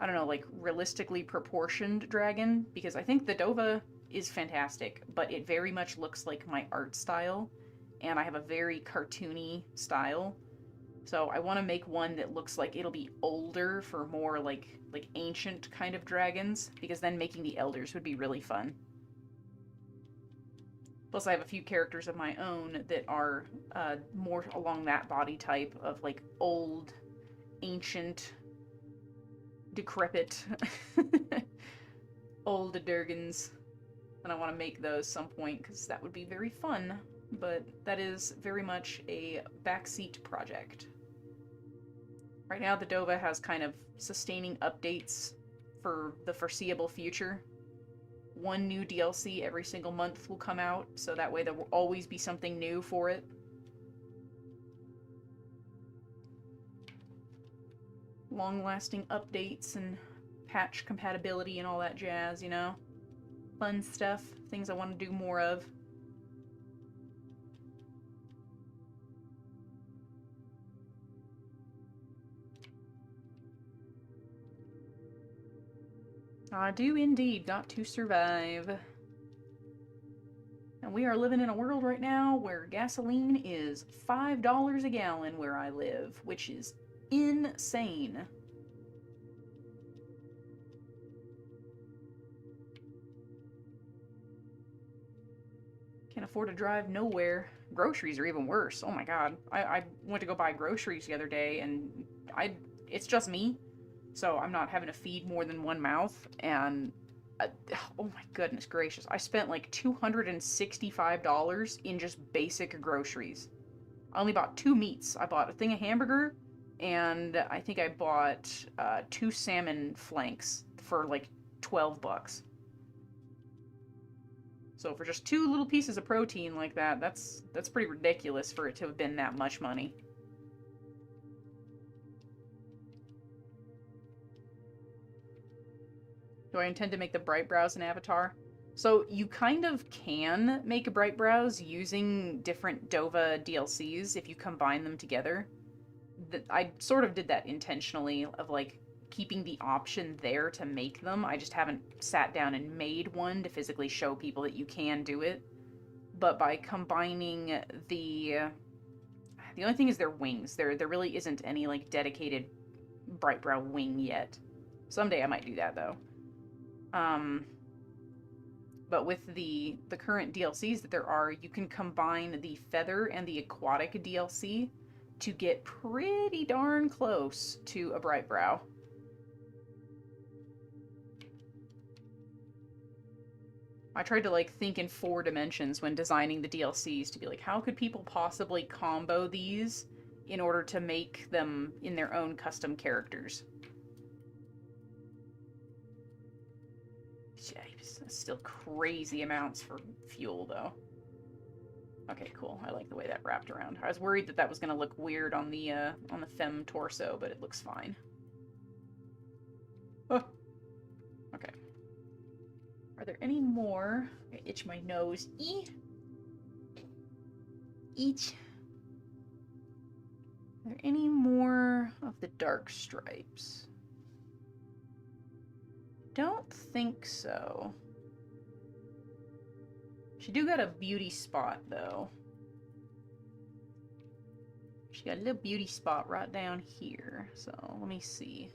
I don't know, like realistically proportioned dragon, because I think the Dova is fantastic, but it very much looks like my art style, and I have a very cartoony style. So I want to make one that looks like it'll be older for more like ancient kind of dragons, because then making the elders would be really fun. Plus I have a few characters of my own that are more along that body type of like old, ancient, decrepit, old Durgans. And I want to make those some point because that would be very fun, but that is very much a backseat project. Right now the Dova has kind of sustaining updates for the foreseeable future. One new DLC every single month will come out, so that way there will always be something new for it. Long-lasting updates and patch compatibility and all that jazz, you know? Fun stuff, things I want to do more of. I do indeed got to survive. And we are living in a world right now where gasoline is $5 a gallon where I live, which is insane. Can't afford to drive nowhere. Groceries are even worse. Oh my god. I went to go buy groceries the other day, and it's just me, so I'm not having to feed more than one mouth, and oh my goodness gracious. I spent like $265 in just basic groceries. I only bought 2 meats. I bought a thing of hamburger, and I think I bought 2 salmon flanks for like $12. So for just 2 little pieces of protein like that, that's pretty ridiculous for it to have been that much money. Do I intend to make the Bright Brows an avatar? So you kind of can make Bright Brows using different Dova DLCs if you combine them together. I sort of did that intentionally, of like keeping the option there to make them. I just haven't sat down and made one to physically show people that you can do it. But by combining the only thing is their wings. There really isn't any like dedicated Bright Brow wing yet. Someday I might do that though. But with the current DLCs that there are, you can combine the feather and the aquatic DLC to get pretty darn close to a Bright Brow. I tried to like think in 4 dimensions when designing the DLCs to be like, how could people possibly combo these in order to make them in their own custom characters? Jeez, that's still crazy amounts for fuel though. Okay, cool. I like the way that wrapped around. I was worried that that was going to look weird on the femme torso, but it looks fine. Oh. Okay. Are there any more? I itch my nose. Each. Are there any more of the dark stripes? Don't think so. She do got a beauty spot, though. She got a little beauty spot right down here. So, let me see.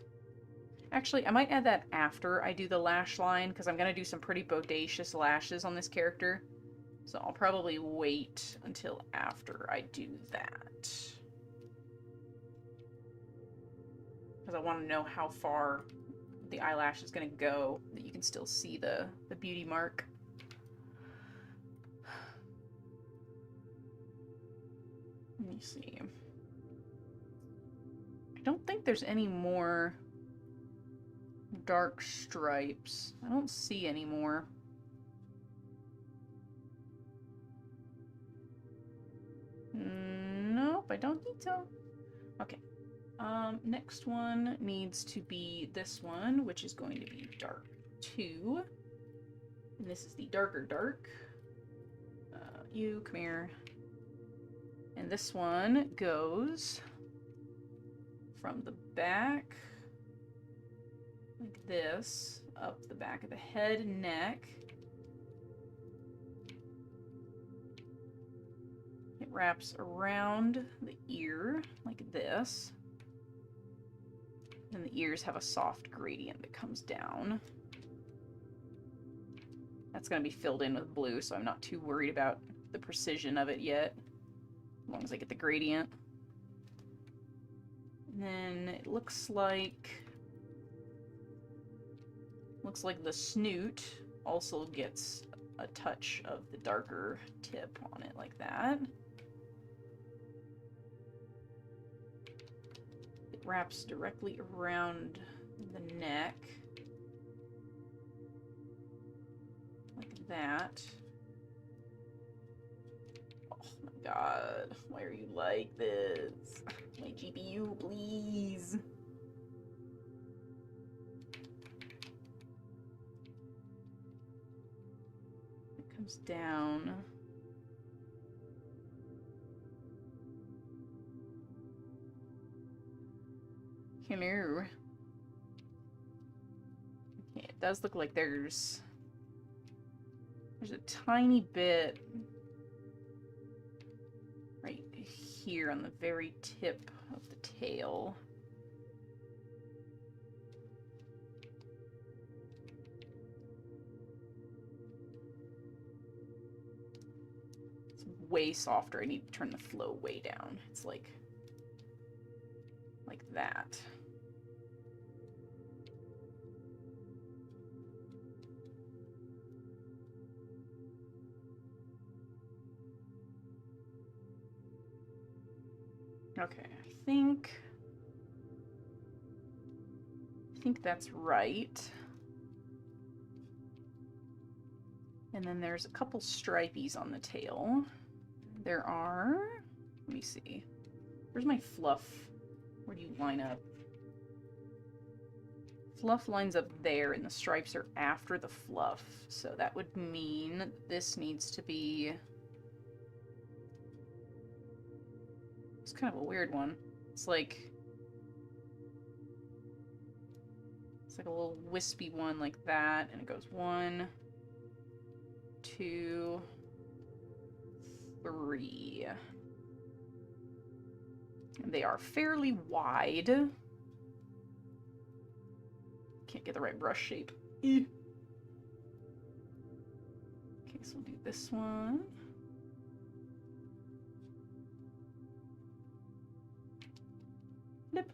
Actually, I might add that after I do the lash line, because I'm going to do some pretty bodacious lashes on this character. So I'll probably wait until after I do that. Because I want to know how far the eyelash is going to go, that you can still see the beauty mark. Let me see. I don't think there's any more dark stripes. I don't see any more. Nope, I don't think so. Okay. Next one needs to be this one, which is going to be dark 2. And this is the darker dark. You, come here. And this one goes from the back, like this, up the back of the head and neck. It wraps around the ear, like this. And the ears have a soft gradient that comes down. That's going to be filled in with blue, so I'm not too worried about the precision of it yet, as long as I get the gradient. And then it looks like the snoot also gets a touch of the darker tip on it, like that. It wraps directly around the neck, like that. Oh my god, why are you like this? My GPU, please. It comes down. Hello. Okay, it does look like there's a tiny bit right here on the very tip of the tail. It's way softer. I need to turn the flow way down. It's like that. Okay, I think that's right. And then there's a couple stripies on the tail. There are, let me see. Where's my fluff? Where do you line up? Fluff lines up there, and the stripes are after the fluff. So that would mean this needs to be... It's kind of a weird one. It's like a little wispy one like that, and it goes 1, 2, 3. And they are fairly wide. Can't get the right brush shape. Okay, so we'll do this one. Flip.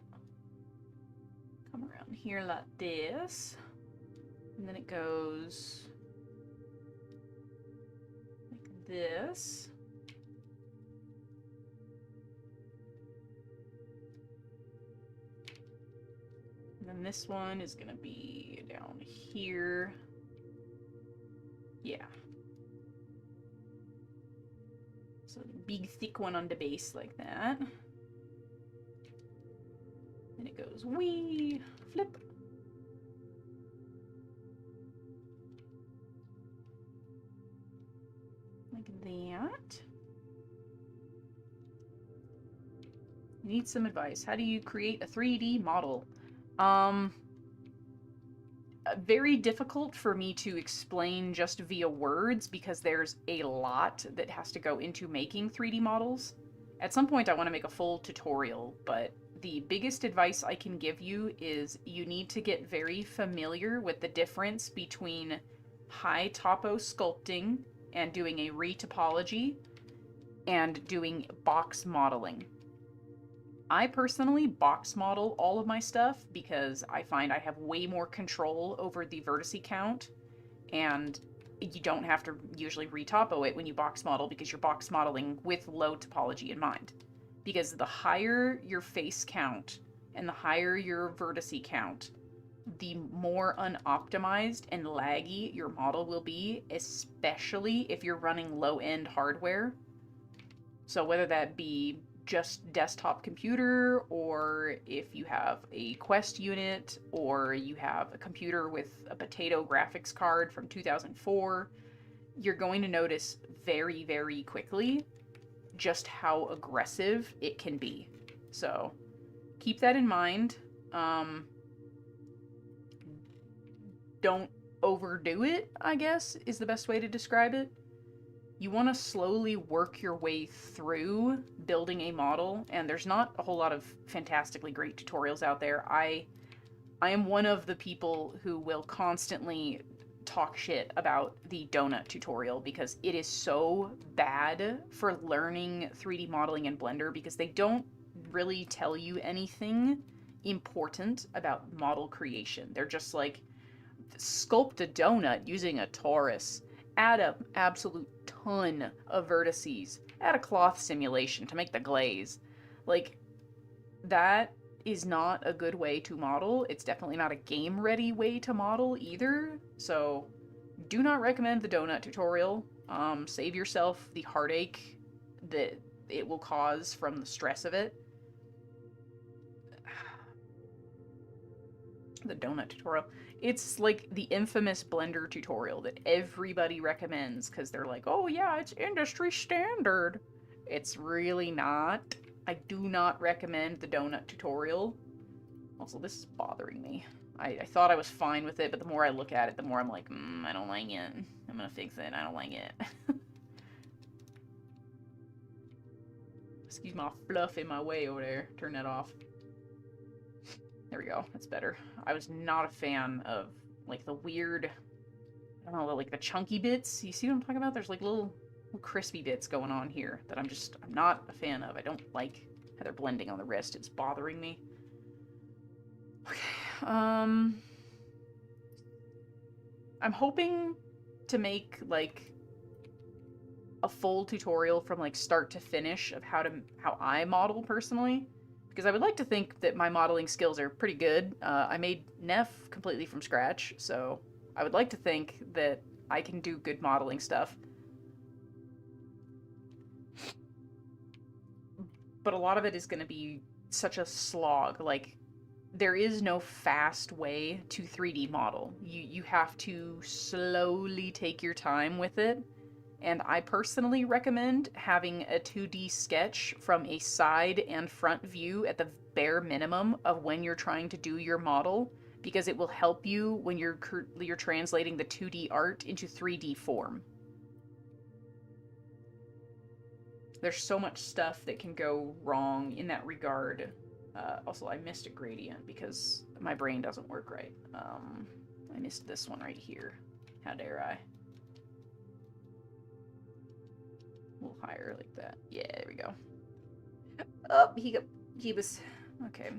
Come around here like this. And then it goes this. And then this one is gonna be down here. Yeah. So big thick one on the base like that. And it goes wee, flip. Like that. Need some advice. How do you create a 3D model? Very difficult for me to explain just via words because there's a lot that has to go into making 3D models. At some point I want to make a full tutorial, but the biggest advice I can give you is you need to get very familiar with the difference between high topo sculpting and doing a retopology and doing box modeling. I personally box model all of my stuff because I find I have way more control over the vertice count, and you don't have to usually retopo it when you box model because you're box modeling with low topology in mind. Because the higher your face count and the higher your vertice count, the more unoptimized and laggy your model will be, especially if you're running low-end hardware. So whether that be just desktop computer, or if you have a Quest unit, or you have a computer with a potato graphics card from 2004, you're going to notice very, very quickly just how aggressive it can be. So keep that in mind. Don't overdo it, I guess, is the best way to describe it. You want to slowly work your way through building a model, and there's not a whole lot of fantastically great tutorials out there. I am one of the people who will constantly talk shit about the donut tutorial because it is so bad for learning 3D modeling in Blender because they don't really tell you anything important about model creation. They're just like, sculpt a donut using a torus. Add an absolute ton of vertices. Add a cloth simulation to make the glaze. Like, that is not a good way to model. It's definitely not a game-ready way to model either. So, do not recommend the donut tutorial. Save yourself the heartache that it will cause from the stress of it. The donut tutorial. It's like the infamous Blender tutorial that everybody recommends because they're like, oh yeah, it's industry standard. It's really not. I do not recommend the donut tutorial. Also, this is bothering me. I thought I was fine with it, but the more I look at it, the more I'm like, I don't like it. I'm gonna fix it. I don't like it. Excuse my fluff in my way over there. Turn that off. There we go. That's better. I was not a fan of, like, the weird, I don't know, like the chunky bits. You see what I'm talking about? There's, like, little crispy bits going on here that I'm not a fan of. I don't like how they're blending on the wrist. It's bothering me. Okay. I'm hoping to make, like, a full tutorial from, like, start to finish of how I model personally. Because I would like to think that my modeling skills are pretty good. I made Neff completely from scratch, so I would like to think that I can do good modeling stuff. But a lot of it is going to be such a slog. Like, there is no fast way to 3D model. You have to slowly take your time with it. And I personally recommend having a 2D sketch from a side and front view at the bare minimum of when you're trying to do your model, because it will help you when you're translating the 2D art into 3D form. There's so much stuff that can go wrong in that regard. Also, I missed a gradient because my brain doesn't work right. I missed this one right here. How dare I? A little higher like that. Yeah, there we go. Oh, he was... Okay.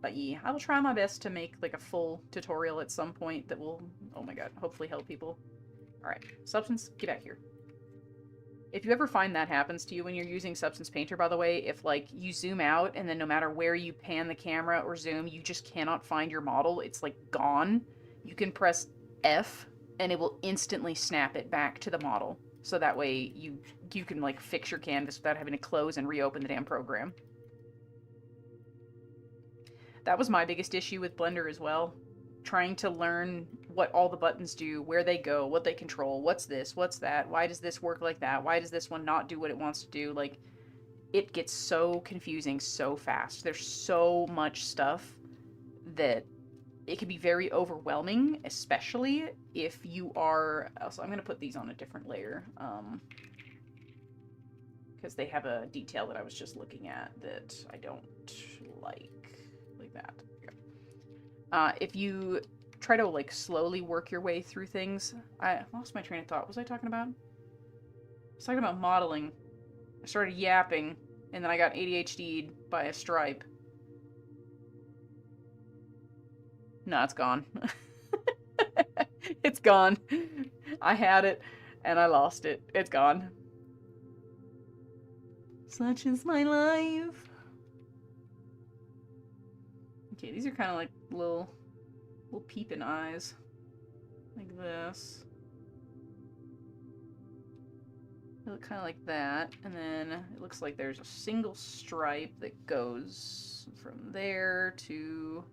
But yeah, I will try my best to make, like, a full tutorial at some point that will, oh my god, hopefully help people. Alright, Substance, get back here. If you ever find that happens to you when you're using Substance Painter, by the way, if, like, you zoom out and then no matter where you pan the camera or zoom, you just cannot find your model, it's, like, gone, you can press F and it will instantly snap it back to the model. So that way you can, like, fix your canvas without having to close and reopen the damn program. That was my biggest issue with Blender as well. Trying to learn what all the buttons do, where they go, what they control, what's this, what's that, why does this work like that, why does this one not do what it wants to do, like, it gets so confusing so fast. There's so much stuff that it can be very overwhelming, especially if you are, also I'm going to put these on a different layer, because they have a detail that I was just looking at that I don't like that. If you try to, like, slowly work your way through things... I lost my train of thought. What was I talking about? I was talking about modeling. I started yapping, and then I got ADHD'd by a stripe. No, it's gone. It's gone. I had it, and I lost it. It's gone. Such is my life. Okay, these are kind of like little peeping eyes. Like this. They look kind of like that. And then it looks like there's a single stripe that goes from there to...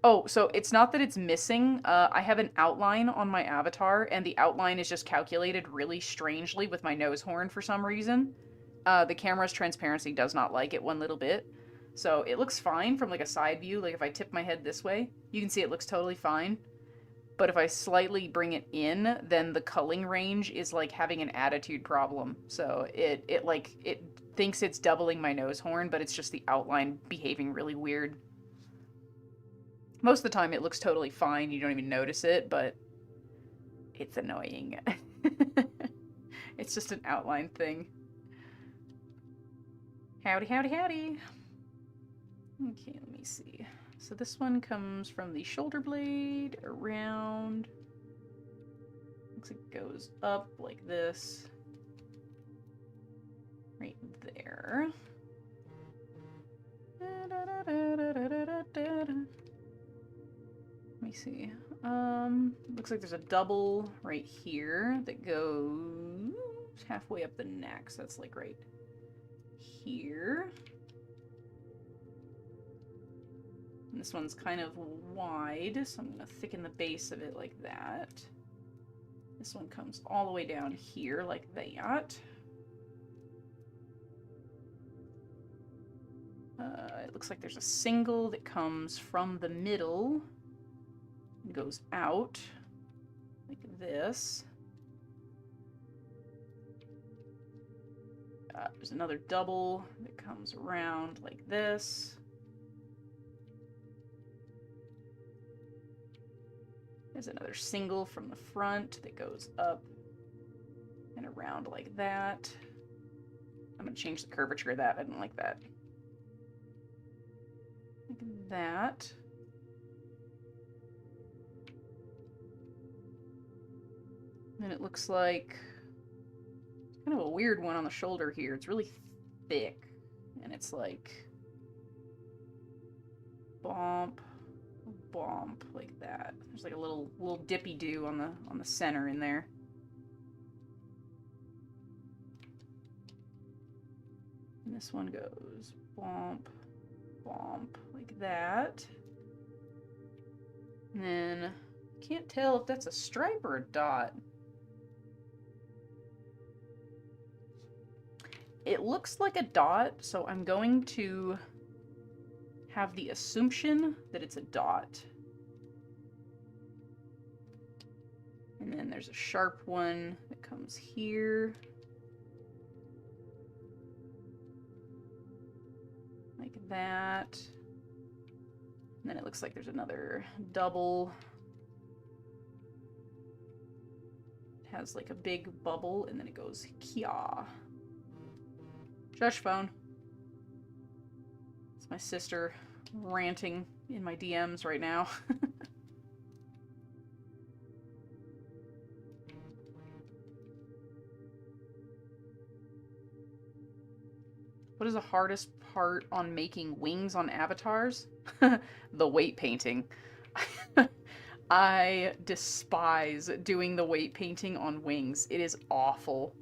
Oh, so it's not that it's missing. I have an outline on my avatar, and the outline is just calculated really strangely with my nose horn for some reason. The camera's transparency does not like it one little bit. So it looks fine from, like, a side view. Like, if I tip my head this way, you can see it looks totally fine. But if I slightly bring it in, then the culling range is, like, having an attitude problem. So it thinks it's doubling my nose horn, but it's just the outline behaving really weird. Most of the time it looks totally fine, you don't even notice it, but it's annoying. It's just an outline thing. Howdy, howdy, howdy! Okay, let me see. So this one comes from the shoulder blade around. Looks like it goes up like this. Right there. Let me see. Looks like there's a double right here that goes halfway up the neck. So that's like right here. And this one's kind of wide, so I'm going to thicken the base of it like that. This one comes all the way down here like that. It looks like there's a single that comes from the middle and goes out like this. There's another double that comes around like this. There's another single from the front that goes up and around like that. I'm going to change the curvature of that. I don't like that. Like that. And it looks like it's kind of a weird one on the shoulder here. It's really thick, and it's like bump, bump, like that. There's like a little dippy do on the center in there. And this one goes bump, bump, like that. And then can't tell if that's a stripe or a dot. It looks like a dot, so I'm going to have the assumption that it's a dot. And then there's a sharp one that comes here. Like that. And then it looks like there's another double. It has like a big bubble, and then it goes kia. Shush, phone. It's my sister ranting in my DMs right now. What is the hardest part on making wings on avatars? The weight painting. I despise doing the weight painting on wings. It is awful.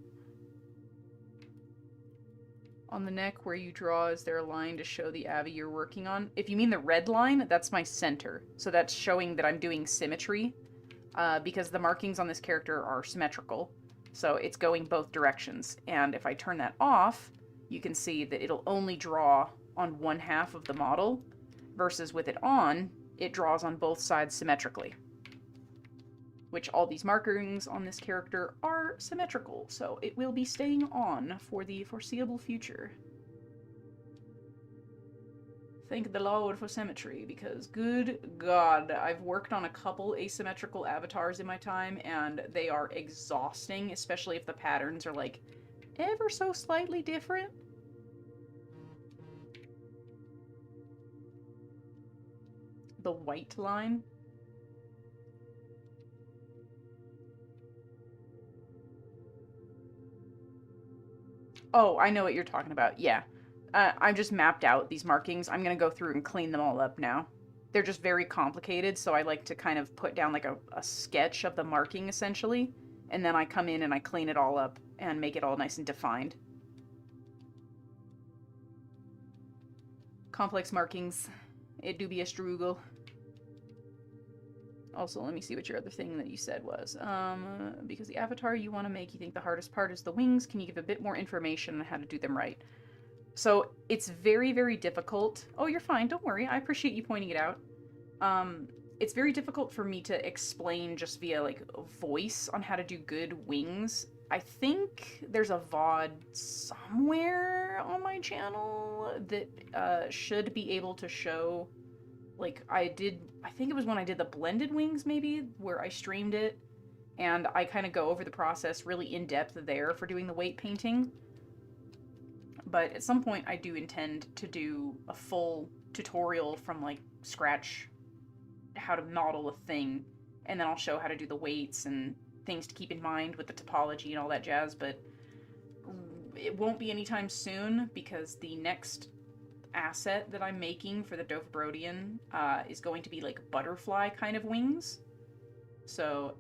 On the neck where you draw, is there a line to show the Abby you're working on? If you mean the red line, that's my center. So that's showing that I'm doing symmetry, because the markings on this character are symmetrical. So it's going both directions. And if I turn that off, you can see that it'll only draw on one half of the model, versus with it on, it draws on both sides symmetrically. Which all these markings on this character are symmetrical, so it will be staying on for the foreseeable future. Thank the Lord for symmetry, because good God, I've worked on a couple asymmetrical avatars in my time, and they are exhausting, especially if the patterns are like ever so slightly different. The white line. Oh, I know what you're talking about. Yeah. I've just mapped out these markings. I'm going to go through and clean them all up now. They're just very complicated, so I like to kind of put down like a sketch of the marking, essentially. And then I come in and I clean it all up and make it all nice and defined. Complex markings. It do be a struggle. Also, let me see what your other thing that you said was. Because the avatar you want to make, you think the hardest part is the wings. Can you give a bit more information on how to do them right? So, it's very, very difficult. Oh, you're fine. Don't worry. I appreciate you pointing it out. It's very difficult for me to explain just via, like, voice on how to do good wings. I think there's a VOD somewhere on my channel that should be able to show... Like, I think it was when I did the blended wings, maybe, where I streamed it, and I kind of go over the process really in-depth there for doing the weight painting. But at some point, I do intend to do a full tutorial from, like, scratch, how to model a thing, and then I'll show how to do the weights and things to keep in mind with the topology and all that jazz, but it won't be anytime soon, because the next asset that I'm making for the Dofbrodian is going to be like butterfly kind of wings. So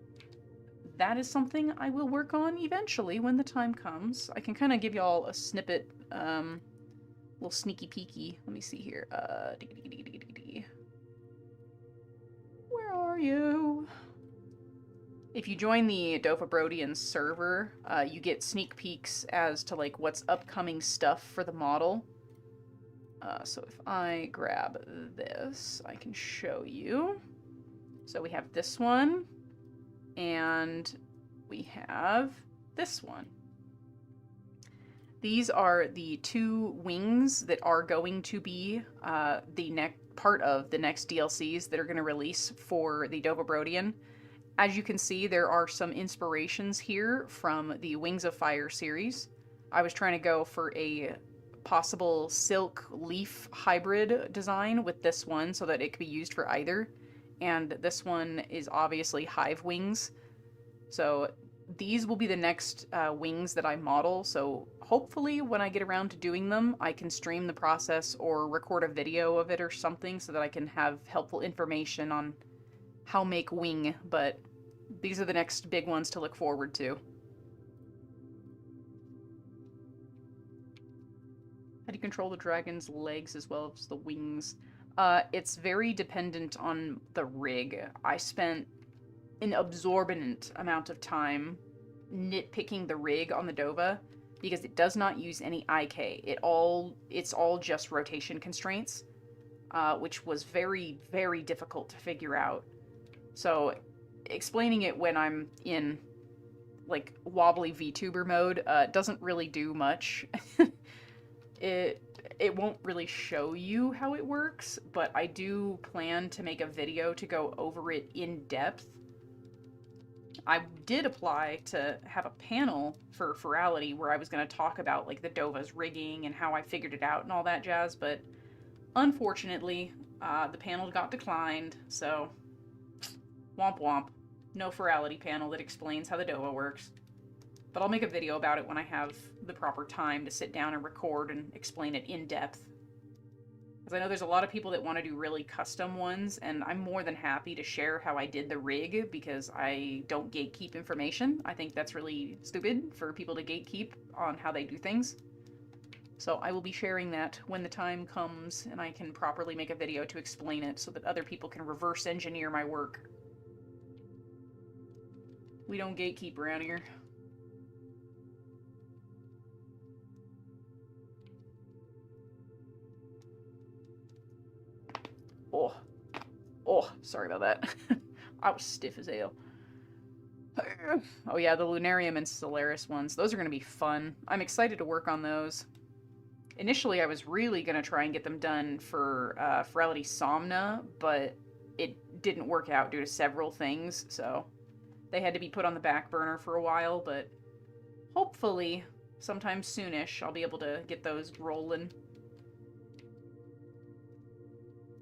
that is something I will work on eventually when the time comes. I can kind of give y'all a snippet, little sneaky peeky. Let me see here. Where are you? If you join the Dofbrodian server, you get sneak peeks as to like what's upcoming stuff for the model. So if I grab this, I can show you. So we have this one, and we have this one. These are the two wings that are going to be the part of the next DLCs that are going to release for the Dofbrodian. As you can see, there are some inspirations here from the Wings of Fire series. I was trying to go for a possible silk leaf hybrid design with this one so that it could be used for either. And this one is obviously hive wings. So these will be the next wings that I model. So hopefully when I get around to doing them, I can stream the process or record a video of it or something so that I can have helpful information on how make wing. But these are the next big ones to look forward to. How do you control the dragon's legs as well as the wings? It's very dependent on the rig. I spent an absorbent amount of time nitpicking the rig on the Dova because it does not use any IK. It's all just rotation constraints, which was very, very difficult to figure out. So explaining it when I'm in like wobbly VTuber mode doesn't really do much. It won't really show you how it works, but I do plan to make a video to go over it in depth. I did apply to have a panel for Ferality where I was going to talk about like the Dova's rigging and how I figured it out and all that jazz, but unfortunately, the panel got declined, so womp womp. No ferality panel that explains how the DOA works. But I'll make a video about it when I have the proper time to sit down and record and explain it in depth. Because I know there's a lot of people that want to do really custom ones, and I'm more than happy to share how I did the rig because I don't gatekeep information. I think that's really stupid for people to gatekeep on how they do things. So I will be sharing that when the time comes and I can properly make a video to explain it so that other people can reverse engineer my work. We don't gatekeep around here. Oh, sorry about that. I was stiff as hell. Oh yeah, the Lunarium and Solaris ones. Those are going to be fun. I'm excited to work on those. Initially, I was really going to try and get them done for Ferality Somna, but it didn't work out due to several things, so they had to be put on the back burner for a while, but hopefully, sometime soonish, I'll be able to get those rolling.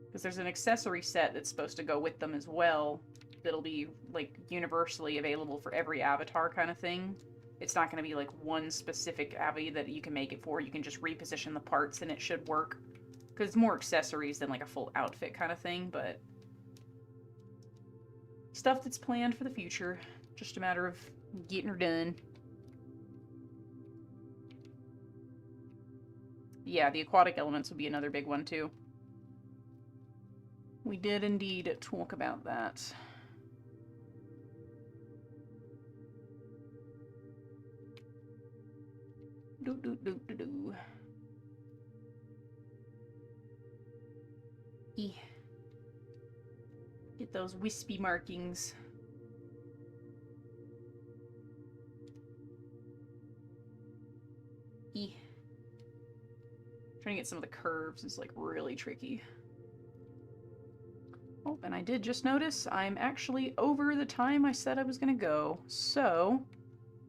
Because there's an accessory set that's supposed to go with them as well that'll be, like, universally available for every avatar kind of thing. It's not going to be, like, one specific Abby that you can make it for. You can just reposition the parts and it should work. Because it's more accessories than, like, a full outfit kind of thing, but stuff that's planned for the future. Just a matter of getting her done. Yeah, the aquatic elements would be another big one, too. We did indeed talk about that. Do. Get those wispy markings. Trying to get some of the curves is, like, really tricky. Oh, and I did just notice I'm actually over the time I said I was gonna go. So,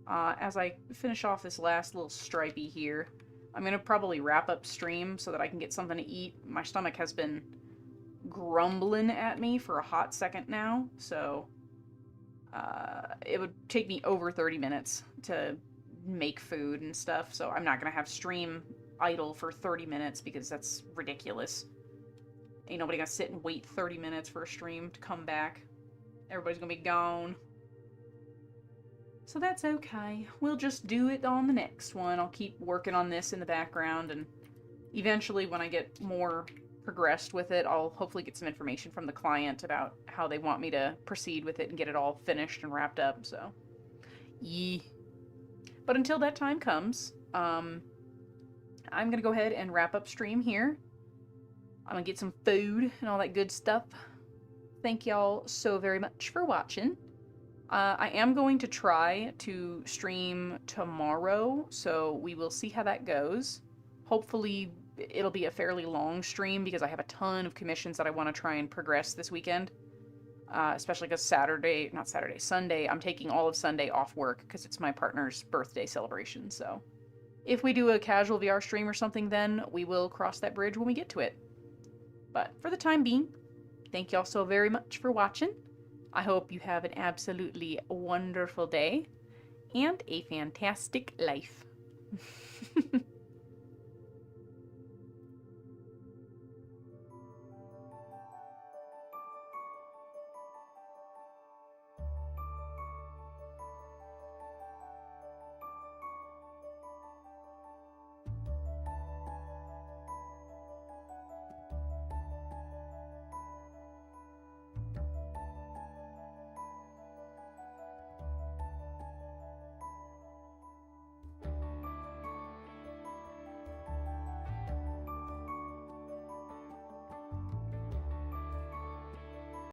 as I finish off this last little stripey here, I'm gonna probably wrap up stream so that I can get something to eat. My stomach has been grumbling at me for a hot second now, so it would take me over 30 minutes to make food and stuff, so I'm not gonna have stream idle for 30 minutes because that's ridiculous. Ain't nobody gonna sit and wait 30 minutes for a stream to come back. Everybody's gonna be gone. So that's okay. We'll just do it on the next one. I'll keep working on this in the background, and eventually when I get more progressed with it, I'll hopefully get some information from the client about how they want me to proceed with it and get it all finished and wrapped up, so. Yeah. But until that time comes, I'm gonna go ahead and wrap up stream here. I'm gonna get some food and all that good stuff. Thank y'all so very much for watching. I am going to try to stream tomorrow, so we will see how that goes. Hopefully it'll be a fairly long stream because I have a ton of commissions that I want to try and progress this weekend. Especially because Sunday, I'm taking all of Sunday off work because it's my partner's birthday celebration, so. If we do a casual VR stream or something then, we will cross that bridge when we get to it. But for the time being, thank y'all so very much for watching. I hope you have an absolutely wonderful day and a fantastic life.